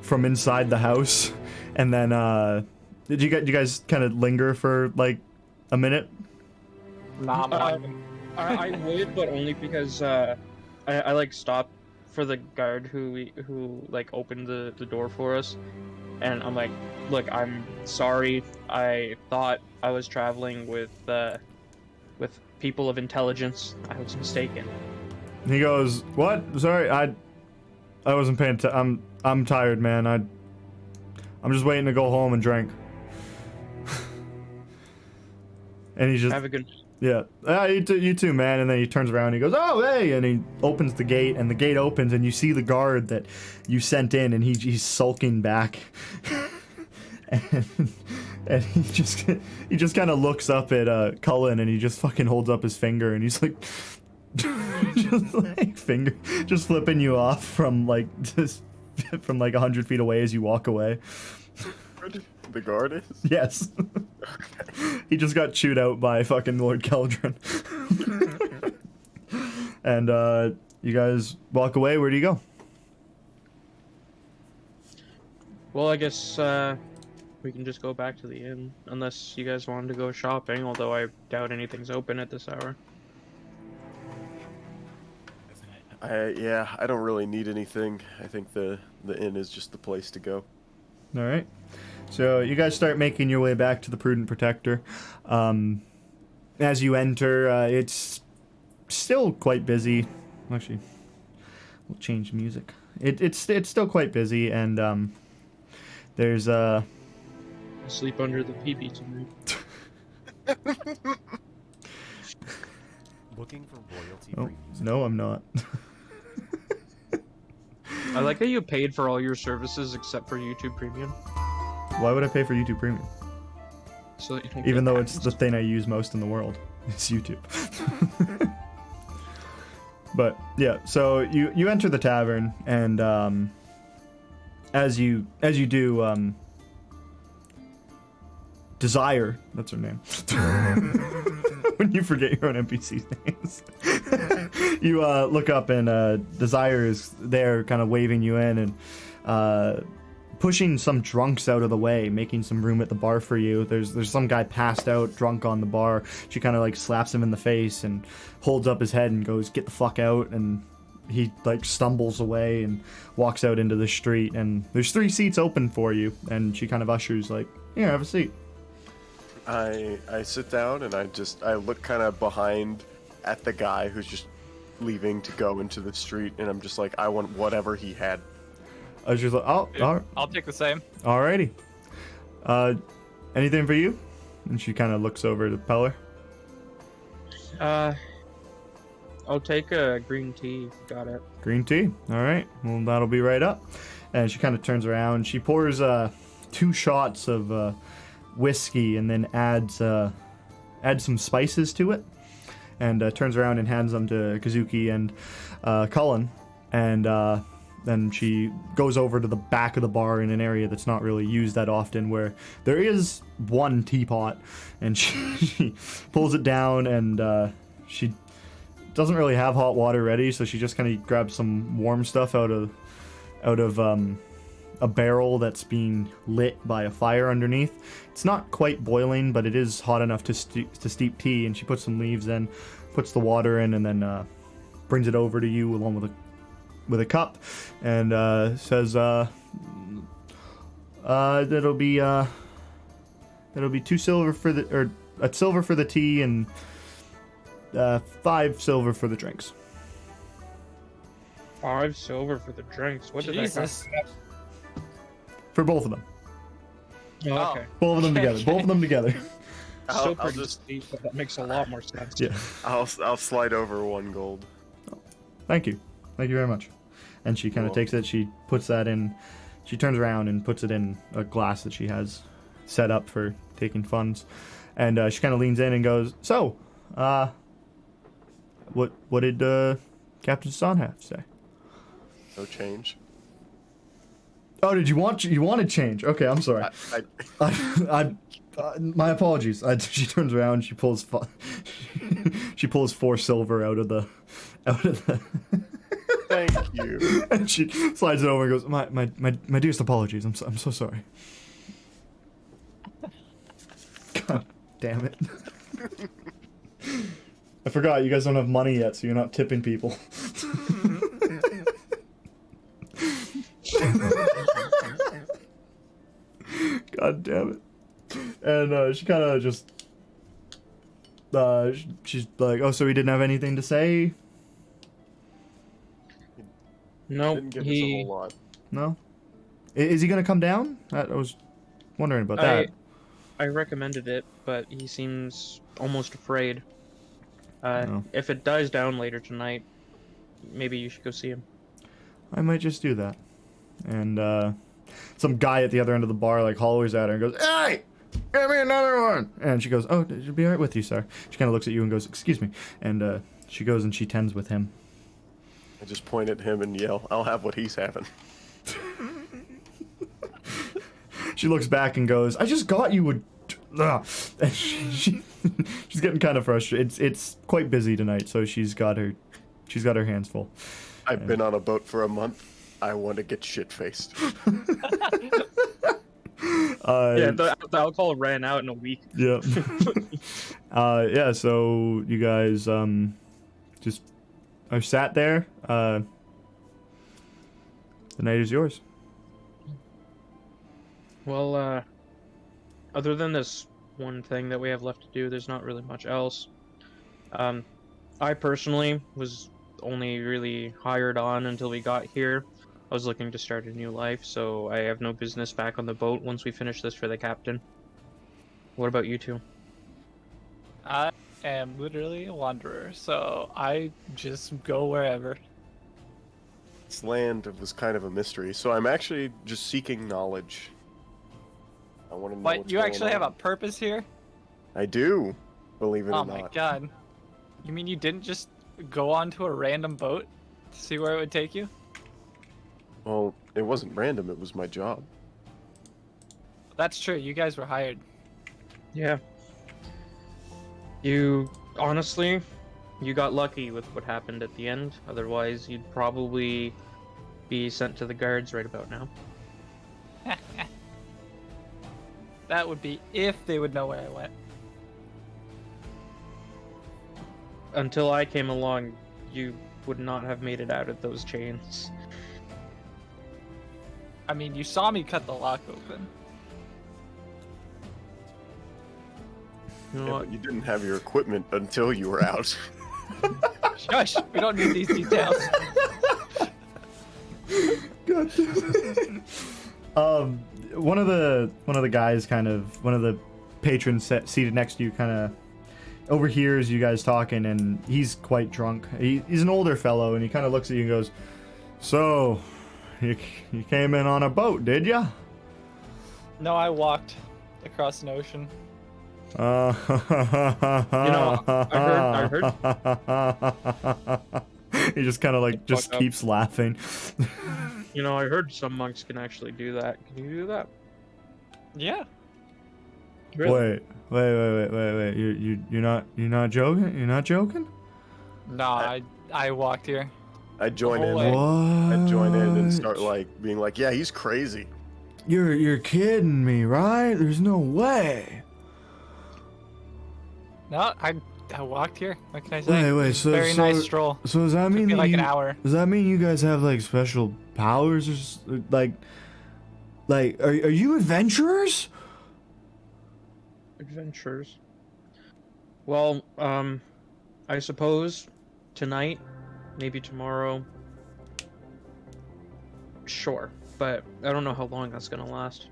from inside the house. And then did you guys kind of linger for like a minute? Nah, I would, but only because I like stopped for the guard who like opened the door for us, and I'm like, look, I'm sorry. I thought I was traveling with people of intelligence. I was mistaken. And he goes, "What? Sorry, I wasn't paying attention. I'm tired, man. I'm just waiting to go home and drink." And he just Have a good. Yeah, you too, man. And then he turns around and he goes, "Oh, hey!" And he opens the gate, and the gate opens, and you see the guard that you sent in, and he's sulking back, and he just kind of looks up at Cullen, and he just fucking holds up his finger, and he's like, just flipping you off from like 100 feet away as you walk away. The guard is? Yes. He just got chewed out by fucking Lord Keldrin. And you guys walk away. Where do you go? Well, I guess we can just go back to the inn, unless you guys wanted to go shopping. Although I doubt anything's open at this hour. I don't really need anything. I think the inn is just the place to go. All right. So you guys start making your way back to the Prudent Protector. As you enter, it's still quite busy. Actually, we'll change music. It's still quite busy, and there's Sleep under the PB tonight. Looking for royalty Oh, free music. no, I'm not. I like that you paid for all your services except for YouTube Premium. Why would I pay for YouTube Premium? So that you don't Even get though it's taxed. the thing I use most in the world. It's YouTube. But yeah, so you enter the tavern, and as you do, Desire, that's her name. When you forget your own NPC's names. You look up, and Desire is there kind of waving you in, and pushing some drunks out of the way, making some room at the bar for you. There's some guy passed out drunk on the bar. She kind of like slaps him in the face and holds up his head and goes, "Get the fuck out." And he like stumbles away and walks out into the street, and there's 3 seats open for you, and she kind of ushers like, "Here, have a seat." I sit down and I look kind of behind at the guy who's just leaving to go into the street, and I'm just like, I want whatever he had. Usher's like, "Oh, I'll take the same. alrighty. Anything for you?" And she kind of looks over to Peller. I'll take a green tea. Got it. Green tea. All right. Well, that'll be right up. And she kind of turns around. She pours 2 shots of whiskey and then adds some spices to it, and turns around and hands them to Kazuki and Cullen, and then she goes over to the back of the bar in an area that's not really used that often, where there is one teapot, and she pulls it down, and she doesn't really have hot water ready, so she just kind of grabs some warm stuff out of a barrel that's being lit by a fire underneath. It's not quite boiling, but it is hot enough to steep tea, and she puts some leaves in, puts the water in, and then brings it over to you along with a cup, and says, that'll be 2 silver for the, or a silver for the tea, and 5 silver for the drinks. 5 silver for the drinks. What did I Jesus. For both of them. Oh, okay. Both of them together. Both of them together. So I'll pretty just steep, but that makes a lot more sense. Yeah. I'll slide over 1 gold. Thank you. Thank you very much. And she kind of takes it, she puts that in, she turns around and puts it in a glass that she has set up for taking funds. And she kind of leans in and goes, "So, what did Captain Son have to say?" No change. Oh, did you wanted change? Okay, I'm sorry. My apologies. She turns around, she pulls 4 silver out of the Thank you. and she slides it over and goes, my dearest apologies. I'm so sorry. God damn it. I forgot you guys don't have money yet, so you're not tipping people. God damn it. And she kind of just she's like, "Oh, so he didn't have anything to say?" No, Didn't give us a whole lot. No? Is he gonna come down? I was wondering about that. I recommended it, but he seems almost afraid. No. If it dies down later tonight, maybe you should go see him. I might just do that. And some guy at the other end of the bar like hollers at her and goes, "Hey! Give me another one!" And she goes, "Oh, it'll be alright with you, sir." She kind of looks at you and goes, "Excuse me." And she goes and she tends with him. I just point at him and yell, "I'll have what he's having." She looks back and goes, "I just got you a..." And she's getting kind of frustrated. It's quite busy tonight, so she's got her hands full. I've been on a boat for a month. I want to get shit-faced. Yeah, the alcohol ran out in a week. Yeah. Yeah, so you guys just are sat there. The night is yours. Well, other than this one thing that we have left to do, there's not really much else. I personally was only really hired on until we got here. I was looking to start a new life, so I have no business back on the boat once we finish this for the captain. What about you two? I am literally a wanderer, so I just go wherever. This land was kind of a mystery, so I'm actually just seeking knowledge. I want to know But what's you going actually have on. a purpose here? I do, believe it Oh or my not. god. You mean you didn't just go onto a random boat to see where it would take you? Well, it wasn't random, it was my job. That's true, you guys were hired. Yeah. You, honestly, you got lucky with what happened at the end. Otherwise, you'd probably be sent to the guards right about now. That would be if they would know where I went. Until I came along, you would not have made it out of those chains. I mean, you saw me cut the lock open. You know Yeah, what? but you didn't have your equipment until you were out. Shush, we don't need these details. God damn it. One of the guys one of the patrons seated next to you kind of overhears you guys talking, and he's quite drunk. He's an older fellow, and he kind of looks at you and goes, "So, you came in on a boat, did ya?" No, I walked across an ocean. I He just kind of like just Fuck up. keeps laughing. You know, I heard some monks can actually do that. Can you do that? Yeah. Wait. You're not joking? You're not joking? No, I walked here. I join in. Wait. What? I join in and start like being like, yeah, he's crazy. You're kidding me, right? There's no way. No, I walked here. What can I say? Wait. So Very nice stroll. So does that Took mean me that like an you- hour. Does that mean you guys have like special powers or like are you adventurers? Adventures. Well, I suppose tonight, maybe tomorrow. Sure, but I don't know how long that's gonna last.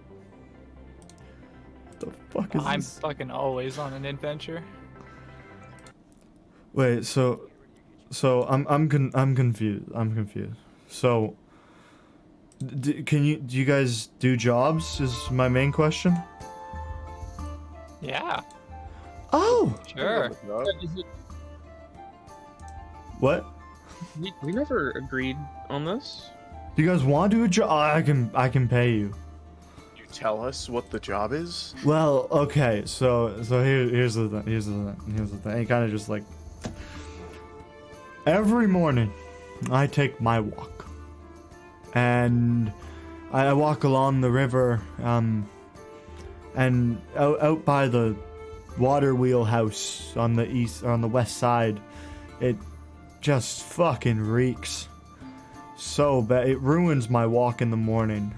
The fuck is I'm this? fucking always on an adventure. Wait, so I'm confused. I'm confused. So do you guys do jobs? Is my main question. Yeah, Oh, sure. what? We never agreed on this. Do you guys want to do a job? I can pay you. You tell us what the job is. Well, okay. So here's the thing. It kind of just like every morning, I take my walk, and I walk along the river, and out by the water wheel house on the east or on the west side, it just fucking reeks so bad. It ruins my walk in the morning.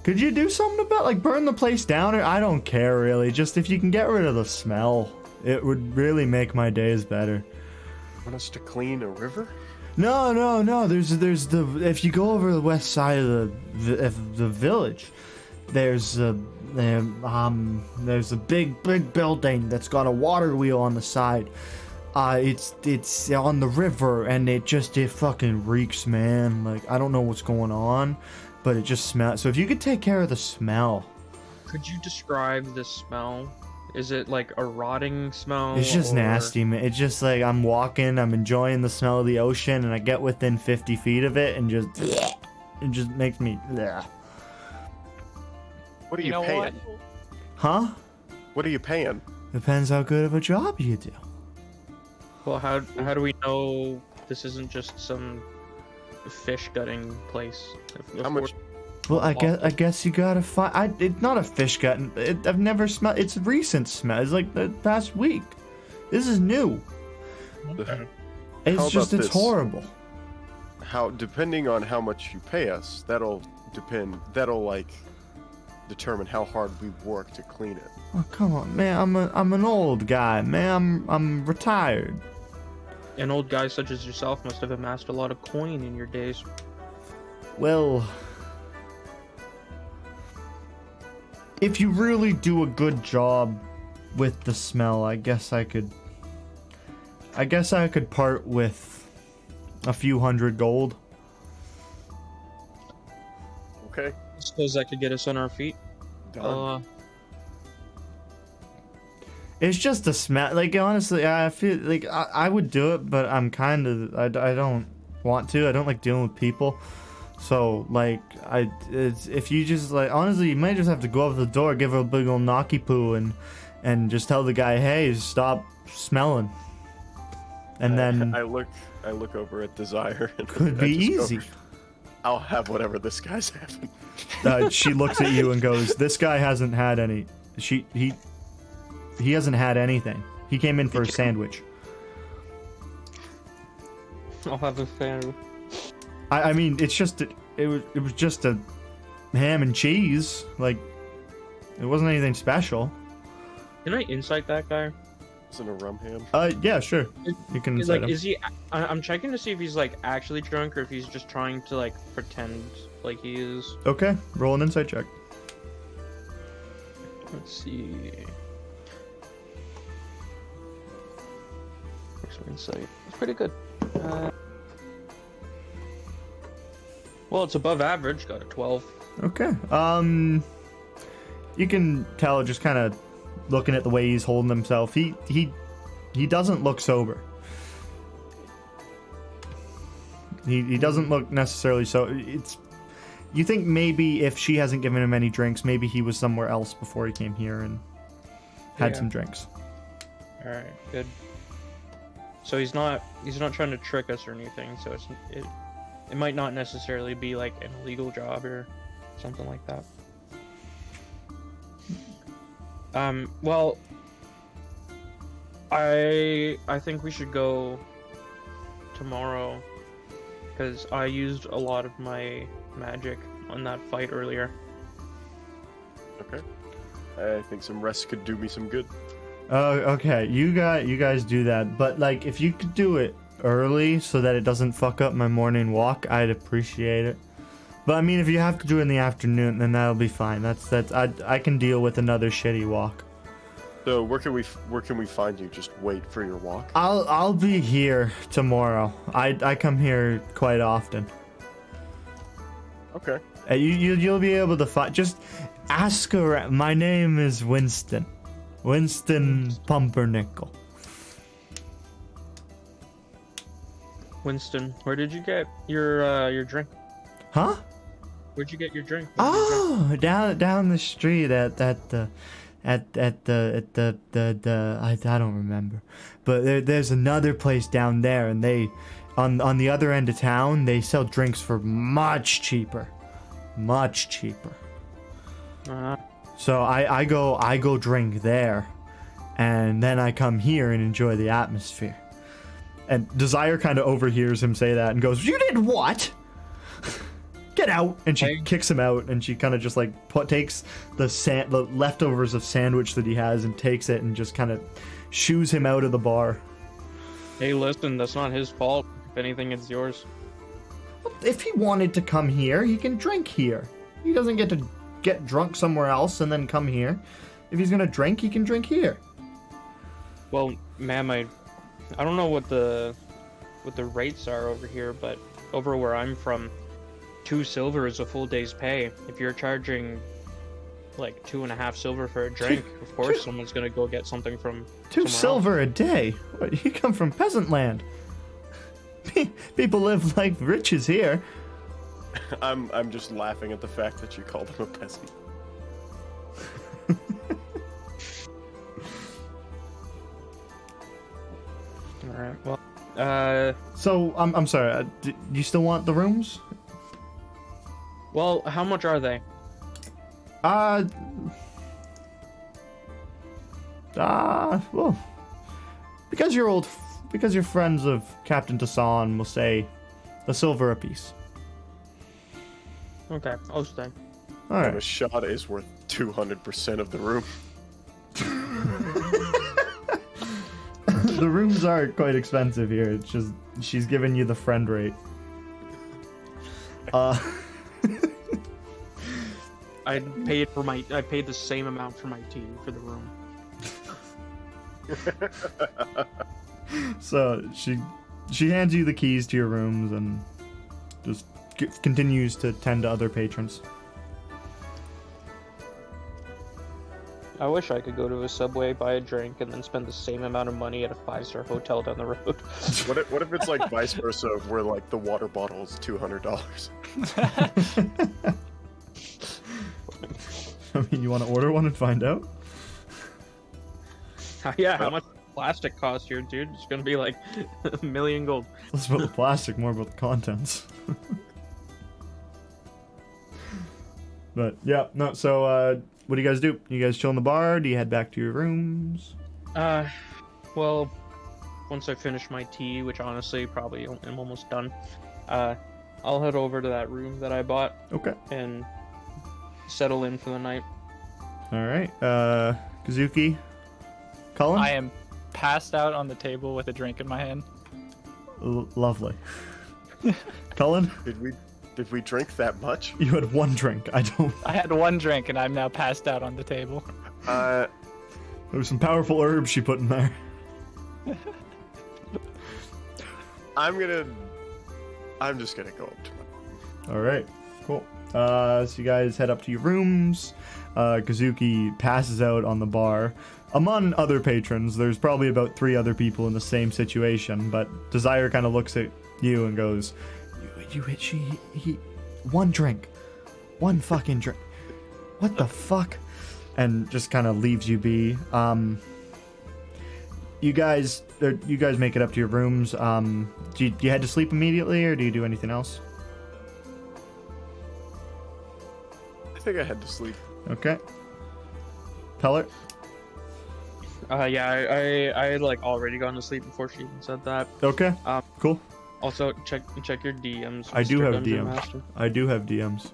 Could you do something about like burn the place down? Or I don't care really. Just if you can get rid of the smell, it would really make my days better. Want us to clean a river? No. There's the if you go over the west side of the village, there's a big building that's got a water wheel on the side. It's on the river and it fucking reeks, man. Like I don't know what's going on, but it just smells. So if you could take care of the smell. Could you describe the smell? Is it like a rotting smell? It's just or- nasty, man. It's just like I'm walking, I'm enjoying the smell of the ocean, and I get within 50 feet of it, and it just makes me. Bleh. What are You you know paying? what? Huh? What are you paying? Depends how good of a job you do. Well, how do we know this isn't just some fish gutting place? How much? Well, I guess you gotta find. It's not a fish gut. I've never smelled. It's a recent smell. It's like the past week. This is new. Okay. It's How just about it's this? horrible. Depending on how much you pay us, that'll like determine how hard we work to clean it. Oh come on, man. I'm an old guy, man. I'm retired. An old guy such as yourself must have amassed a lot of coin in your days. Well, if you really do a good job with the smell, I guess I could part with a few hundred gold. Okay. I suppose that could get us on our feet. Done. It's just a smell. Like honestly, I feel like I would do it, but I'm kind of I don't want to. I don't like dealing with people. So like if you just like honestly, you might just have to go up to the door, give her a big old knocky poo, and just tell the guy, hey, stop smelling. And then I look over at Desire. And could I be just go, easy. I'll have whatever this guy's having. She looks at you and goes, "This guy hasn't had any. He hasn't had anything. He came in for a sandwich." I'll have a fan. I mean, it's just it was just a ham and cheese. Like it wasn't anything special. Can I insight that guy? Isn't a rum ham? Yeah, sure. You can Like, inside him. is he? I'm checking to see if he's like actually drunk or if he's just trying to like pretend like he is. Okay, roll an insight check. Let's see. Where's my insight? It's pretty good. Well, it's above average. Got a 12. Okay. You can tell just kind of looking at the way he's holding himself. He doesn't look sober. He doesn't look necessarily so. It's. You think maybe if she hasn't given him any drinks, maybe he was somewhere else before he came here and had some drinks. All right, good. So he's not trying to trick us or anything. So it might not necessarily be like an illegal job or something like that. Well, I think we should go tomorrow because I used a lot of my magic on that fight earlier. Okay. I think some rest could do me some good. Okay. You guys do that, but like if you could do it early so that it doesn't fuck up my morning walk, I'd appreciate it. But I mean, if you have to do it in the afternoon, then that'll be fine. I can deal with another shitty walk. So where can we find you? Just wait for your walk. I'll be here tomorrow. I come here quite often. Okay. You'll be able to find. Just ask around. My name is Winston. Winston Pumpernickel. Winston, where did you get your drink? Huh? Where'd you get your drink? Oh, down the street at the I don't remember, but there's another place down there, and they on the other end of town they sell drinks for much cheaper. Uh-huh. So I go drink there, and then I come here and enjoy the atmosphere. And Desire kind of overhears him say that and goes, "You did what? Get out!" And she kicks him out, and she kind of just like takes the leftovers of sandwich that he has and takes it and just kind of shoos him out of the bar. Hey, listen, that's not his fault. If anything, it's yours. If he wanted to come here, he can drink here. He doesn't get to get drunk somewhere else and then come here. If he's gonna drink, he can drink here. Well, ma'am, I don't know what the rates are over here, but over where I'm from, 2 silver is a full day's pay. If you're charging like 2.5 silver for a drink, of course someone's gonna go get something from 2 silver a day? What, you come from peasant land. People live like riches here. I'm just laughing at the fact that you called him a peasant. All right. Well, So I'm sorry. Do you still want the rooms? well, how much are they? Well, because you're friends of Captain Tassan, we'll say a silver apiece. Okay, I'll stay. All And a right. shot is worth 200% of the room. The rooms are quite expensive here. It's just she's giving you the friend rate. I paid the same amount for my tea for the room. So she hands you the keys to your rooms and just continues to tend to other patrons. I wish I could go to a Subway, buy a drink, and then spend the same amount of money at a 5-star hotel down the road. What if it's like vice versa, where like the water bottle is $200? I mean, you want to order one and find out? Yeah, how much plastic costs here, dude? It's gonna be like $1 million gold. Less about the plastic, more about the contents. But yeah, no. So, what do you guys do? You guys chill in the bar? Do you head back to your rooms? Well, once I finish my tea, which honestly probably I'm almost done, I'll head over to that room that I bought Okay. and settle in for the night. All right. Kazuki, Cullen. I am passed out on the table with a drink in my hand. Lovely. Cullen, Did we drink that much? you had one drink. I had one drink and I'm now passed out on the table. There was some powerful herbs she put in there. I'm just gonna go up to him. All right. Cool. So you guys head up to your rooms. Kazuki passes out on the bar. Among other patrons, there's probably about 3 other people in the same situation, but Desire kind of looks at you and goes, he, one drink. One fucking drink. What the fuck? And just kind of leaves you be. You guys make it up to your rooms. Do you head to sleep immediately, or do you do anything else? I think I had to sleep. Okay. Peller? Yeah, I had like already gone to sleep before she even said that. Okay. Cool. Also, check your DMs. I do Mr. have Dungeon DMs. Master. I do have DMs.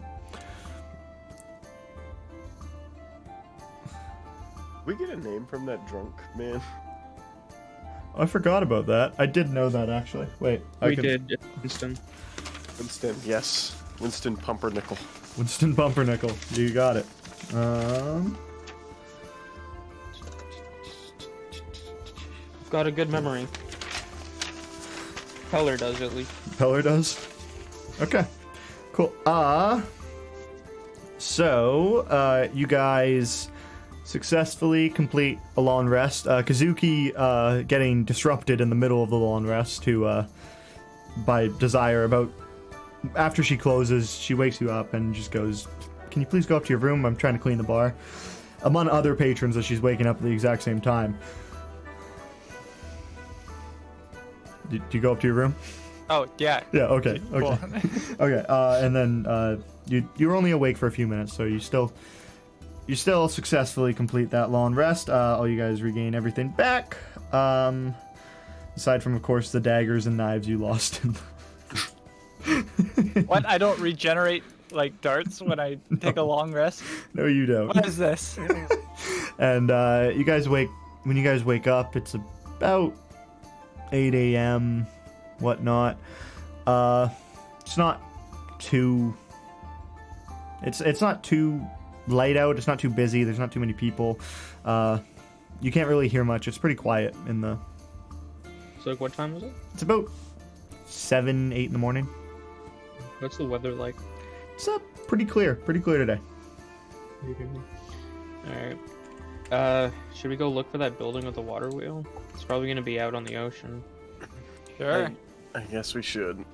We get a name from that drunk man. I forgot about that. I did know that, actually. Wait. We did, Winston. Winston, yes. Winston Pumpernickel. Winston Pumpernickel. You got it. Got a good memory. Peller does, at least. Peller does? Okay. Cool. So, you guys successfully complete a long rest. Kazuki, getting disrupted in the middle of the long rest by Desire about... After she closes, she wakes you up and just goes, "Can you please go up to your room? I'm trying to clean the bar." Among other patrons as she's waking up at the exact same time. Do you go up to your room? Oh, yeah. Yeah, okay. Cool. Okay, and then you're only awake for a few minutes, so you still successfully complete that long rest. All you guys regain everything back. Aside from, of course, the daggers and knives you lost in What? I don't regenerate like darts when I take a long rest? No, you don't. What is this? And when you guys wake up, it's about 8 a.m., whatnot. It's not too light out. It's not too busy. There's not too many people. You can't really hear much. It's pretty quiet in the... So, like, what time was it? It's about 7, 8 in the morning. What's the weather like? It's pretty clear today. Alright. Should we go look for that building with the water wheel? It's probably gonna be out on the ocean. Sure. I guess we should.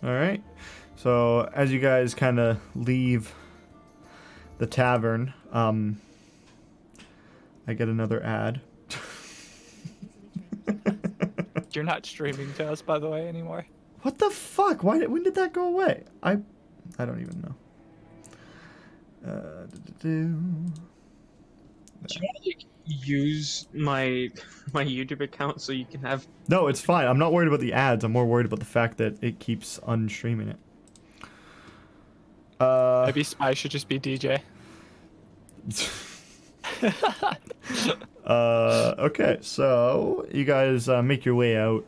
All right. So as you guys kind of leave the tavern, I get another ad. You're not streaming to us, by the way, anymore. What the fuck? When did that go away? I don't even know. Do you want to like use my YouTube account so you can have? No, it's fine. I'm not worried about the ads. I'm more worried about the fact that it keeps unstreaming it. Maybe Spy should just be DJ. Okay, so you guys make your way out.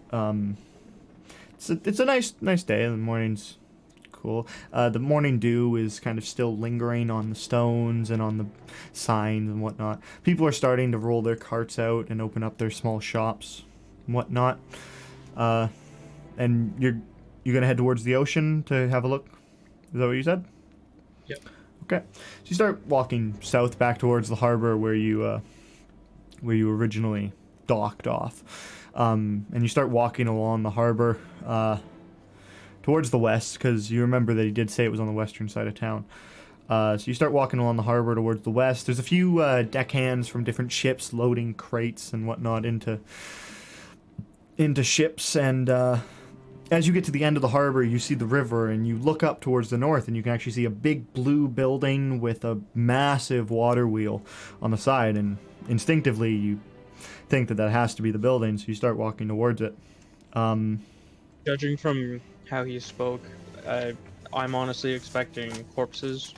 It's a nice day. The morning's cool. The morning dew is kind of still lingering on the stones and on the signs and whatnot. People are starting to roll their carts out and open up their small shops and whatnot. And you're gonna head towards the ocean to have a look. Is that what you said? Yep. Okay. So you start walking south back towards the harbor where you originally docked off. And you start walking along the harbor towards the west, because you remember that he did say it was on the western side of town. So you start walking along the harbor towards the west. There's a few deckhands from different ships loading crates and whatnot into ships, and as you get to the end of the harbor, you see the river, and you look up towards the north, and you can actually see a big blue building with a massive water wheel on the side, and instinctively you think that has to be the building, so you start walking towards it. Judging from how he spoke, I'm honestly expecting corpses,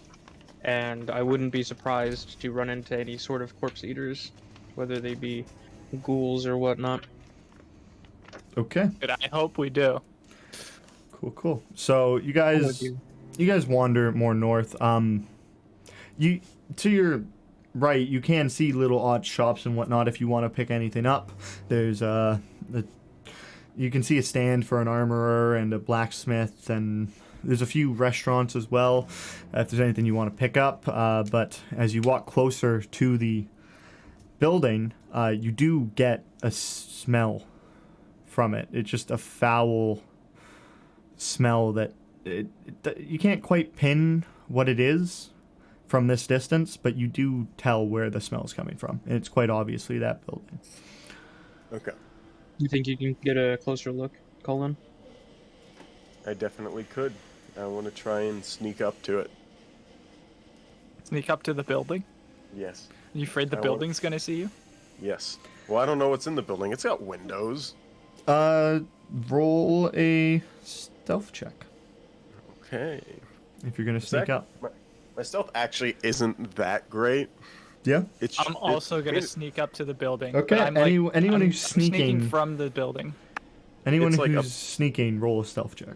and I wouldn't be surprised to run into any sort of corpse eaters, whether they be ghouls or whatnot. Okay. But I hope we do. Cool. So you guys wander more north. You to your right, you can see little odd shops and whatnot if you want to pick anything up. There's You can see a stand for an armorer and a blacksmith, and there's a few restaurants as well, if there's anything you want to pick up. But as you walk closer to the building, you do get a smell from it. It's just a foul smell that you can't quite pin what it is from this distance, but you do tell where the smell is coming from, and it's quite obviously that building. Okay. You think you can get a closer look, Colin? I definitely could. I want to try and sneak up to it. Sneak up to the building? Yes. You afraid the building's gonna see you? Yes. Well, I don't know what's in the building. It's got windows. Roll a stealth check Okay. if you're gonna sneak up. My stealth actually isn't that great. Yeah. I'm also gonna sneak up to the building. Okay. but I'm, Anyone I'm who's sneaking from the building. Anyone It's like who's sneaking, roll a stealth check.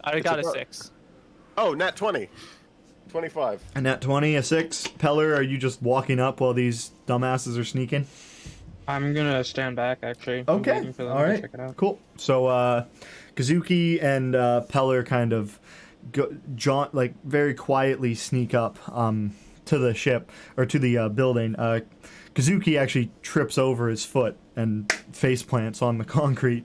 I got a 6. Oh, nat 20. 25. A nat 20, a 6. Peller, are you just walking up while these dumbasses are sneaking? I'm gonna stand back, actually. I'm Okay. waiting for them All to right. check it out. Cool. So, Kazuki and Peller kind of very quietly sneak up to the ship, or to the building. Kazuki actually trips over his foot and face plants on the concrete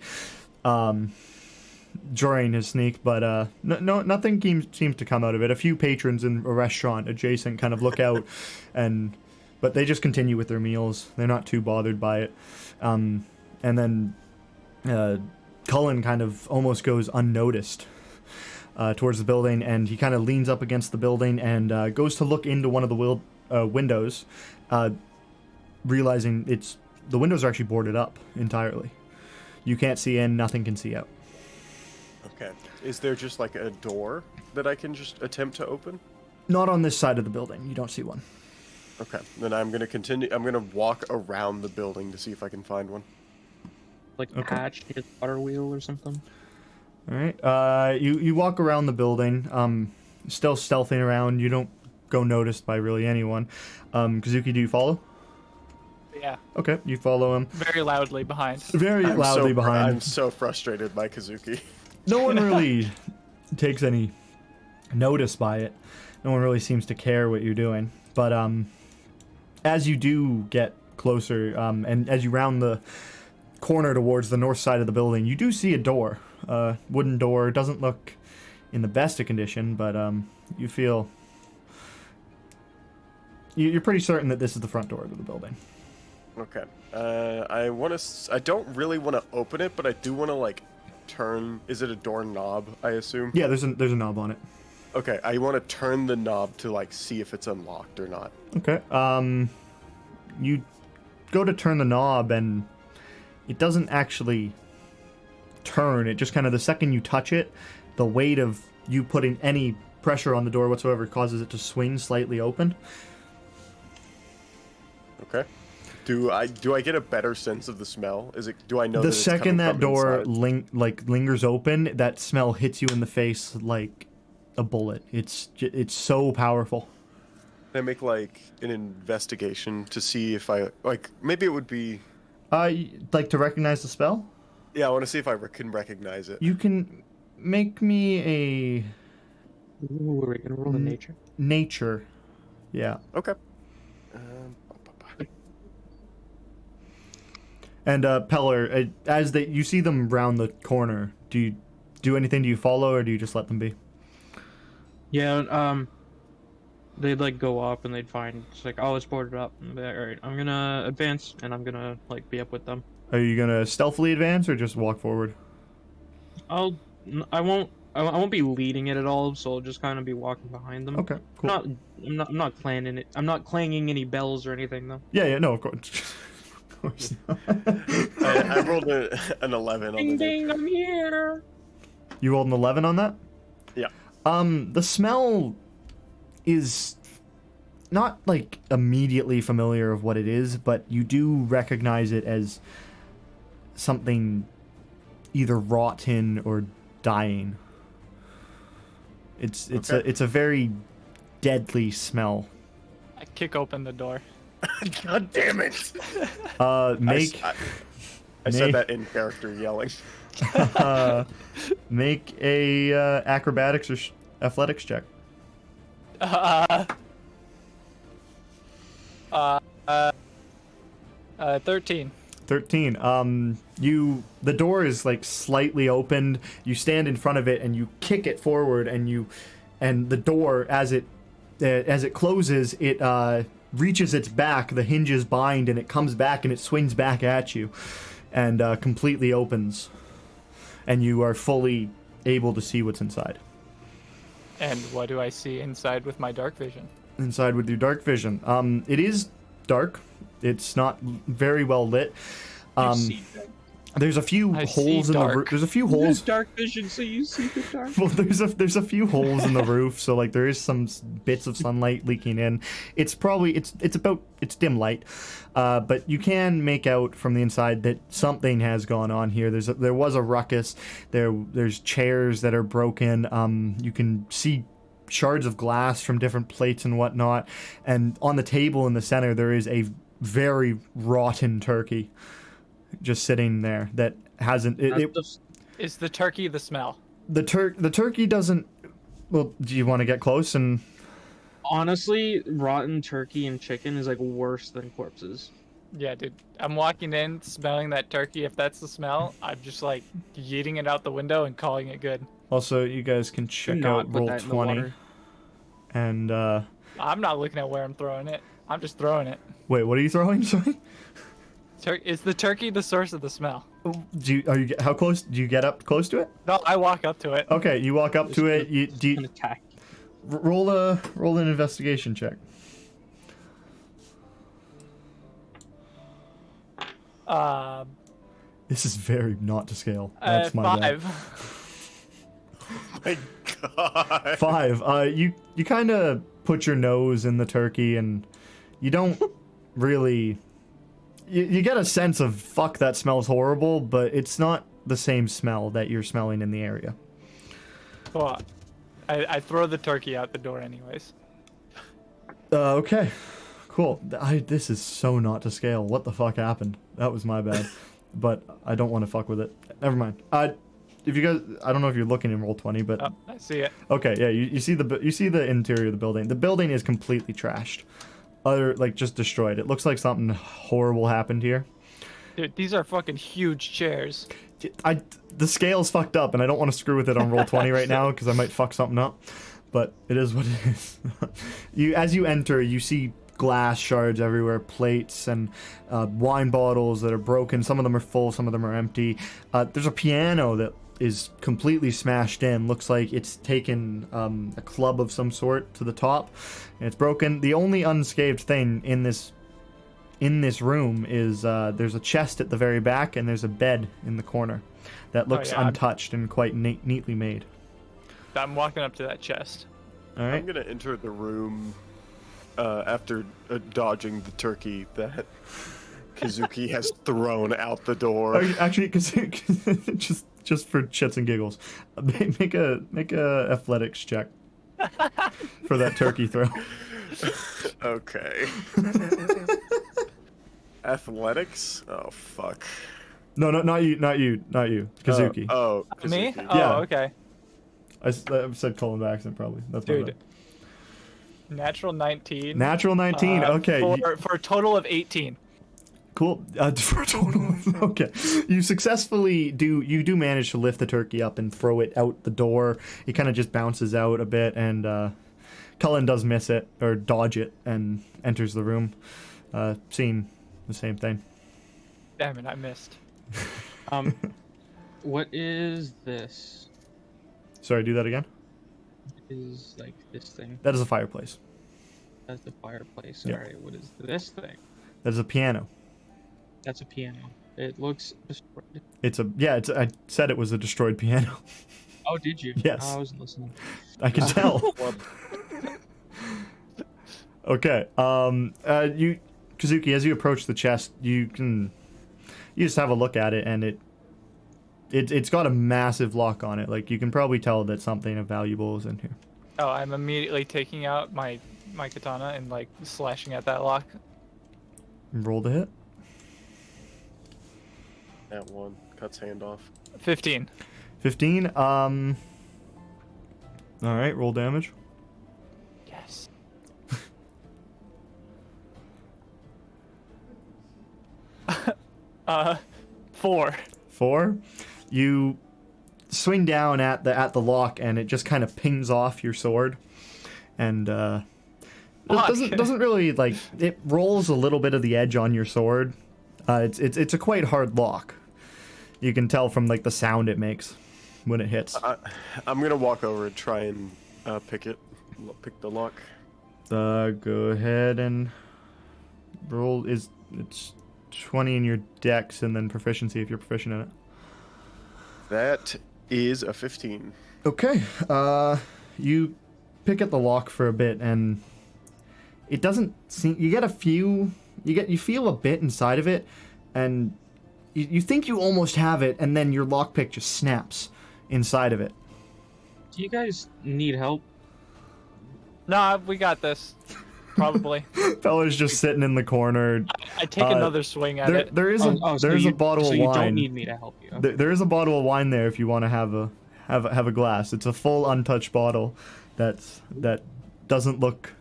during his sneak, but nothing seems to come out of it. A few patrons in a restaurant adjacent kind of look out, but they just continue with their meals. They're not too bothered by it. And then Cullen kind of almost goes unnoticed towards the building, and he kind of leans up against the building and goes to look into one of the windows, realizing the windows are actually boarded up entirely. You can't see in, nothing can see out. Okay. Is there just like a door that I can just attempt to open? Not on this side of the building. You don't see one. Okay. Then I'm going to continue. I'm going to walk around the building to see if I can find one. Like a hatch, near the water wheel or something. All right. You walk around the building, still stealthing around. You don't go noticed by really anyone. Kazuki, do you follow? Yeah. Okay, you follow him. Very loudly behind. Very loudly behind. I'm so frustrated by Kazuki. No one really takes any notice by it. No one really seems to care what you're doing. But as you do get closer, and as you round the corner towards the north side of the building, you do see a door. Wooden door. It doesn't look in the best of condition, but you feel... You're pretty certain that this is the front door to the building. Okay. I don't really want to open it, but I do want to like turn. Is it a door knob? I assume. Yeah, there's a knob on it. Okay. I want to turn the knob to like see if it's unlocked or not. Okay. You go to turn the knob and it doesn't actually turn. It just kind of, the second you touch it, the weight of you putting any pressure on the door whatsoever causes it to swing slightly open. Okay. Do I get a better sense of the smell? Do I know The that it's second coming that from door inside? lingers open, that smell hits you in the face like a bullet. It's so powerful. Can I make like an investigation to see if I maybe it would be. Like to recognize the spell? Yeah, I want to see if I can recognize it. You can make me a Ooh, are we gonna roll the nature? nature. Yeah. Okay. And Peller, as you see them round the corner, do you do anything? Do you follow, or do you just let them be? Yeah, they'd like go up and they'd find it's like, oh, it's boarded up. And be like, all right, I'm gonna advance and I'm gonna like be up with them. Are you gonna stealthily advance or just walk forward? I won't be leading it at all, so I'll just kind of be walking behind them. Okay, cool. I'm not clanging it. I'm not clanging any bells or anything though. Yeah, no, of course. Of course not. I rolled an 11 on Ding the ding, I'm here. You rolled an 11 on that? Yeah. The smell is not like immediately familiar of what it is, but you do recognize it as something either rotten or dying. It's a very deadly smell. I kick open the door. God damn it! Make I said that in character yelling. Make a acrobatics or athletics check. 13. 13. The door is like slightly opened. You stand in front of it and you kick it forward, and the door as it closes, it reaches its back. The hinges bind and it comes back and it swings back at you, and completely opens, and you are fully able to see what's inside. And what do I see inside with my dark vision? Inside with your dark vision, it is dark. It's not very well lit. You see that. There's a few I holes see in the dark. roof. There's a few There's holes. dark vision, so you see the dark. Well, there's a few holes in the roof, so like there is some bits of sunlight leaking in. It's probably it's dim light, but you can make out from the inside that something has gone on here. There was a ruckus. There's chairs that are broken. You can see shards of glass from different plates and whatnot. And on the table in the center, there is a very rotten turkey just sitting there that hasn't. Is the turkey the smell? The turkey doesn't. Well, do you want to get close and? Honestly, rotten turkey and chicken is like worse than corpses. Yeah, dude. I'm walking in, smelling that turkey. If that's the smell, I'm just like yeeting it out the window and calling it good. Also, you guys can check not out put roll that in the 20. water. And I'm not looking at where I'm throwing it. I'm just throwing it. wait, what are you throwing? Sorry. Is the turkey the source of the smell? How close do you get up close to it? No, I walk up to it. Okay, you walk up to it. An attack. Roll an investigation check. This is very not to scale. That's my bad. 5. My God. 5. You kind of put your nose in the turkey, and you don't really. You get a sense of fuck, that smells horrible, but it's not the same smell that you're smelling in the area. Well, I throw the turkey out the door anyways. Okay, cool. This is so not to scale. What the fuck happened? That was my bad, but I don't want to fuck with it. Never mind. If you guys, I don't know if you're looking in Roll20, but Oh, I see it. okay, yeah, you see the interior of the building. The building is completely trashed, just destroyed. It looks like something horrible happened here. Dude, these are fucking huge chairs. The scale's fucked up, and I don't want to screw with it on Roll20 right now because I might fuck something up. But it is what it is. As you enter, you see glass shards everywhere, plates and wine bottles that are broken. Some of them are full, some of them are empty. There's a piano that is completely smashed in. Looks like it's taken a club of some sort to the top, and it's broken. The only unscathed thing in this room is there's a chest at the very back, and there's a bed in the corner that looks untouched and quite neatly made. I'm walking up to that chest. All right. I'm gonna enter the room after dodging the turkey that Kazuki has thrown out the door. Actually, just for shits and giggles, make a athletics check for that turkey throw. Okay. Athletics? Oh fuck. No, not you, Kazuki. Kazuki. Me? Yeah. Oh, okay. I said colon by accident, probably. That's my Dude. bad. Natural 19. Natural 19. Okay. For a total of 18. Cool. For a total. Okay. You successfully do manage to lift the turkey up and throw it out the door. It kind of just bounces out a bit, and Cullen does miss it or dodge it and enters the room, seeing the same thing. Damn it, I missed. What is this? Sorry, do that again. Is like this thing? That is a fireplace. That's the fireplace. Yeah. Alright, what is this thing? That is a piano. That's a piano. It looks destroyed. I said it was a destroyed piano. Oh, did you? Yes. Oh, I wasn't listening. I can tell. Okay. You, Kazuki, as you approach the chest, you just have a look at it, and it's got a massive lock on it. Like, you can probably tell that something of valuable is in here. Oh, I'm immediately taking out my katana and like slashing at that lock. Roll to hit. That one cuts hand off. 15. 15. All right, roll damage. Yes. 4. 4. You swing down at the lock, and it just kind of pings off your sword, and it doesn't really like it rolls a little bit of the edge on your sword. It's a quite hard lock. You can tell from like the sound it makes when it hits. I'm gonna walk over and try and pick the lock. Go ahead and roll. It's 20 in your dex and then proficiency if you're proficient in it. That is a 15. Okay. You pick at the lock for a bit, and it doesn't seem. You feel a bit inside of it, and you think you almost have it, and then your lockpick just snaps inside of it. Do you guys need help? Nah, we got this. Probably. Fella's just sitting in the corner. I take another swing at it. There is a bottle of wine. So you don't need me to help you. There is a bottle of wine there if you want to have a glass. It's a full untouched bottle that doesn't look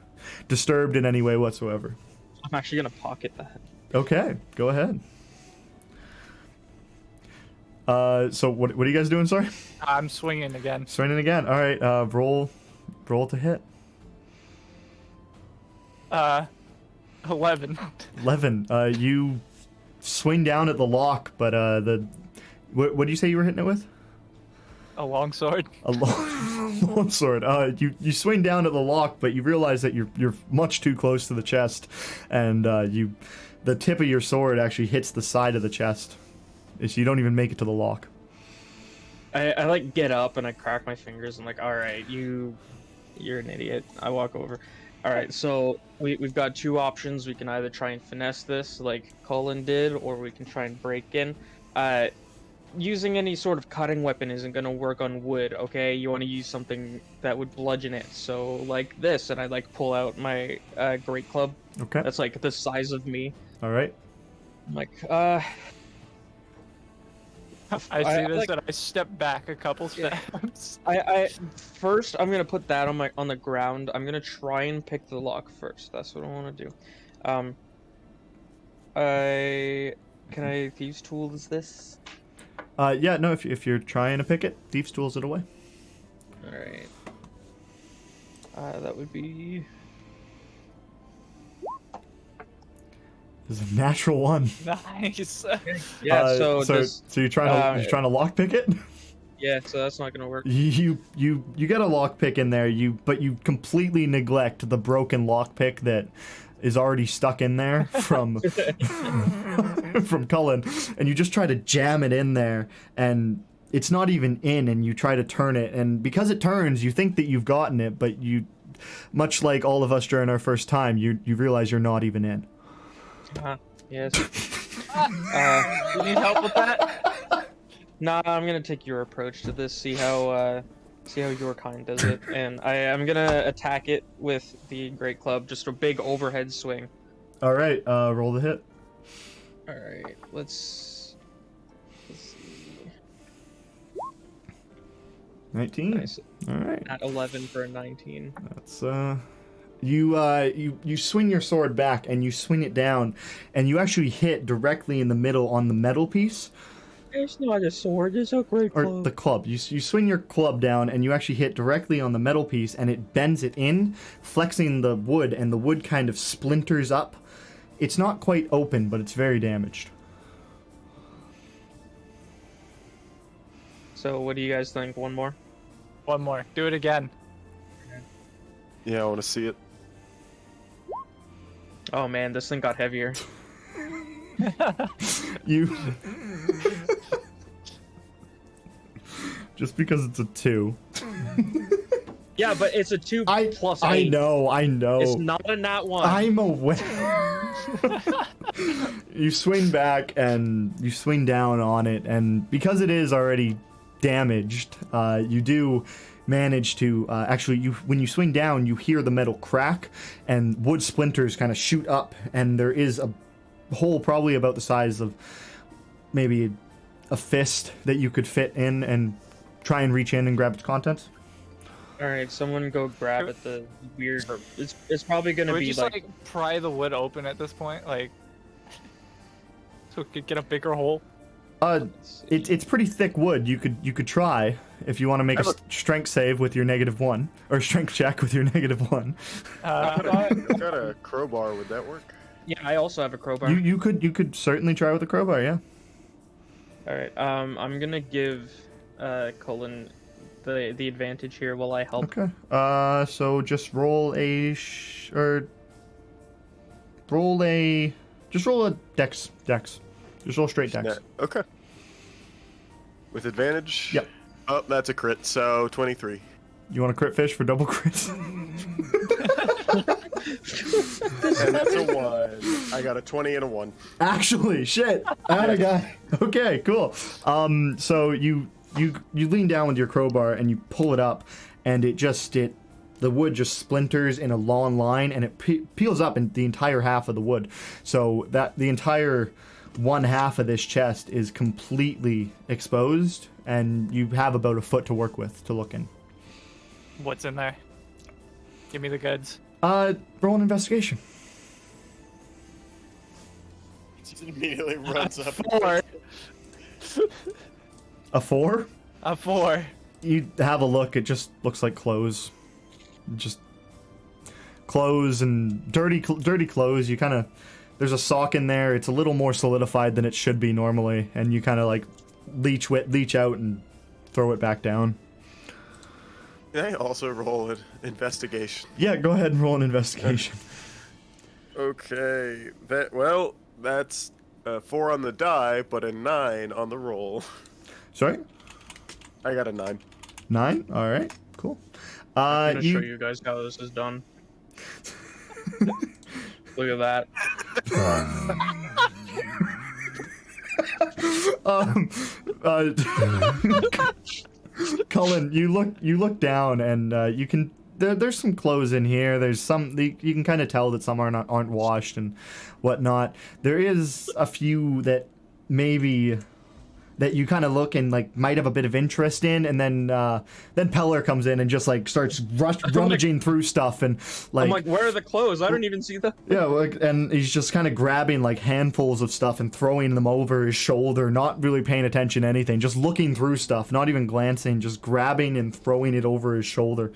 disturbed in any way whatsoever. I'm actually gonna pocket that. Okay, go ahead. So what are you guys doing? Sorry. I'm swinging again. Swinging again. All right. Roll to hit. 11. 11. You swing down at the lock, but what do you say you were hitting it with? A long sword. A long sword. You swing down at the lock, but you realize that you're much too close to the chest, and the tip of your sword actually hits the side of the chest, so you don't even make it to the lock. I like get up and I crack my fingers and like, all right, you're an idiot. I walk over. All right, so we've got two options. We can either try and finesse this like Cullen did, or we can try and break in. Using any sort of cutting weapon isn't going to work on wood, okay? You want to use something that would bludgeon it. So like this, and I like pull out my great club. Okay. That's like the size of me. All right. I'm like, I see this and I step back a couple steps. I first I'm gonna put that on the ground. I'm gonna try and pick the lock first. That's what I want to do. Can I thieves tools this? Yeah. No. If you're trying to pick it, thieves tools it away. All right. That would be. There's a natural one. Nice. Yeah. So you're trying to lock pick it. Yeah. So that's not gonna work. You get a lockpick in there, but you completely neglect the broken lockpick that is already stuck in there from from Cullen, and you just try to jam it in there, and it's not even in, and you try to turn it, and because it turns, you think that you've gotten it, but you, much like all of us during our first time, you realize you're not even in. Yes. You need help with that? Nah, I'm gonna take your approach to this. See how your kind does it, and I'm gonna attack it with the great club. Just a big overhead swing. All right. Roll the hit. All right. Let's see. 19. Nice. All right. At 11 for a 19. That's you swing your sword back and you swing it down, and you actually hit directly in the middle on the metal piece. It's not a sword, it's a great club. Or the club. You swing your club down and you actually hit directly on the metal piece, and it bends it in, flexing the wood, and the wood kind of splinters up. It's not quite open, but it's very damaged. So what do you guys think? One more? One more. Do it again. Yeah, I want to see it. Oh man, this thing got heavier. You just because it's a 2. Yeah, but it's a 2 plus 8. I know. It's not a nat 1. I'm aware. You swing back and you swing down on it, and because it is already damaged, you do manage to when you swing down, you hear the metal crack and wood splinters kind of shoot up, and there is a hole probably about the size of maybe a fist that you could fit in and try and reach in and grab its contents? All right, someone go grab at the weird. It's probably gonna Can we be just like. pry the wood open at this point, like, so we could get a bigger hole? It's pretty thick wood. You could try if you want to make a strength save with your -1 or strength check with your -1. I've got a crowbar. Would that work? Yeah, I also have a crowbar. You could certainly try with a crowbar. Yeah. All right. I'm gonna give Cullen the advantage here while I help. Okay. So just roll a roll a dex. Just roll straight dex. Yeah. Okay. With advantage? Yep. Oh, that's a crit, so 23. You want to crit fish for double crits? And that's a 1. I got a 20 and a 1. Actually, shit. I had a guy. Okay, cool. So you lean down with your crowbar and you pull it up, and the wood just splinters in a long line, and it peels up in the entire half of the wood. So that the entire one half of this chest is completely exposed, and you have about a foot to work with to look in. What's in there? Give me the goods. Roll an investigation. He immediately runs up. 4. A 4? A 4. You have a look. It just looks like clothes. Just clothes and dirty clothes. You kind of, there's a sock in there. It's a little more solidified than it should be normally, and you kind of like leach out and throw it back down. Can I also roll an investigation? Yeah, go ahead and roll an investigation. Okay. That's 4 on the die, but a 9 on the roll. Sorry? I got a 9. 9? All right, cool. I'm gonna show you guys how this is done. Look at that. Cullen, you look down, and you can there's some clothes in here. There's some you can kind of tell that some aren't washed and whatnot. There is a few that maybe that you kind of look and like might have a bit of interest in, and then Peller comes in and just like starts rummaging through stuff, and like I'm like, where are the clothes? I don't even see them. yeah, like, and he's just kind of grabbing like handfuls of stuff and throwing them over his shoulder, not really paying attention to anything, just looking through stuff, not even glancing, just grabbing and throwing it over his shoulder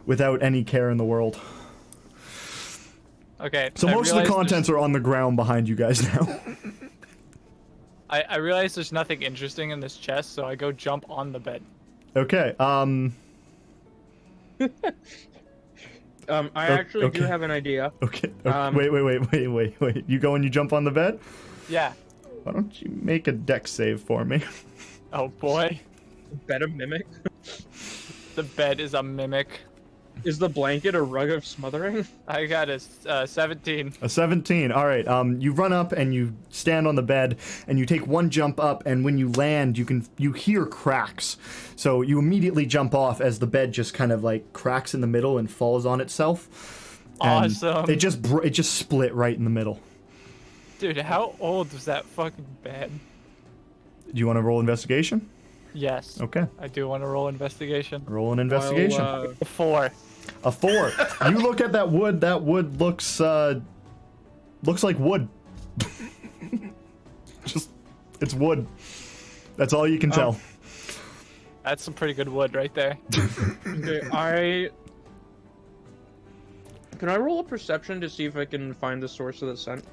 without any care in the world. Okay. So most of the contents are on the ground behind you guys now. I realize there's nothing interesting in this chest, so I go jump on the bed. Okay. I actually do okay. have an idea. Okay. Wait. You go and you jump on the bed? Yeah. Why don't you make a dex save for me? Oh boy. Bet a mimic. The bed is a mimic. Is the blanket a rug of smothering? I got a 17. A 17. All right. You run up and you stand on the bed and you take one jump up, and when you land, you hear cracks. So you immediately jump off as the bed just kind of like cracks in the middle and falls on itself. And Awesome. it just split right in the middle. Dude, how old was that fucking bed? Do you want to roll investigation? Yes. Okay. I do want to roll investigation. Roll an investigation. Well, 4. A 4. You look at that wood. That wood looks like wood. It's wood. That's all you can tell. That's some pretty good wood right there. okay, Can I roll a perception to see if I can find the source of the scent?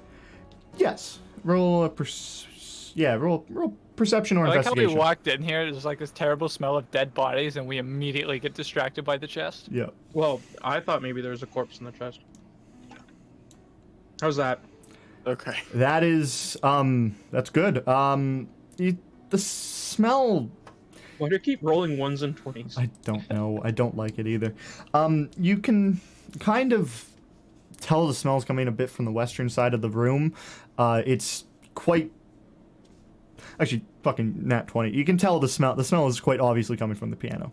Yes. Roll a roll perception or I like how investigation. we walked in here, there's like this terrible smell of dead bodies, and we immediately get distracted by the chest. Yeah. Well, I thought maybe there was a corpse in the chest. How's that? Okay. That is that's good. The smell, Why do you keep rolling 1s and 20s? I don't know. I don't like it either. You can kind of tell the smell's coming a bit from the western side of the room. It's quite actually fucking nat 20. You can tell the smell is quite obviously coming from the piano.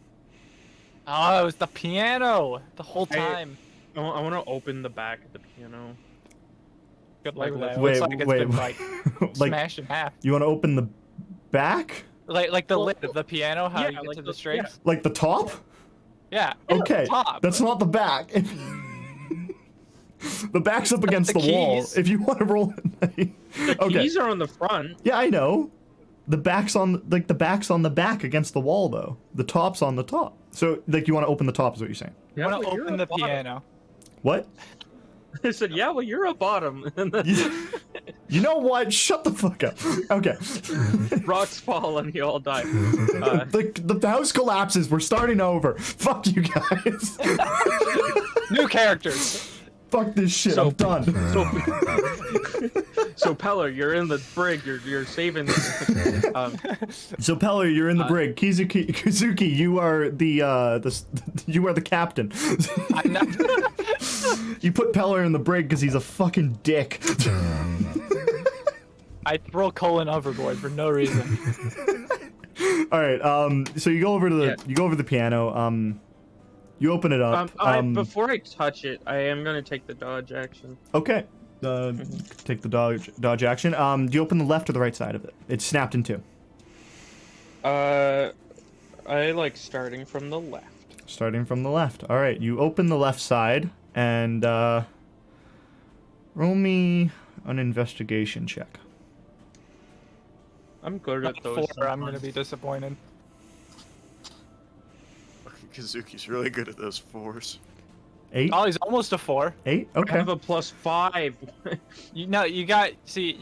Oh, it was the piano the whole time. I want to open the back of the piano. Good luck with that. It Wait, looks like it's wait, been like like smashed in half. you want to open the back? Like the lid of the piano, how you get like to the strings? Like the top? Yeah. Okay, top. that's not the back. The back's up against the the wall. keys. If you want to roll, The okay. keys are on the front. Yeah, I know. The back's on the back's on the back against the wall though. The top's on the top. So like you want to open the top is what you're saying. You want to well, you're open a the bottom. piano. What? I said, yeah, well, you're a bottom. And then You know what? Shut the fuck up. Okay. rocks fall and you all die. The house collapses. We're starting over. Fuck you guys. New characters. Fuck this shit. So- I'm done. So Peller, you're in the brig. You're saving. So Peller, you're in the brig. Kazuki, you are you are the captain. I'm not. You put Peller in the brig because he's a fucking dick. I throw Colin overboard for no reason. All right. So you go over to the piano. You open it up. Before I touch it, I am gonna take the dodge action. Okay. Take the dodge action. Do you open the left or the right side of it? It's snapped in two. I like starting from the left. Starting from the left. All right. You open the left side and roll me an investigation check. I'm good at those. Four, I'm gonna be disappointed. Kazuki's really good at those 4s. 8. Oh, he's almost a 4. 8. I Okay. have a +5.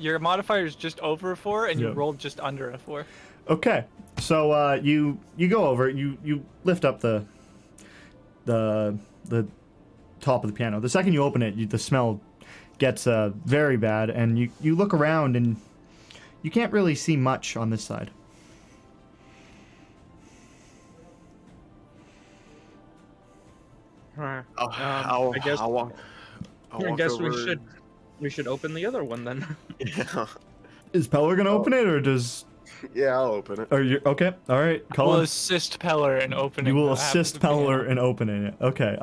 Your modifier is just over a 4, and Yeah. you rolled just under a 4. Okay. So you go over. You lift up the top of the piano. The second you open it, the smell gets very bad, and you look around and you can't really see much on this side. I I guess over... we should open the other one then. Yeah. Is Peller gonna open it, or does? Yeah, I'll open it. Are you okay? All right. I will Colin, assist Peller in opening. you will the half of assist the piano. Peller in opening it. Okay.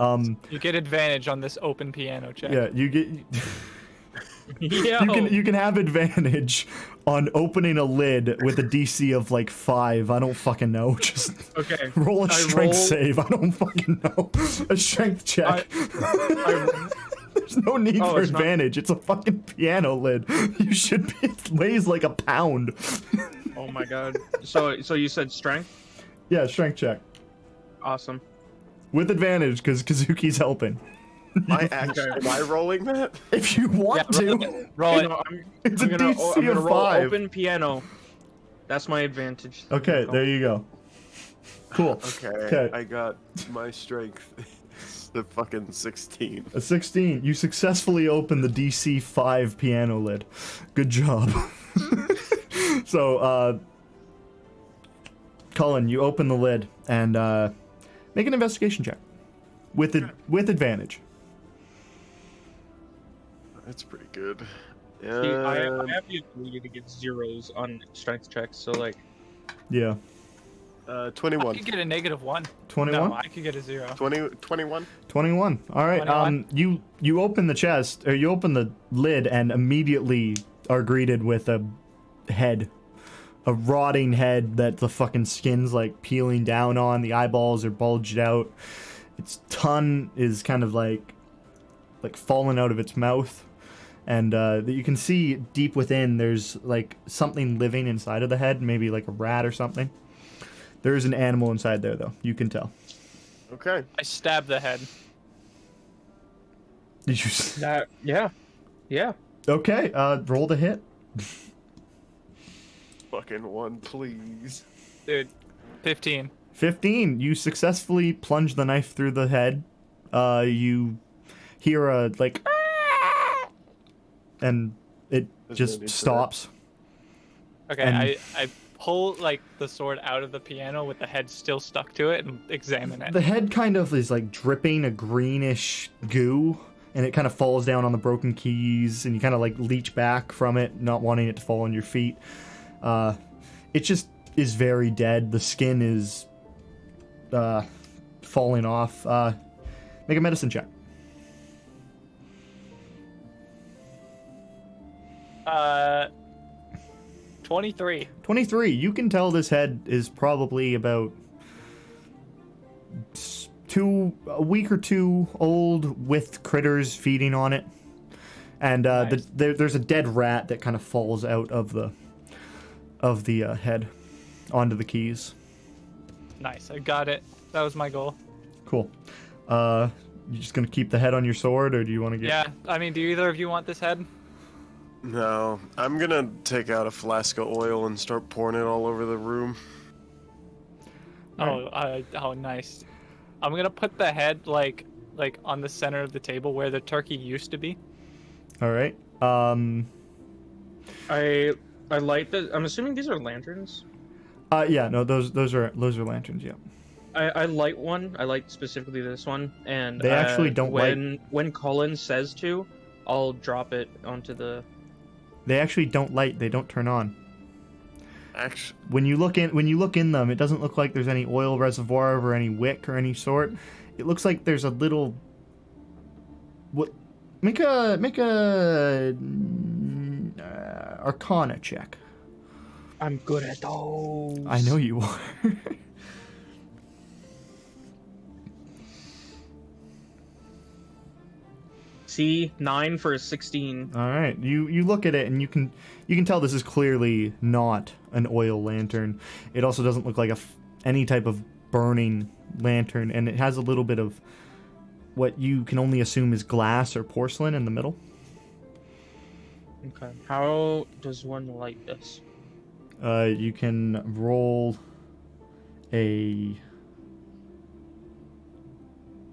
You get advantage on this open piano check. Yeah. You get. Yeah. You can have advantage on opening a lid with a DC of like 5. I don't fucking know. Just Okay. roll a I strength roll- save. I don't fucking know. A strength check. There's no need Oh, for it's not- advantage. It's a fucking piano lid. You should be. It weighs like a pound. Oh my god. So you said strength? Yeah, strength check Awesome. with advantage because Kazuki's helping. Am I rolling that? If you want to. Roll it. No, It's I'm a gonna, DC I'm gonna of roll 5. open piano. That's my advantage. Okay, there you go. Cool. Okay. I got my strength. It's the fucking 16. A 16. You successfully opened the DC 5 piano lid. Good job. So, Colin, you open the lid and make an investigation check with advantage. That's pretty good. See, I have the ability to get zeros on strength checks, so like Yeah. 21. I could get a -1. 21? No, I could get a 0. 21? 21. All right. 21. You open the chest, or you open the lid, and immediately are greeted with a head, a rotting head that the fucking skin's like peeling down on. The eyeballs are bulged out. Its tongue is kind of like fallen out of its mouth, and that you can see deep within. There's like something living inside of the head, maybe like a rat or something. There is an animal inside there, though. You can tell. Okay. I stab the head. Did you? that. Yeah. Okay. Roll the hit. Fucking 1, please. Dude, 15. 15. You successfully plunge the knife through the head. You hear a like, and it There's no just need for stops. Okay, And- I pull like the sword out of the piano with the head still stuck to it and examine it. The head kind of is like dripping a greenish goo, and it kind of falls down on the broken keys, and you kind of like leech back from it, not wanting it to fall on your feet. It just is very dead. The skin is falling off. Make a medicine check. 23. 23. You can tell this head is probably about a week or two old, with critters feeding on it. And Nice. there's a dead rat that kind of falls out of the head onto the keys. Nice, I got it. That was my goal. Cool. You just gonna keep the head on your sword, or do you want to get? Yeah, I mean, do either of you want this head? No, I'm gonna take out a flask of oil and start pouring it all over the room. Oh, nice. I'm gonna put the head like on the center of the table where the turkey used to be. All right. I light the. I'm assuming these are lanterns. Yeah, no, those are lanterns. Yeah. I light one. I light specifically this one, and They actually don't light. When Cullen says to, I'll drop it onto the. They actually don't light. They don't turn on. Actually, When you look in them, it doesn't look like there's any oil reservoir or any wick or any sort. It looks like there's a little. What? Make a Arcana check. I'm good at those. I know you are. See, 9 for a 16. All right, you look at it and you can tell this is clearly not an oil lantern. It also doesn't look like any type of burning lantern, and it has a little bit of what you can only assume is glass or porcelain in the middle. Okay. How does one light this? You can roll a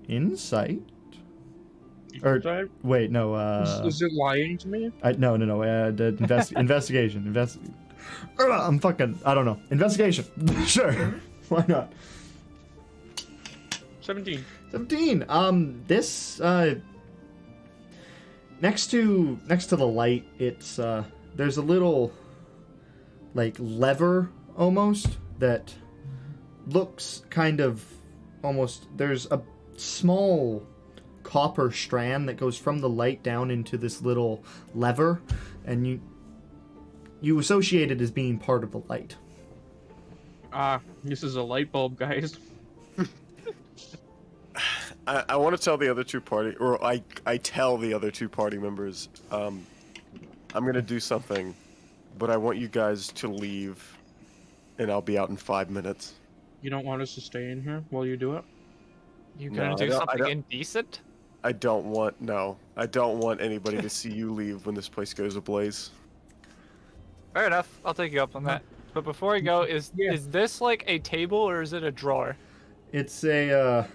insight. Or wait, no. Is it lying to me? No. Investigation. I'm fucking. I don't know. Investigation. Sure. Why not? 17. 17. This next to the light, it's there's a little like lever almost that looks kind of almost. There's a small copper strand that goes from the light down into this little lever, and you associate it as being part of the light. This is a light bulb, guys. I want to tell the other two party, or I tell the other two party members, I'm gonna do something, but I want you guys to leave, and I'll be out in 5 minutes. You don't want us to stay in here while you do it? You No, gonna I do don't- I something don't- indecent? I don't want anybody to see you leave when this place goes ablaze. Fair enough. I'll take you up on that. But before we go, is this like a table or is it a drawer? It's a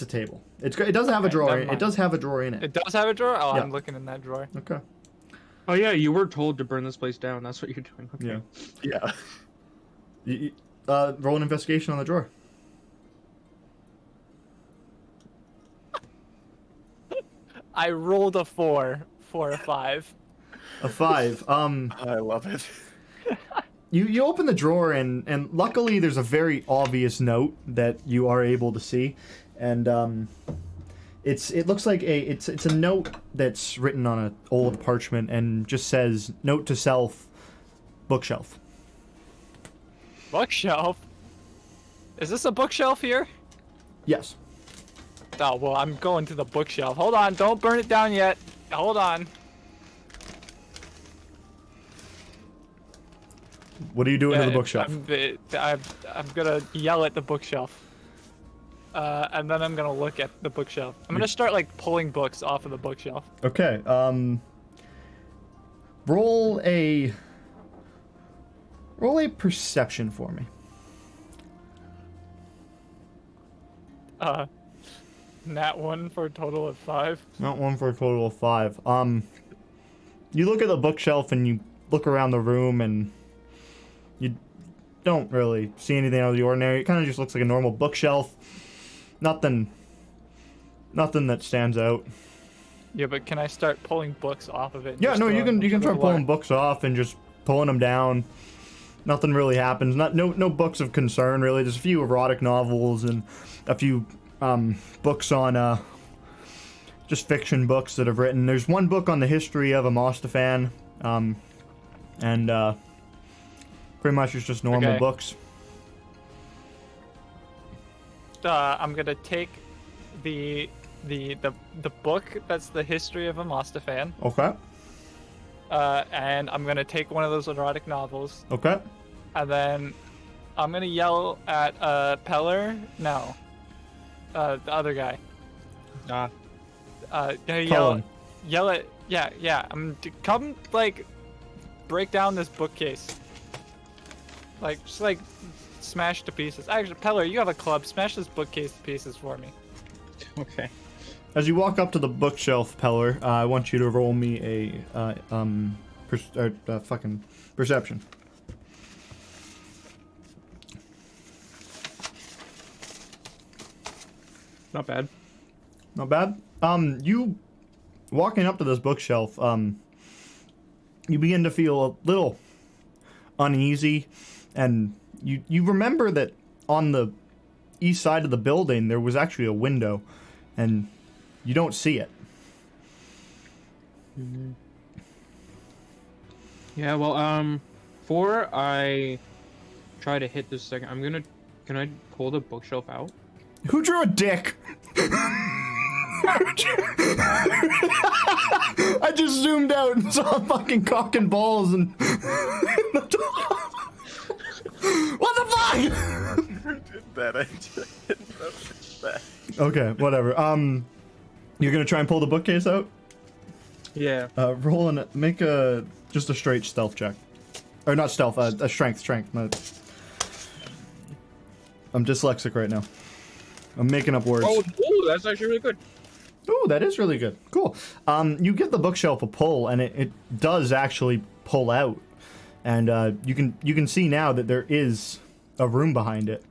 table. It does have a Okay, drawer. never It mind. does have a drawer in it. It does have a drawer? Oh, Yeah. I'm looking in that drawer. Okay. Oh yeah, you were told to burn this place down. That's what you're doing. Okay. Yeah. Yeah. Roll an investigation on the drawer. I rolled a 4 for a 5. A 5. I love it. You open the drawer and luckily there's a very obvious note that you are able to see, and it looks like it's a note that's written on an old parchment and just says note to self, bookshelf. Bookshelf? Is this a bookshelf here? Yes. Oh, well, I'm going to the bookshelf. Hold on, don't burn it down yet. Hold on. What are you doing to the bookshelf? I'm gonna yell at the bookshelf. And then I'm gonna look at the bookshelf. I'm gonna start like pulling books off of the bookshelf. Okay. Roll a perception for me. Nat 1 for a total of 5. Not one for a total of 5. You look at the bookshelf and you look around the room and you don't really see anything out of the ordinary. It kind of just looks like a normal bookshelf. Nothing that stands out. Yeah, but can I start pulling books off of it? and Yeah, just no, you throwing can them try into the pulling water? books off and just pulling them down. Nothing really happens. No books of concern really. There's a few erotic novels and a few books on just fiction books that have written. There's one book on the history of Amostifan, and Pretty much it's just normal Okay. books. I'm gonna take the book that's the history of Amostifan, Okay. and I'm gonna take one of those erotic novels, Okay. and then I'm gonna yell at Peller. No, the other guy. Gonna Cullen. yell at yeah. Come like break down this bookcase. Like just like smash to pieces. Actually, Peller, you have a club. Smash this bookcase to pieces for me. Okay. As you walk up to the bookshelf, Peller, I want you to roll me a fucking perception. Not bad. Not bad. You walking up to this bookshelf, you begin to feel a little uneasy, and you remember that on the east side of the building there was actually a window, and you don't see it. Yeah, well, before I try to hit this second, can I pull the bookshelf out? Who drew a dick? I just zoomed out and saw fucking cock and balls and what the fuck? Who did that? I didn't notice that. Okay, whatever. You're gonna try and pull the bookcase out? Yeah. Roll and make just a straight stealth check, or not stealth, a strength. I'm dyslexic right now. I'm making up words. Oh, that's actually really good. Ooh, that is really good. Cool. You give the bookshelf a pull, and it does actually pull out, and you can see now that there is a room behind it,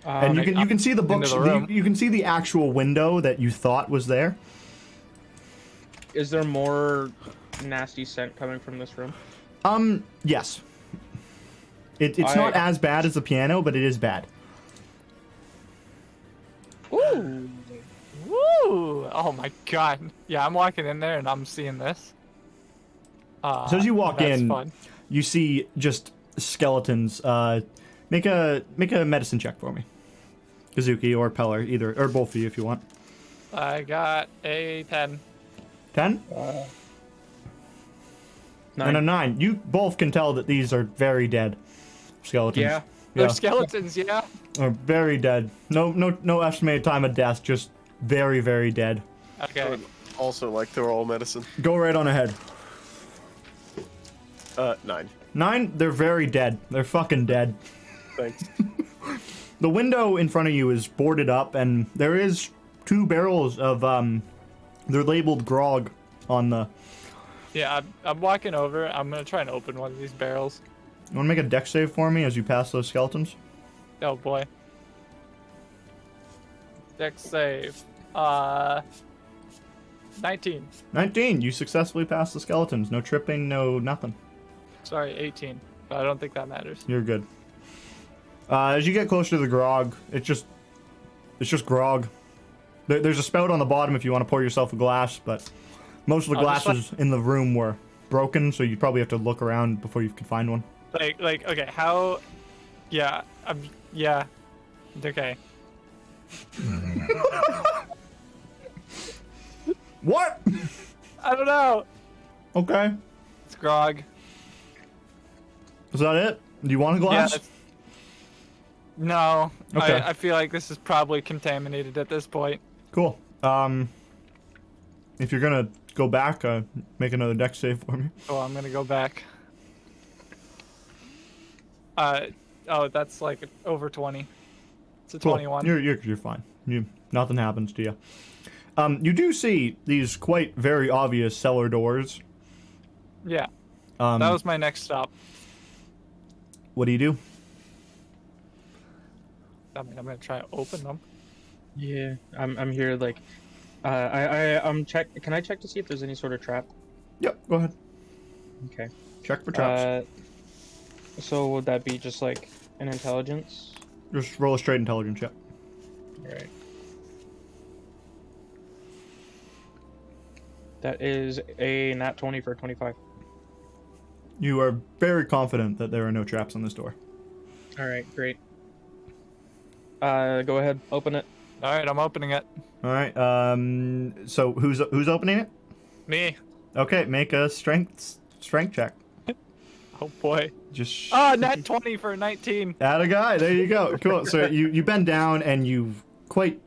and you can see the books. You can see the actual window that you thought was there. Is there more nasty scent coming from this room? Yes. It's not as bad as the piano, but it is bad. Ooh. Woo! Oh my god. Yeah, I'm walking in there and I'm seeing this. So as you walk that's in, fun. you see just skeletons. Make a medicine check for me, Kazuki or Peller, either or both of you if you want. I got a 10. 10 and a 9. You both can tell that these are very dead skeletons. Yeah. They're skeletons, yeah. Are very dead. No estimated time of death. Just very, very dead. I Okay. would also like to roll medicine. Go right on ahead. 9. 9. They're very dead. They're fucking dead. Thanks. The window in front of you is boarded up, and there is 2 barrels of they're labeled grog on the. Yeah, I'm walking over. I'm gonna try and open one of these barrels. You want to make a dex save for me as you pass those skeletons? Oh boy. Dex save. 19. 19. You successfully passed the skeletons. No tripping, no nothing. Sorry, 18. But I don't think that matters. You're good. As you get closer to the grog, it's just grog. There's a spout on the bottom if you want to pour yourself a glass, but most of the I'll just glasses in the room were broken, so you'd probably have to look around before you could find one. Like, okay, how? Yeah, yeah. Okay. What? I don't know. Okay. It's grog. Is that it? Do you want a Yeah. glass? No. Okay. I feel like this is probably contaminated at this point. Cool. If you're gonna go back, make another dex save for me. Oh, I'm gonna go back. Oh, that's like over 20. It's a Cool. 21. You're fine. Nothing happens to you. You do see these quite very obvious cellar doors. Yeah. That That was my next stop. What do you do? I mean, I'm gonna try to open them. Yeah. I'm here like I'm check. Can I check to see if there's any sort of trap? Yep. Go ahead. Okay. Check for traps. So would that be just like an intelligence? Just roll a straight intelligence check. Right. That is a nat 20 for 25. You are very confident that there are no traps on this door. All right, great. Go ahead, open it. All right, I'm opening it. All right. So who's opening it? Me. Okay, make a strength check. Oh boy. Just Nat 20 for 19. add a guy. There you go. Cool. So you bend down and you quite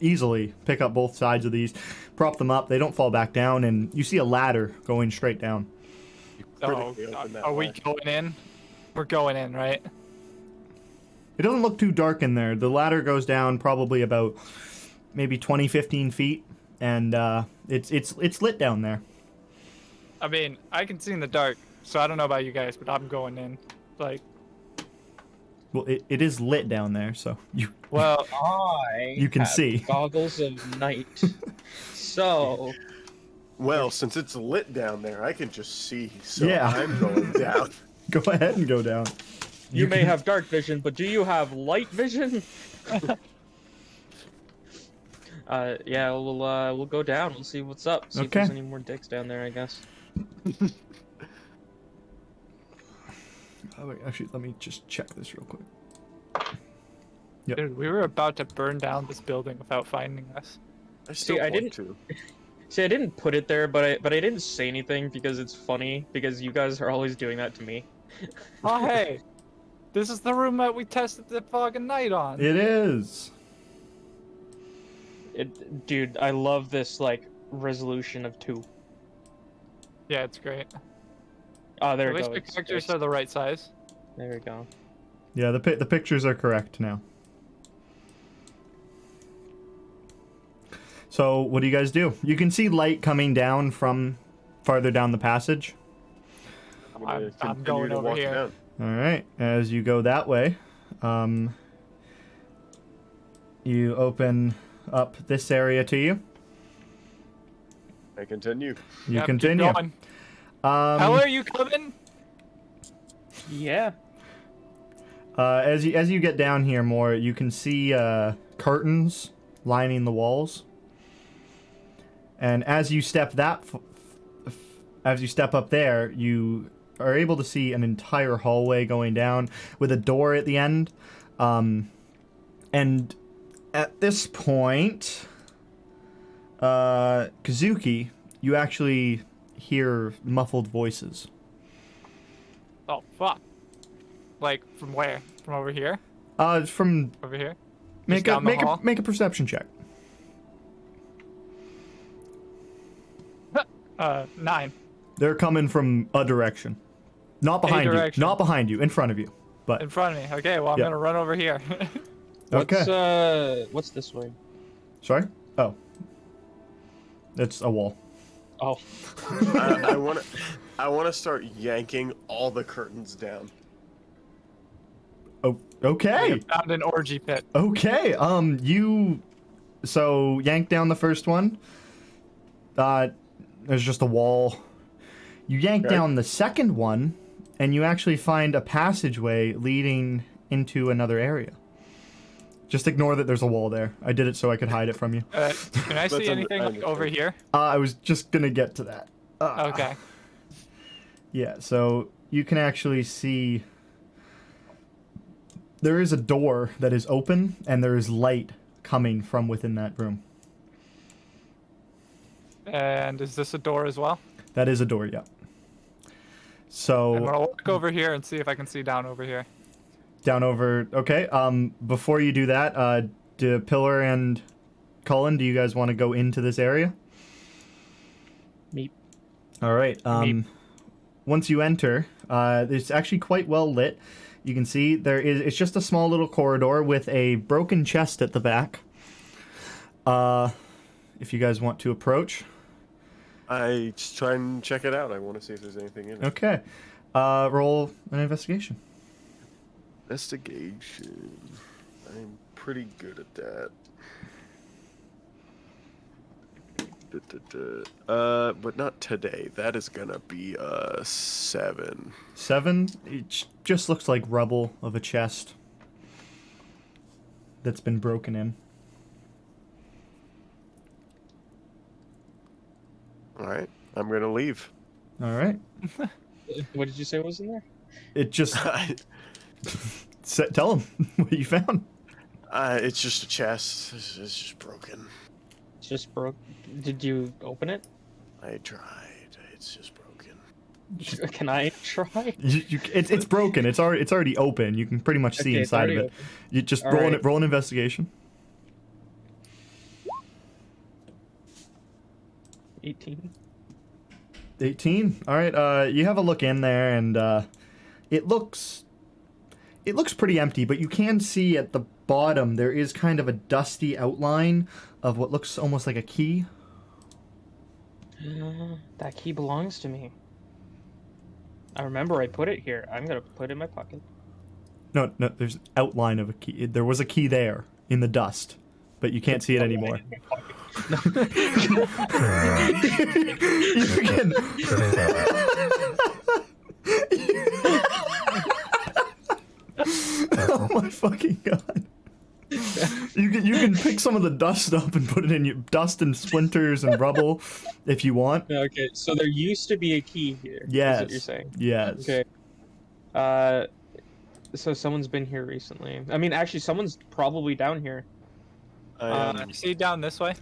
easily pick up both sides of these, prop them up. They don't fall back down, and you see a ladder going straight down. Oh, Critically open that are we latch. going in? We're going in, right? It doesn't look too dark in there. The ladder goes down probably about maybe 20, 15 feet, and it's lit down there. I mean, I can see in the dark, so I don't know about you guys, but I'm going in. Like, Well, it is lit down there, so well, you can have see. Goggles of night. So Well, since it's lit down there, I can just see. So Yeah. I'm going down. Go ahead and go down. you may can- have dark vision, but do you have light vision? Yeah, we'll go down. We'll see what's up. See if Okay. there's any more dicks down there, I guess. Oh, wait, actually, let me just check this real quick. dude, we were about to burn down this building without finding us. I still I want didn't- to. See, I didn't put it there, but I didn't say anything because it's funny because you guys are always doing that to me. Oh, hey. This is the room that we tested the fucking night on. It is. Dude, I love this like resolution of 2. Yeah, it's great. Oh, there At we least go. the It's characters fixed. are the right size. There we go. Yeah, the pictures are correct now. So, what do you guys do? You can see light coming down from farther down the passage. I'm, gonna I'm continue going to over walk here. down. All right, as you go that way, you open up this area to you. I continue. You Yep, keep continue. going. How are you coming? Yeah. As you get down here more, you can see curtains lining the walls. And as you step as you step up there, you are able to see an entire hallway going down with a door at the end. And at this point, Kazuki, you actually hear muffled voices. Oh, fuck. Like, from where? From over here? From Over here? make down the hall? make a perception check. 9. They're coming from a direction, not behind you, direction. not behind you, in front of you. But In front of me. Okay, well, I'm Yeah. gonna run over here. okay, What's this way? sorry. Oh, it's a wall. Oh. I want to start yanking all the curtains down. Oh, okay, Found an orgy pit. okay. You so yank down the first one. There's just a wall. You yank Okay. down the second one, and you actually find a passageway leading into another area. Just ignore that there's a wall there. I did it so I could hide it from you. Can I see anything like over here? I was just gonna get to that. Okay. Yeah, so you can actually see there is a door that is open, and there is light coming from within that room. And is this a door as well? That is a door, yeah. I'm So gonna walk over here and see if I can see down over here. down over. Okay. Before you do that, do Pillar and Cullen, do you guys want to go into this area? Meep. All right. Meep. Once you enter, it's actually quite well lit. You can see it's just a small little corridor with a broken chest at the back. If you guys want to approach. I just try and check it out. I want to see if there's anything in it. Okay. Roll an investigation. Investigation. I'm pretty good at that. But not today. That is gonna be 7. 7. It just looks like rubble of a chest that's been broken in. All right, I'm gonna leave. All right. What did you say was in there? It just tell him what you found. It's just a chest. It's just broken. It's just broke. Did you open it? I tried. It's just broken. Can I try? It's broken. It's already open. You can pretty much see Okay, it's inside of already it. open. You just All roll right. roll an investigation. 18. 18. All right. You have a look in there, and it looks pretty empty. But you can see at the bottom there is kind of a dusty outline of what looks almost like a key. That key belongs to me. I remember I put it here. I'm gonna put it in my pocket. No. There's an outline of a key. There was a key there in the dust, but you can't see it anymore. You can. Oh my fucking god! You can pick some of the dust up and put it in your dust and splinters and rubble, if you want. Okay, so there used to be a key here. Yes. Is what you're saying. Yes. Okay. So someone's been here recently. I mean, actually, someone's probably down here. See down this way?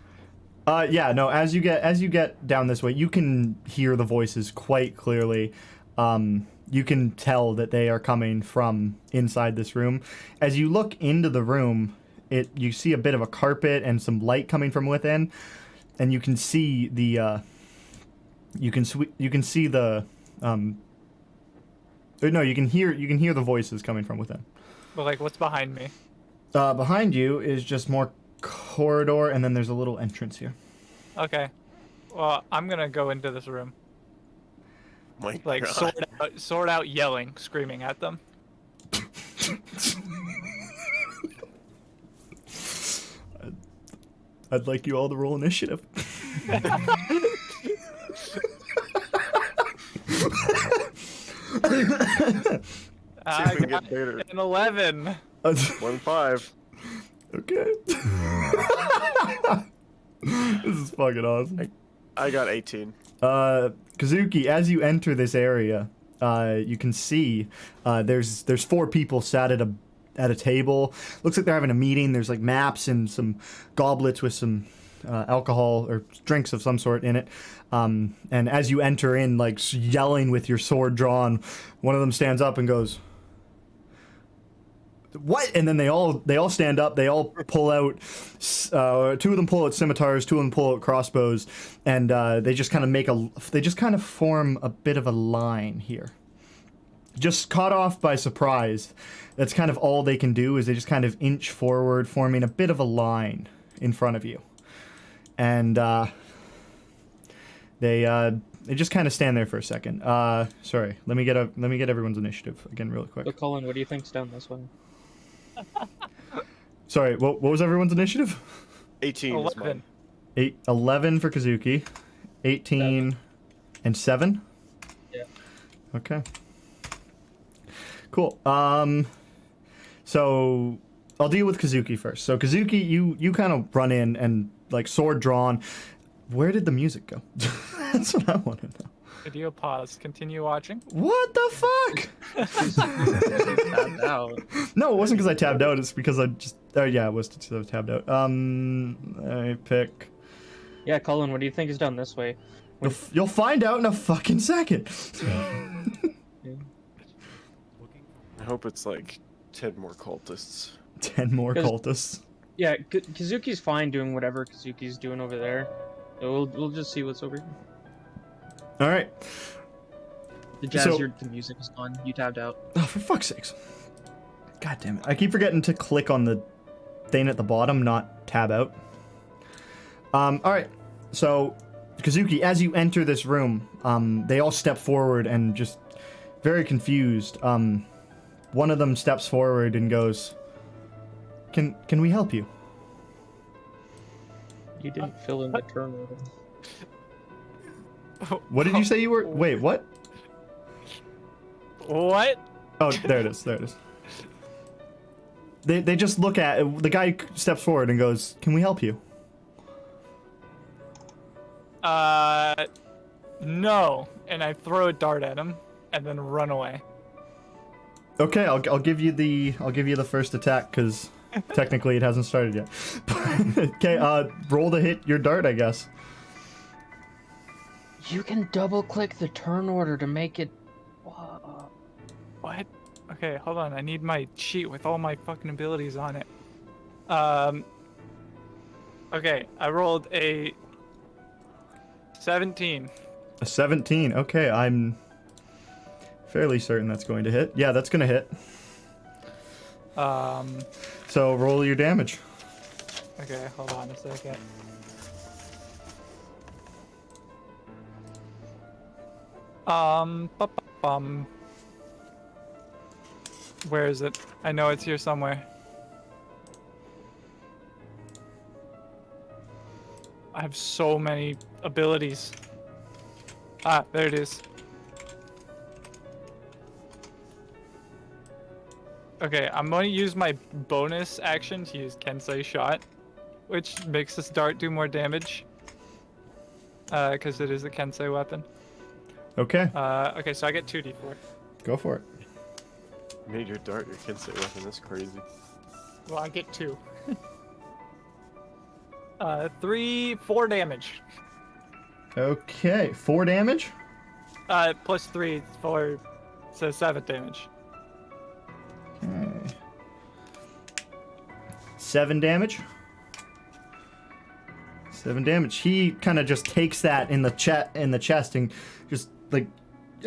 Yeah. No. As you get down this way, you can hear the voices quite clearly. You can tell that they are coming from inside this room. As you look into the room, you see a bit of a carpet and some light coming from within, and you can see the you can see the or no, you can hear the voices coming from within. But like, what's behind me? Behind you is just more corridor, and then there's a little entrance here. Okay. Well, I'm gonna go into this room. My Like, God. sword out, yelling, screaming at them. I'd like you all to roll initiative. See if I we can got get better. an 11. 1-5. Okay. This is fucking awesome. I got 18. Kazuki, as you enter this area, you can see there's 4 people sat at a table. Looks like they're having a meeting. There's like maps and some goblets with some alcohol or drinks of some sort in it. And as you enter in, like yelling with your sword drawn, one of them stands up and goes, "What?" And then they all stand up. They all pull out. 2 of them pull out scimitars. 2 of them pull out crossbows, and they just kind of form a bit of a line here. Just caught off by surprise. That's kind of all they can do is they just kind of inch forward, forming a bit of a line in front of you, and they just kind of stand there for a second. Sorry, let me get everyone's initiative again real quick. So, Colin, what do you think's down this way? Sorry, what was everyone's initiative? 18 is 11. mine. 11 for Kazuki, 18, and 7. Yeah. Okay. Cool. So I'll deal with Kazuki first. So Kazuki, you kind of run in and like sword drawn. Where did the music go? That's what I want to know. Video pause. Continue watching. What the fuck? Tapped out. No, it wasn't because I tabbed out. It's because I just. Oh yeah, it was because I was tabbed out. I pick. Yeah, Colin, what do you think is down this way? You'll find out in a fucking second. I hope it's like 10 more cultists. 10 more 'Cause- cultists. Yeah, Kazuki's fine doing whatever Kazuki's doing over there. So we'll just see what's over here. All right. The jazz, So- the music is gone. You tabbed out. Oh, for fuck's sakes. God damn it. I keep forgetting to click on the thing at the bottom, not tab out. Alright. So, Kazuki, as you enter this room, they all step forward and just very confused. One of them steps forward and goes, Can we help you? You didn't fill in the turn order. What did you say you were? Wait, what? What? Oh, there it is. There it is. They just look at the guy steps forward and goes, "Can we help you?" No. And I throw a dart at him. and then run away. Okay, I'll give you the first attack because technically it hasn't started yet. Okay, roll to hit your dart, I guess. You can double click the turn order to make it. What? Okay, hold on. I need my sheet with all my fucking abilities on it. Okay, I rolled a 17. A 17. Okay, I'm fairly certain that's going to hit. Yeah, that's going to hit. So roll your damage. Okay, hold on a second. Where is it? I know it's here somewhere. I have so many abilities. Ah, there it is. Okay, I'm going to use my bonus action to use Kensei Shot, which makes this dart do more damage. Because it is a Kensei weapon. Okay, Okay, so I get 2d4. go for it. You made your dart your Kensei weapon. That's crazy. Well, I get 2. 4 damage. Okay, 4 damage. Plus 3 for, so 7 damage. Okay. 7 damage. 7 damage. He kind of just takes that in the chest and just like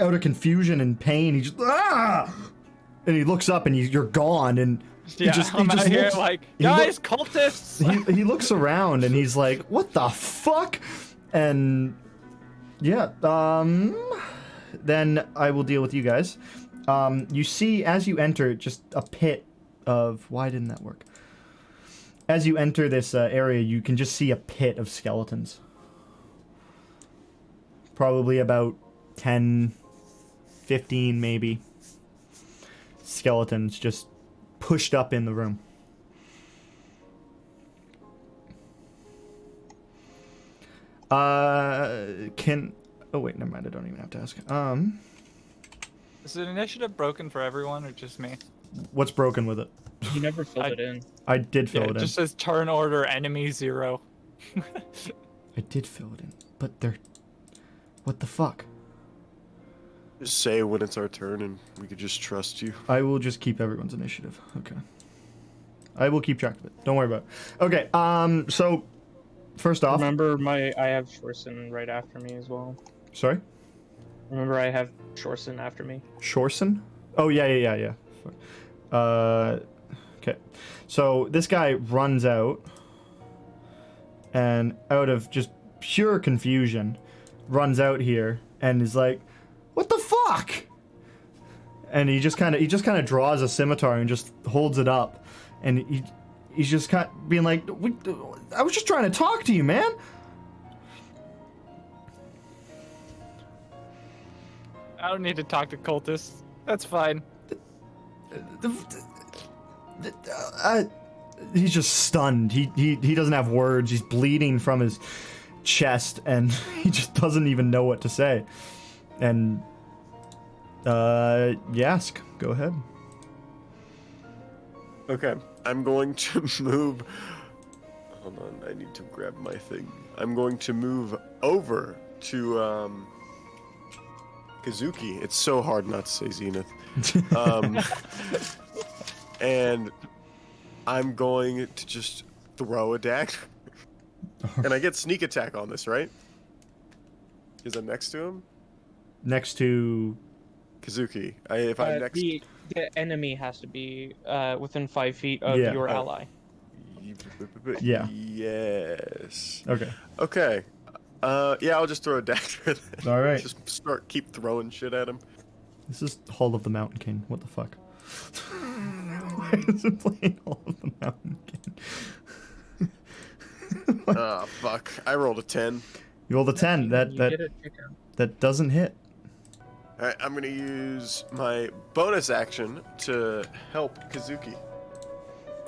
out of confusion and pain. He just and he looks up and you're gone and he Yeah, just I'm out here looks, like, he guys, cultists! he looks around and he's like, what the fuck? And yeah, then I will deal with you guys. You see as you enter just a pit of, why didn't that work? As you enter this area, you can just see a pit of skeletons. Probably about 10, 15 maybe. Skeletons just pushed up in the room. Oh wait, never mind. I don't even have to ask. Is the initiative broken for everyone or just me? What's broken with it? You never filled it in. I did fill Yeah, it it in. just says turn order enemy 0. I did fill it in, but they're. What the fuck? Just say when it's our turn, and we could just trust you. I will just keep everyone's initiative. Okay. I will keep track of it. Don't worry about it. Okay. So, first off. Remember, I have Shorson right after me as well. Sorry. Remember, I have Shorson after me. Shorson? Oh yeah. Okay. So this guy runs out, and out of just pure confusion, runs out here and is like, "What the fuck?" And he just kind of draws a scimitar and just holds it up, and he's just kind of being like, "I was just trying to talk to you, man." I don't need to talk to cultists. That's fine. He's just stunned. He doesn't have words. He's bleeding from his chest, and he just doesn't even know what to say. And Yask, go ahead. Okay, I'm going to move. Hold on, I need to grab my thing. I'm going to move over to Kazuki. It's so hard not to say Zenith. And I'm going to just throw a dagger. And I get sneak attack on this, right? Because I'm next to him? Next to Kazuki. If I'm next... The enemy has to be within 5 feet of Yeah. your ally. Yeah. Yes. Okay. Okay. Yeah, I'll just throw a dagger. Then. All right. Just keep throwing shit at him. This is Hall of the Mountain King. What the fuck? Why is it playing Hall of the Mountain King? Ah, fuck. I rolled a 10. You rolled a 10. You That get it, chicken. that doesn't hit. Alright, I'm gonna use my bonus action to help Kazuki.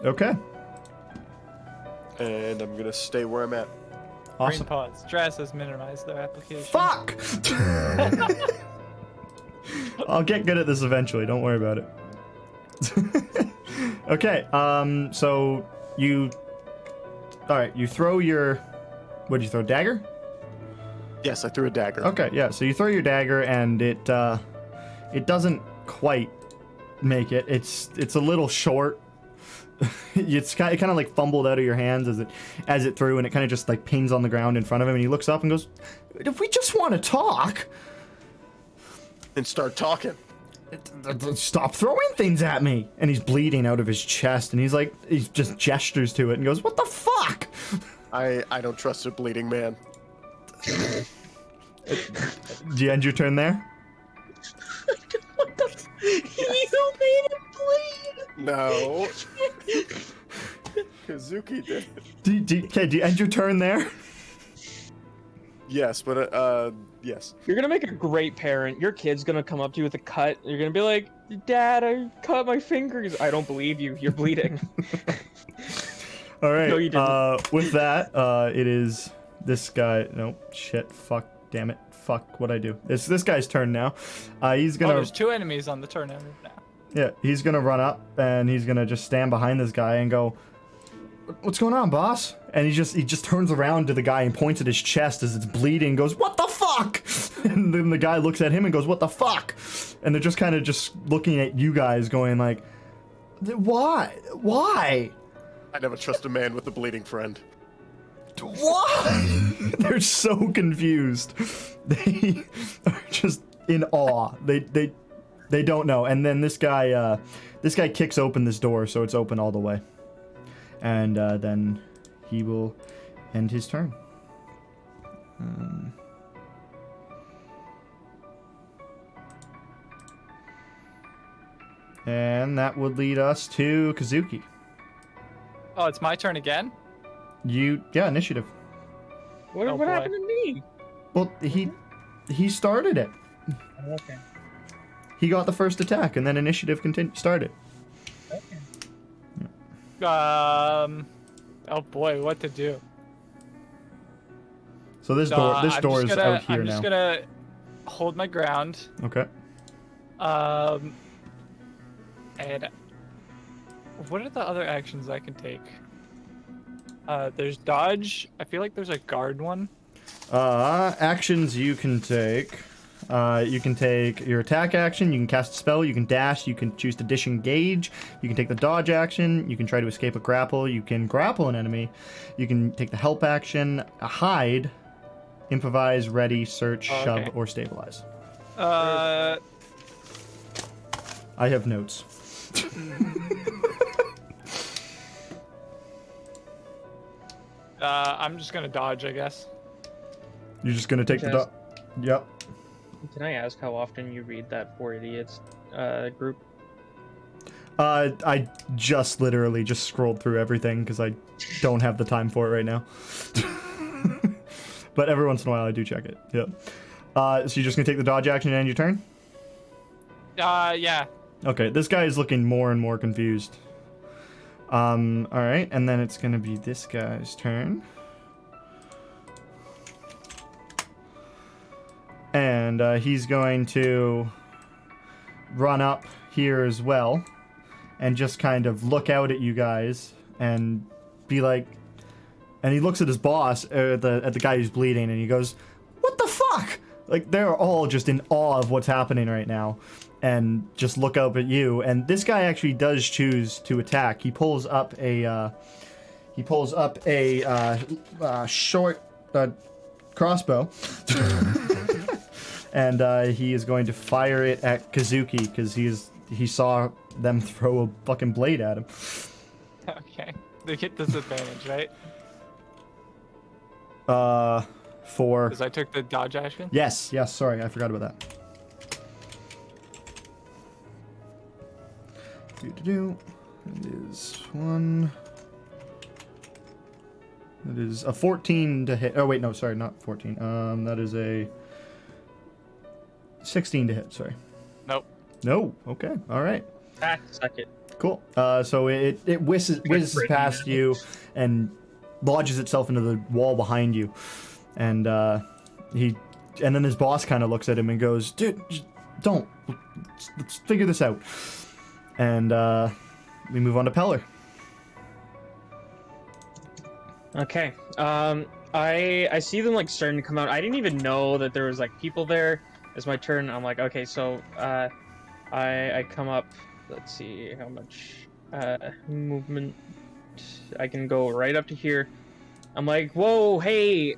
Okay. And I'm gonna stay where I'm at. Awesome. Brain pause. Stress has minimized their application. Fuck! I'll get good at this eventually. Don't worry about it. Okay. So you. All right. You throw your. What did you throw? Dagger? Yes, I threw a dagger. Okay. Yeah. So you throw your dagger and it doesn't quite make it. It's a little short. It kind of like fumbled out of your hands as it threw, and it kind of just like pings on the ground in front of him, and he looks up and goes, "If we just want to talk." And start talking. Stop throwing things at me. And he's bleeding out of his chest, and he just gestures to it and goes, "What the fuck?" I don't trust a bleeding man. Do you end your turn there? What the? You made him bleed. No. Kazuki did. Do you end your turn there? Yes, but yes. You're gonna make a great parent. Your kid's gonna come up to you with a cut. You're gonna be like, "Dad, I cut my fingers." I don't believe you. You're bleeding. All right. No, you didn't. With that, it is this guy. No, shit. Fuck. Damn it. Fuck. What'd I do? It's this guy's turn now. He's Oh, gonna. there's 2 enemies on the turn now. Yeah, he's gonna run up and he's gonna just stand behind this guy and go, "What's going on, boss?" And he just turns around to the guy and points at his chest as it's bleeding and goes, "What the fuck?" And then the guy looks at him and goes, "What the fuck?" And they're just kind of just looking at you guys going like, "Why? Why? I never trust a man with a bleeding friend. Why?" They're so confused. They are just in awe. They don't know. And then this guy kicks open this door, so it's open all the way. And then he will end his turn. And that would lead us to Kazuki. Oh, it's my turn again? Yeah, initiative. What, Oh, what boy. happened to me? Well, he started it. Okay. He got the first attack, and then initiative started. Okay. Oh boy, what to do? So this I'm door just is gonna- out here I'm now. just gonna hold my ground. Okay. And what are the other actions I can take? There's dodge. I feel like there's a guard one. Actions you can take. You can take your attack action, you can cast a spell, you can dash, you can choose to disengage, you can take the dodge action, you can try to escape a grapple, you can grapple an enemy, you can take the help action, a hide, improvise, ready, search, Oh, shove, okay. or stabilize. Uh, I have notes. I'm just gonna dodge, I guess. You're just gonna take the Just- Yep. Can I ask how often you read that Four Idiots group? I just literally just scrolled through everything because I don't have the time for it right now. But every once in a while I do check it. Yep. So you're just gonna take the dodge action and end your turn? Yeah. Okay, this guy is looking more and more confused. Alright, and then it's gonna be this guy's turn. And he's going to run up here as well and just kind of look out at you guys and be like, and he looks at his boss, at the guy who's bleeding, and he goes, "What the fuck?" Like, they're all just in awe of what's happening right now and just look up at you. And this guy actually does choose to attack. He pulls up a short crossbow. And he is going to fire it at Kazuki because he saw them throw a fucking blade at him. Okay. They get disadvantage, right? For Because I took the dodge action. yes, sorry, I forgot about that. It is one. That is a 14 to hit. Oh wait, no, sorry, not 14. That is a 16 to hit. Sorry. Nope. No. Okay. All right. Suck it. Cool. So it whizzes past you and lodges itself into the wall behind you, and then his boss kind of looks at him and goes, "Dude, don't. Let's figure this out. And we move on to Peller. Okay. I see them like starting to come out. I didn't even know that there was like people there. It's my turn. I'm like, okay, so I come up. Let's see how much movement I can go right up to here. I'm like, whoa, hey,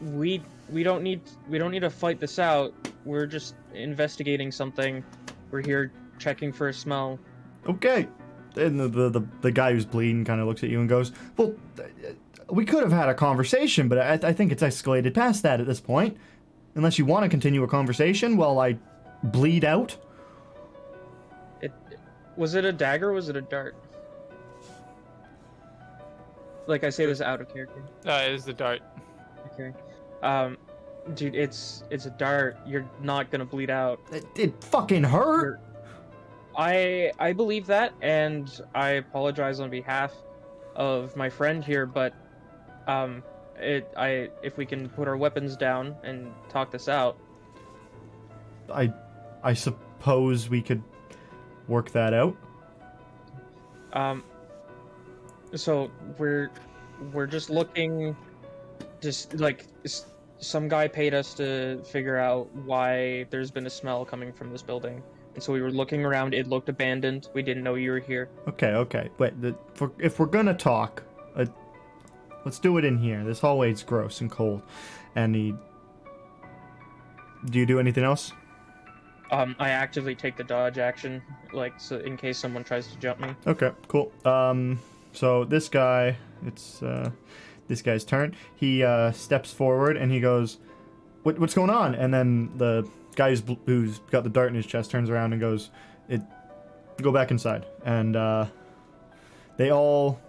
we don't need to fight this out. We're just investigating something. We're here checking for a smell. Okay. And the guy who's bleeding kind of looks at you and goes, well, we could have had a conversation, but I think it's escalated past that at this point. Unless you want to continue a conversation while I bleed out. Was it a dagger or was it a dart? Like I say this out of character. It is the dart. Okay. Dude, it's a dart. You're not gonna bleed out. It fucking hurt. I believe that, and I apologize on behalf of my friend here, but if we can put our weapons down and talk this out. I suppose we could work that out. So we're just looking, just like some guy paid us to figure out why there's been a smell coming from this building. And so we were looking around. It looked abandoned. We didn't know you were here. Okay. Wait, if we're gonna talk, let's do it in here. This hallway's gross and cold. And do you do anything else? I actively take the dodge action, like, so in case someone tries to jump me. Okay, cool. So this guy, it's this guy's turn. He steps forward and he goes, "What's going on?" And then the guy who's got the dart in his chest turns around and goes, "Go back inside." And they all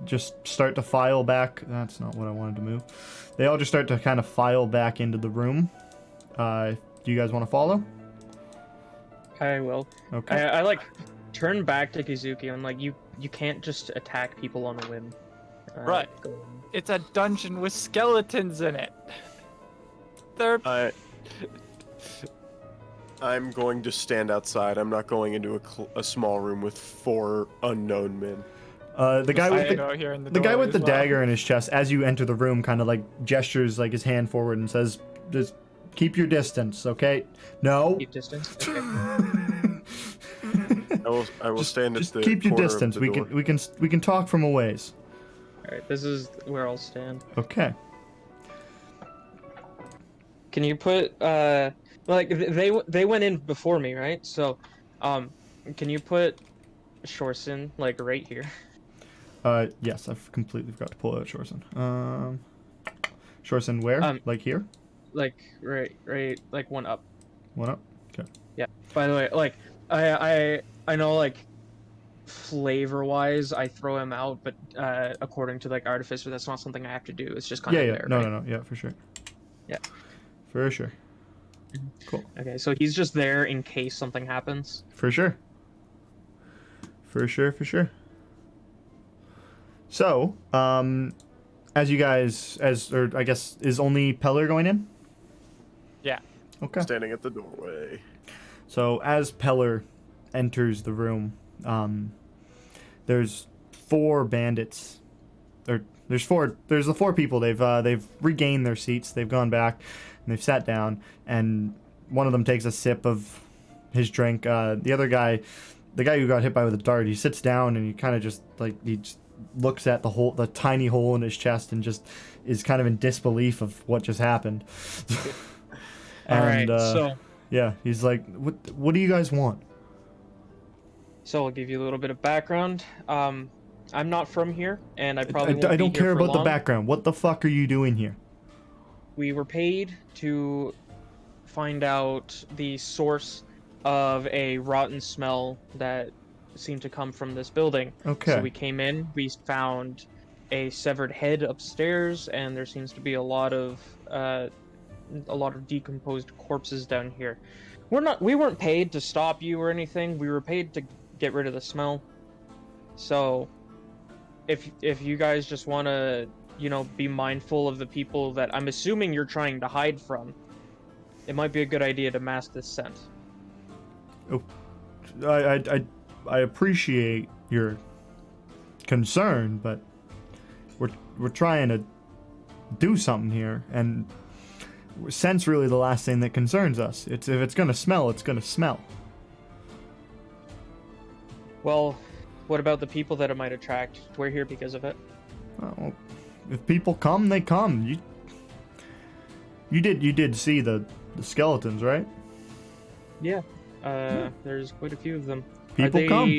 just start to file back. That's not what I wanted to move. They all just start to kind of file back into the room. Do you guys want to follow? I will. Okay. I like turn back to Kizuki. I'm like, you can't just attack people on a whim. Right. It's a dungeon with skeletons in it. They're... I'm going to stand outside. I'm not going into a small room with 4 unknown men. The guy with the guy with the well. dagger in his chest, as you enter the room, kind of like gestures like his hand forward and says, "Just keep your distance, okay?" No. Keep distance. Okay. I will stand at Just the keep your corner of distance. the We door. can talk from a ways. All right. This is where I'll stand. Okay. Can you put like they went in before me, right? So, can you put Shorson like right here? Yes, I've completely forgot to pull out Shorson. Shorson where? Like here? Like right, like one up. One up? Okay. Yeah. By the way, like I know like flavor-wise I throw him out, but according to like Artificer, that's not something I have to do. It's just kind of there. No. Yeah, for sure. Yeah. For sure. Cool. Okay, so he's just there in case something happens. For sure. For sure. So, as you guys, or I guess, is only Peller going in? Yeah. Okay. Standing at the doorway. So as Peller enters the room, there's 4 bandits. There's the 4 people. They've regained their seats. They've gone back and they've sat down. And one of them takes a sip of his drink. The other guy, the guy who got hit by with a dart, he sits down and he kind of just looks at the tiny hole in his chest and just is kind of in disbelief of what just happened. All right. So yeah, he's like, what do you guys want? So I'll give you a little bit of background. I'm not from here, and I probably won't I don't be here care for about the long. background. What the fuck are you doing here? We were paid to find out the source of a rotten smell that seemed to come from this building. Okay. So we came in, we found a severed head upstairs, and there seems to be a lot of decomposed corpses down here. We weren't paid to stop you or anything. We were paid to get rid of the smell. So if you guys just want to, be mindful of the people that I'm assuming you're trying to hide from, it might be a good idea to mask this scent. Oh, I appreciate your concern, but we're trying to do something here, and scent's really the last thing that concerns us. If it's gonna smell, it's gonna smell. Well, what about the people that it might attract? We're here because of it. Well, if people come, they come. You did see the skeletons, right? Yeah. There's quite a few of them. People come.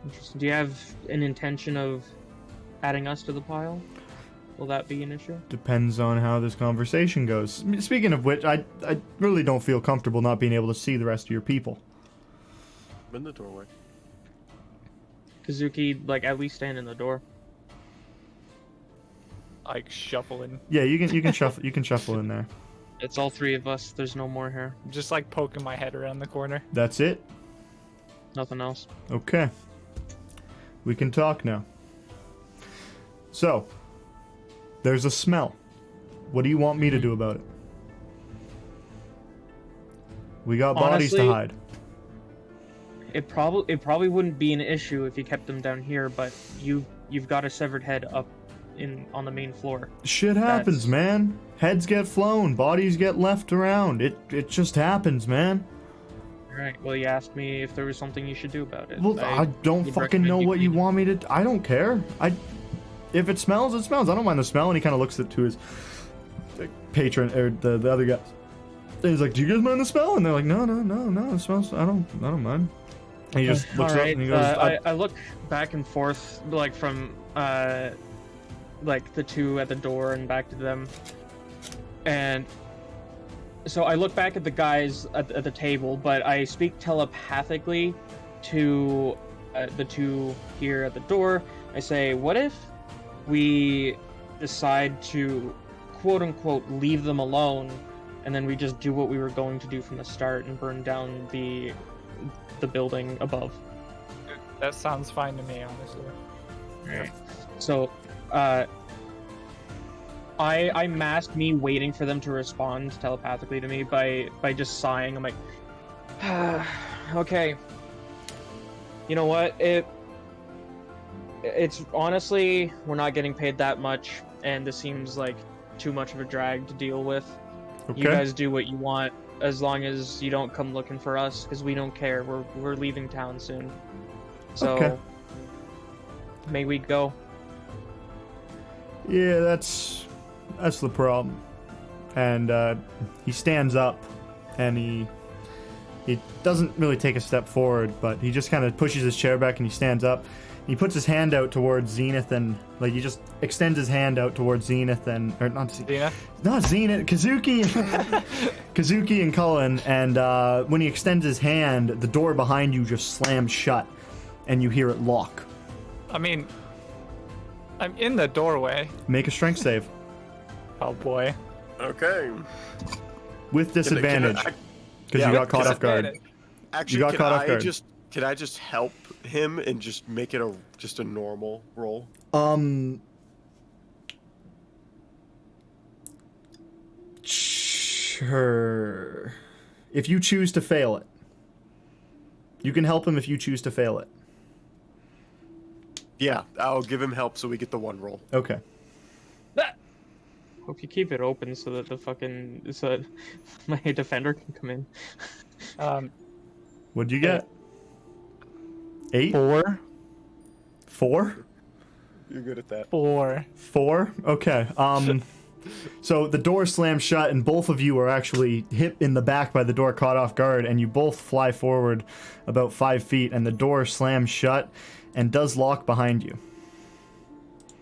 Interesting. Do you have an intention of adding us to the pile? Will that be an issue? Depends on how this conversation goes. Speaking of which, I really don't feel comfortable not being able to see the rest of your people. I'm in the doorway. Kazuki, like, at least stand in the door. Like shuffling. Yeah, you can shuffle. You can shuffle in there. It's all three of us. There's no more here. Just like poking my head around the corner. That's it. Nothing else. Okay. We can talk now. So, there's a smell. What do you want me to do about it? We got bodies to Honestly, hide. It probably wouldn't be an issue if you kept them down here, but you've got a severed head up on the main floor. Shit happens, man. Heads get flown, bodies get left around. It just happens, man. Alright, well, you asked me if there was something you should do about it. Well, I don't would fucking know recommend what you clean it. want me to. I don't care. If it smells, it smells. I don't mind the smell. And he kind of looks to his patron or the other guys. And he's like, "Do you guys mind the smell?" And they're like, "No, it smells. I don't mind." And he just looks up and he goes, I look back and forth, like from like the two at the door and back to them, and so I look back at the guys at the table, but I speak telepathically to the two here at the door. I say, "What if we decide to quote unquote leave them alone, and then we just do what we were going to do from the start and burn down the building above?" That sounds fine to me, honestly. Right. So, I masked me waiting for them to respond telepathically to me by just sighing. I'm like, okay. You know what? It's honestly, we're not getting paid that much, and this seems like too much of a drag to deal with. "Okay." You guys do what you want, as long as you don't come looking for us, because we don't care. We're leaving town soon. So, Okay. may we go? Yeah, that's the problem. And he stands up, and he doesn't really take a step forward, but he just kind of pushes his chair back and he stands up. He puts his hand out towards Zenith, and like he just extends his hand out towards Zenith or not Zenith, Kazuki and Cullen. And when he extends his hand, the door behind you just slams shut, and you hear it lock. I mean, I'm in the doorway. Make a strength save Oh boy. Okay. with disadvantage because you got caught off guard. Actually, got caught off guard. Can I just help him and just make it a normal roll? Sure. If you choose to fail it. You can help him if you choose to fail it. Yeah, I'll give him help so we get the one roll. Okay. Hope you keep it open so that my defender can come in. What'd you get? 8? 4. 4? You're good at that. 4. 4? Okay. So the door slams shut, and both of you are actually hit in the back by the door, caught off guard, and you both fly forward about 5 feet, and the door slams shut and does lock behind you.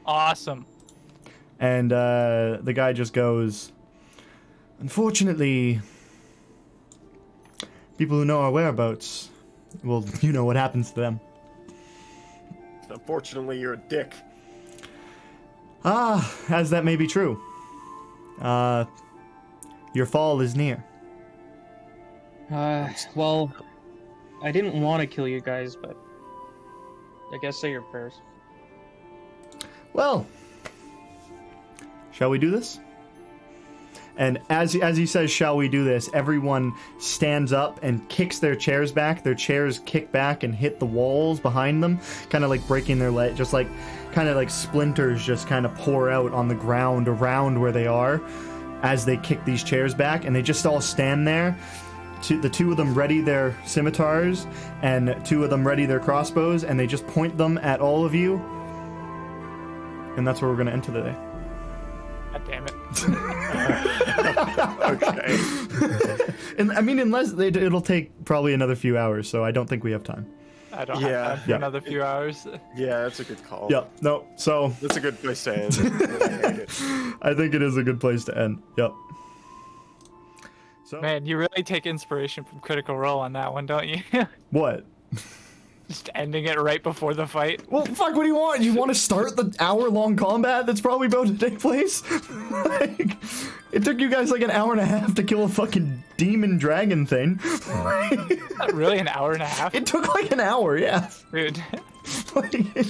Awesome. And the guy just goes, "Unfortunately, people who know our whereabouts, well, you know what happens to them." Unfortunately, you're a dick. As that may be true. Your fall is near. Well, I didn't want to kill you guys, but I guess say your prayers. Well, shall we do this? And as he says, "Shall we do this?" everyone stands up and kicks their chairs back. Their chairs kick back and hit the walls behind them, kind of like breaking their leg, just like kind of like splinters just kind of pour out on the ground around where they are as they kick these chairs back, and they just all stand there. The two of them ready their scimitars, and two of them ready their crossbows, and they just point them at all of you. And that's where we're going to end today. God damn it. Okay. And I mean, unless it'll take probably another few hours, so I don't think we have time. I don't have time for another few hours. Yeah, that's a good call. Yep. No. So That's a good place to end. I hate it. I think it is a good place to end. Yep. So Man, you really take inspiration from Critical Role on that one, don't you? what? Just ending it right before the fight. Well, fuck. What do you want? You want to start the hour-long combat that's probably about to take place? Like, it took you guys like an hour and a half to kill a fucking demon dragon thing. Not really an hour and a half, It took like an hour. Yeah. dude. Like, it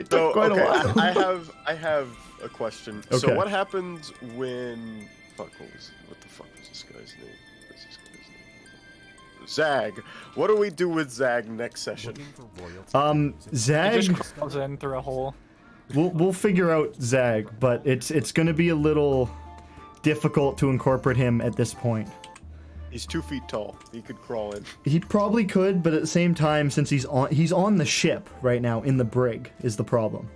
took So, quite a okay, while. I have a question. Okay. So what happens when what the fuck was this guy's name? What's this guy's name? Zag. What do we do with Zag next session? He Zag. just crawls in through a hole. We'll figure out Zag, but it's going to be a little difficult to incorporate him at this point. He's 2 feet tall. He could crawl in. He probably could, but at the same time, since he's on the ship right now in the brig is the problem.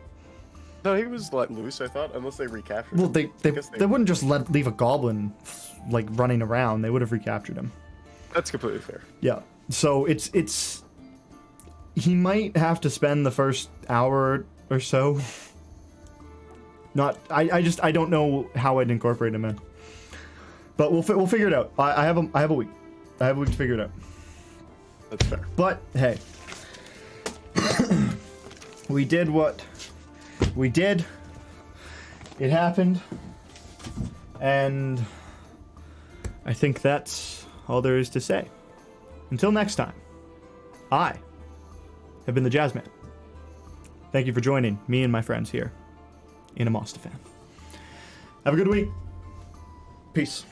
No, he was let loose, I thought, unless they recaptured Well, him. they wouldn't just leave a goblin like running around. They would have recaptured him. That's completely fair. Yeah. So it's he might have to spend the first hour or so. I don't know how I'd incorporate him in. But we'll figure it out. I have a week. I have a week to figure it out. That's fair. But hey, we did what we did. It happened, and I think that's all there is to say. Until next time, I have been the Jazzman. Thank you for joining me and my friends here in Amostifan. Have a good week. Peace.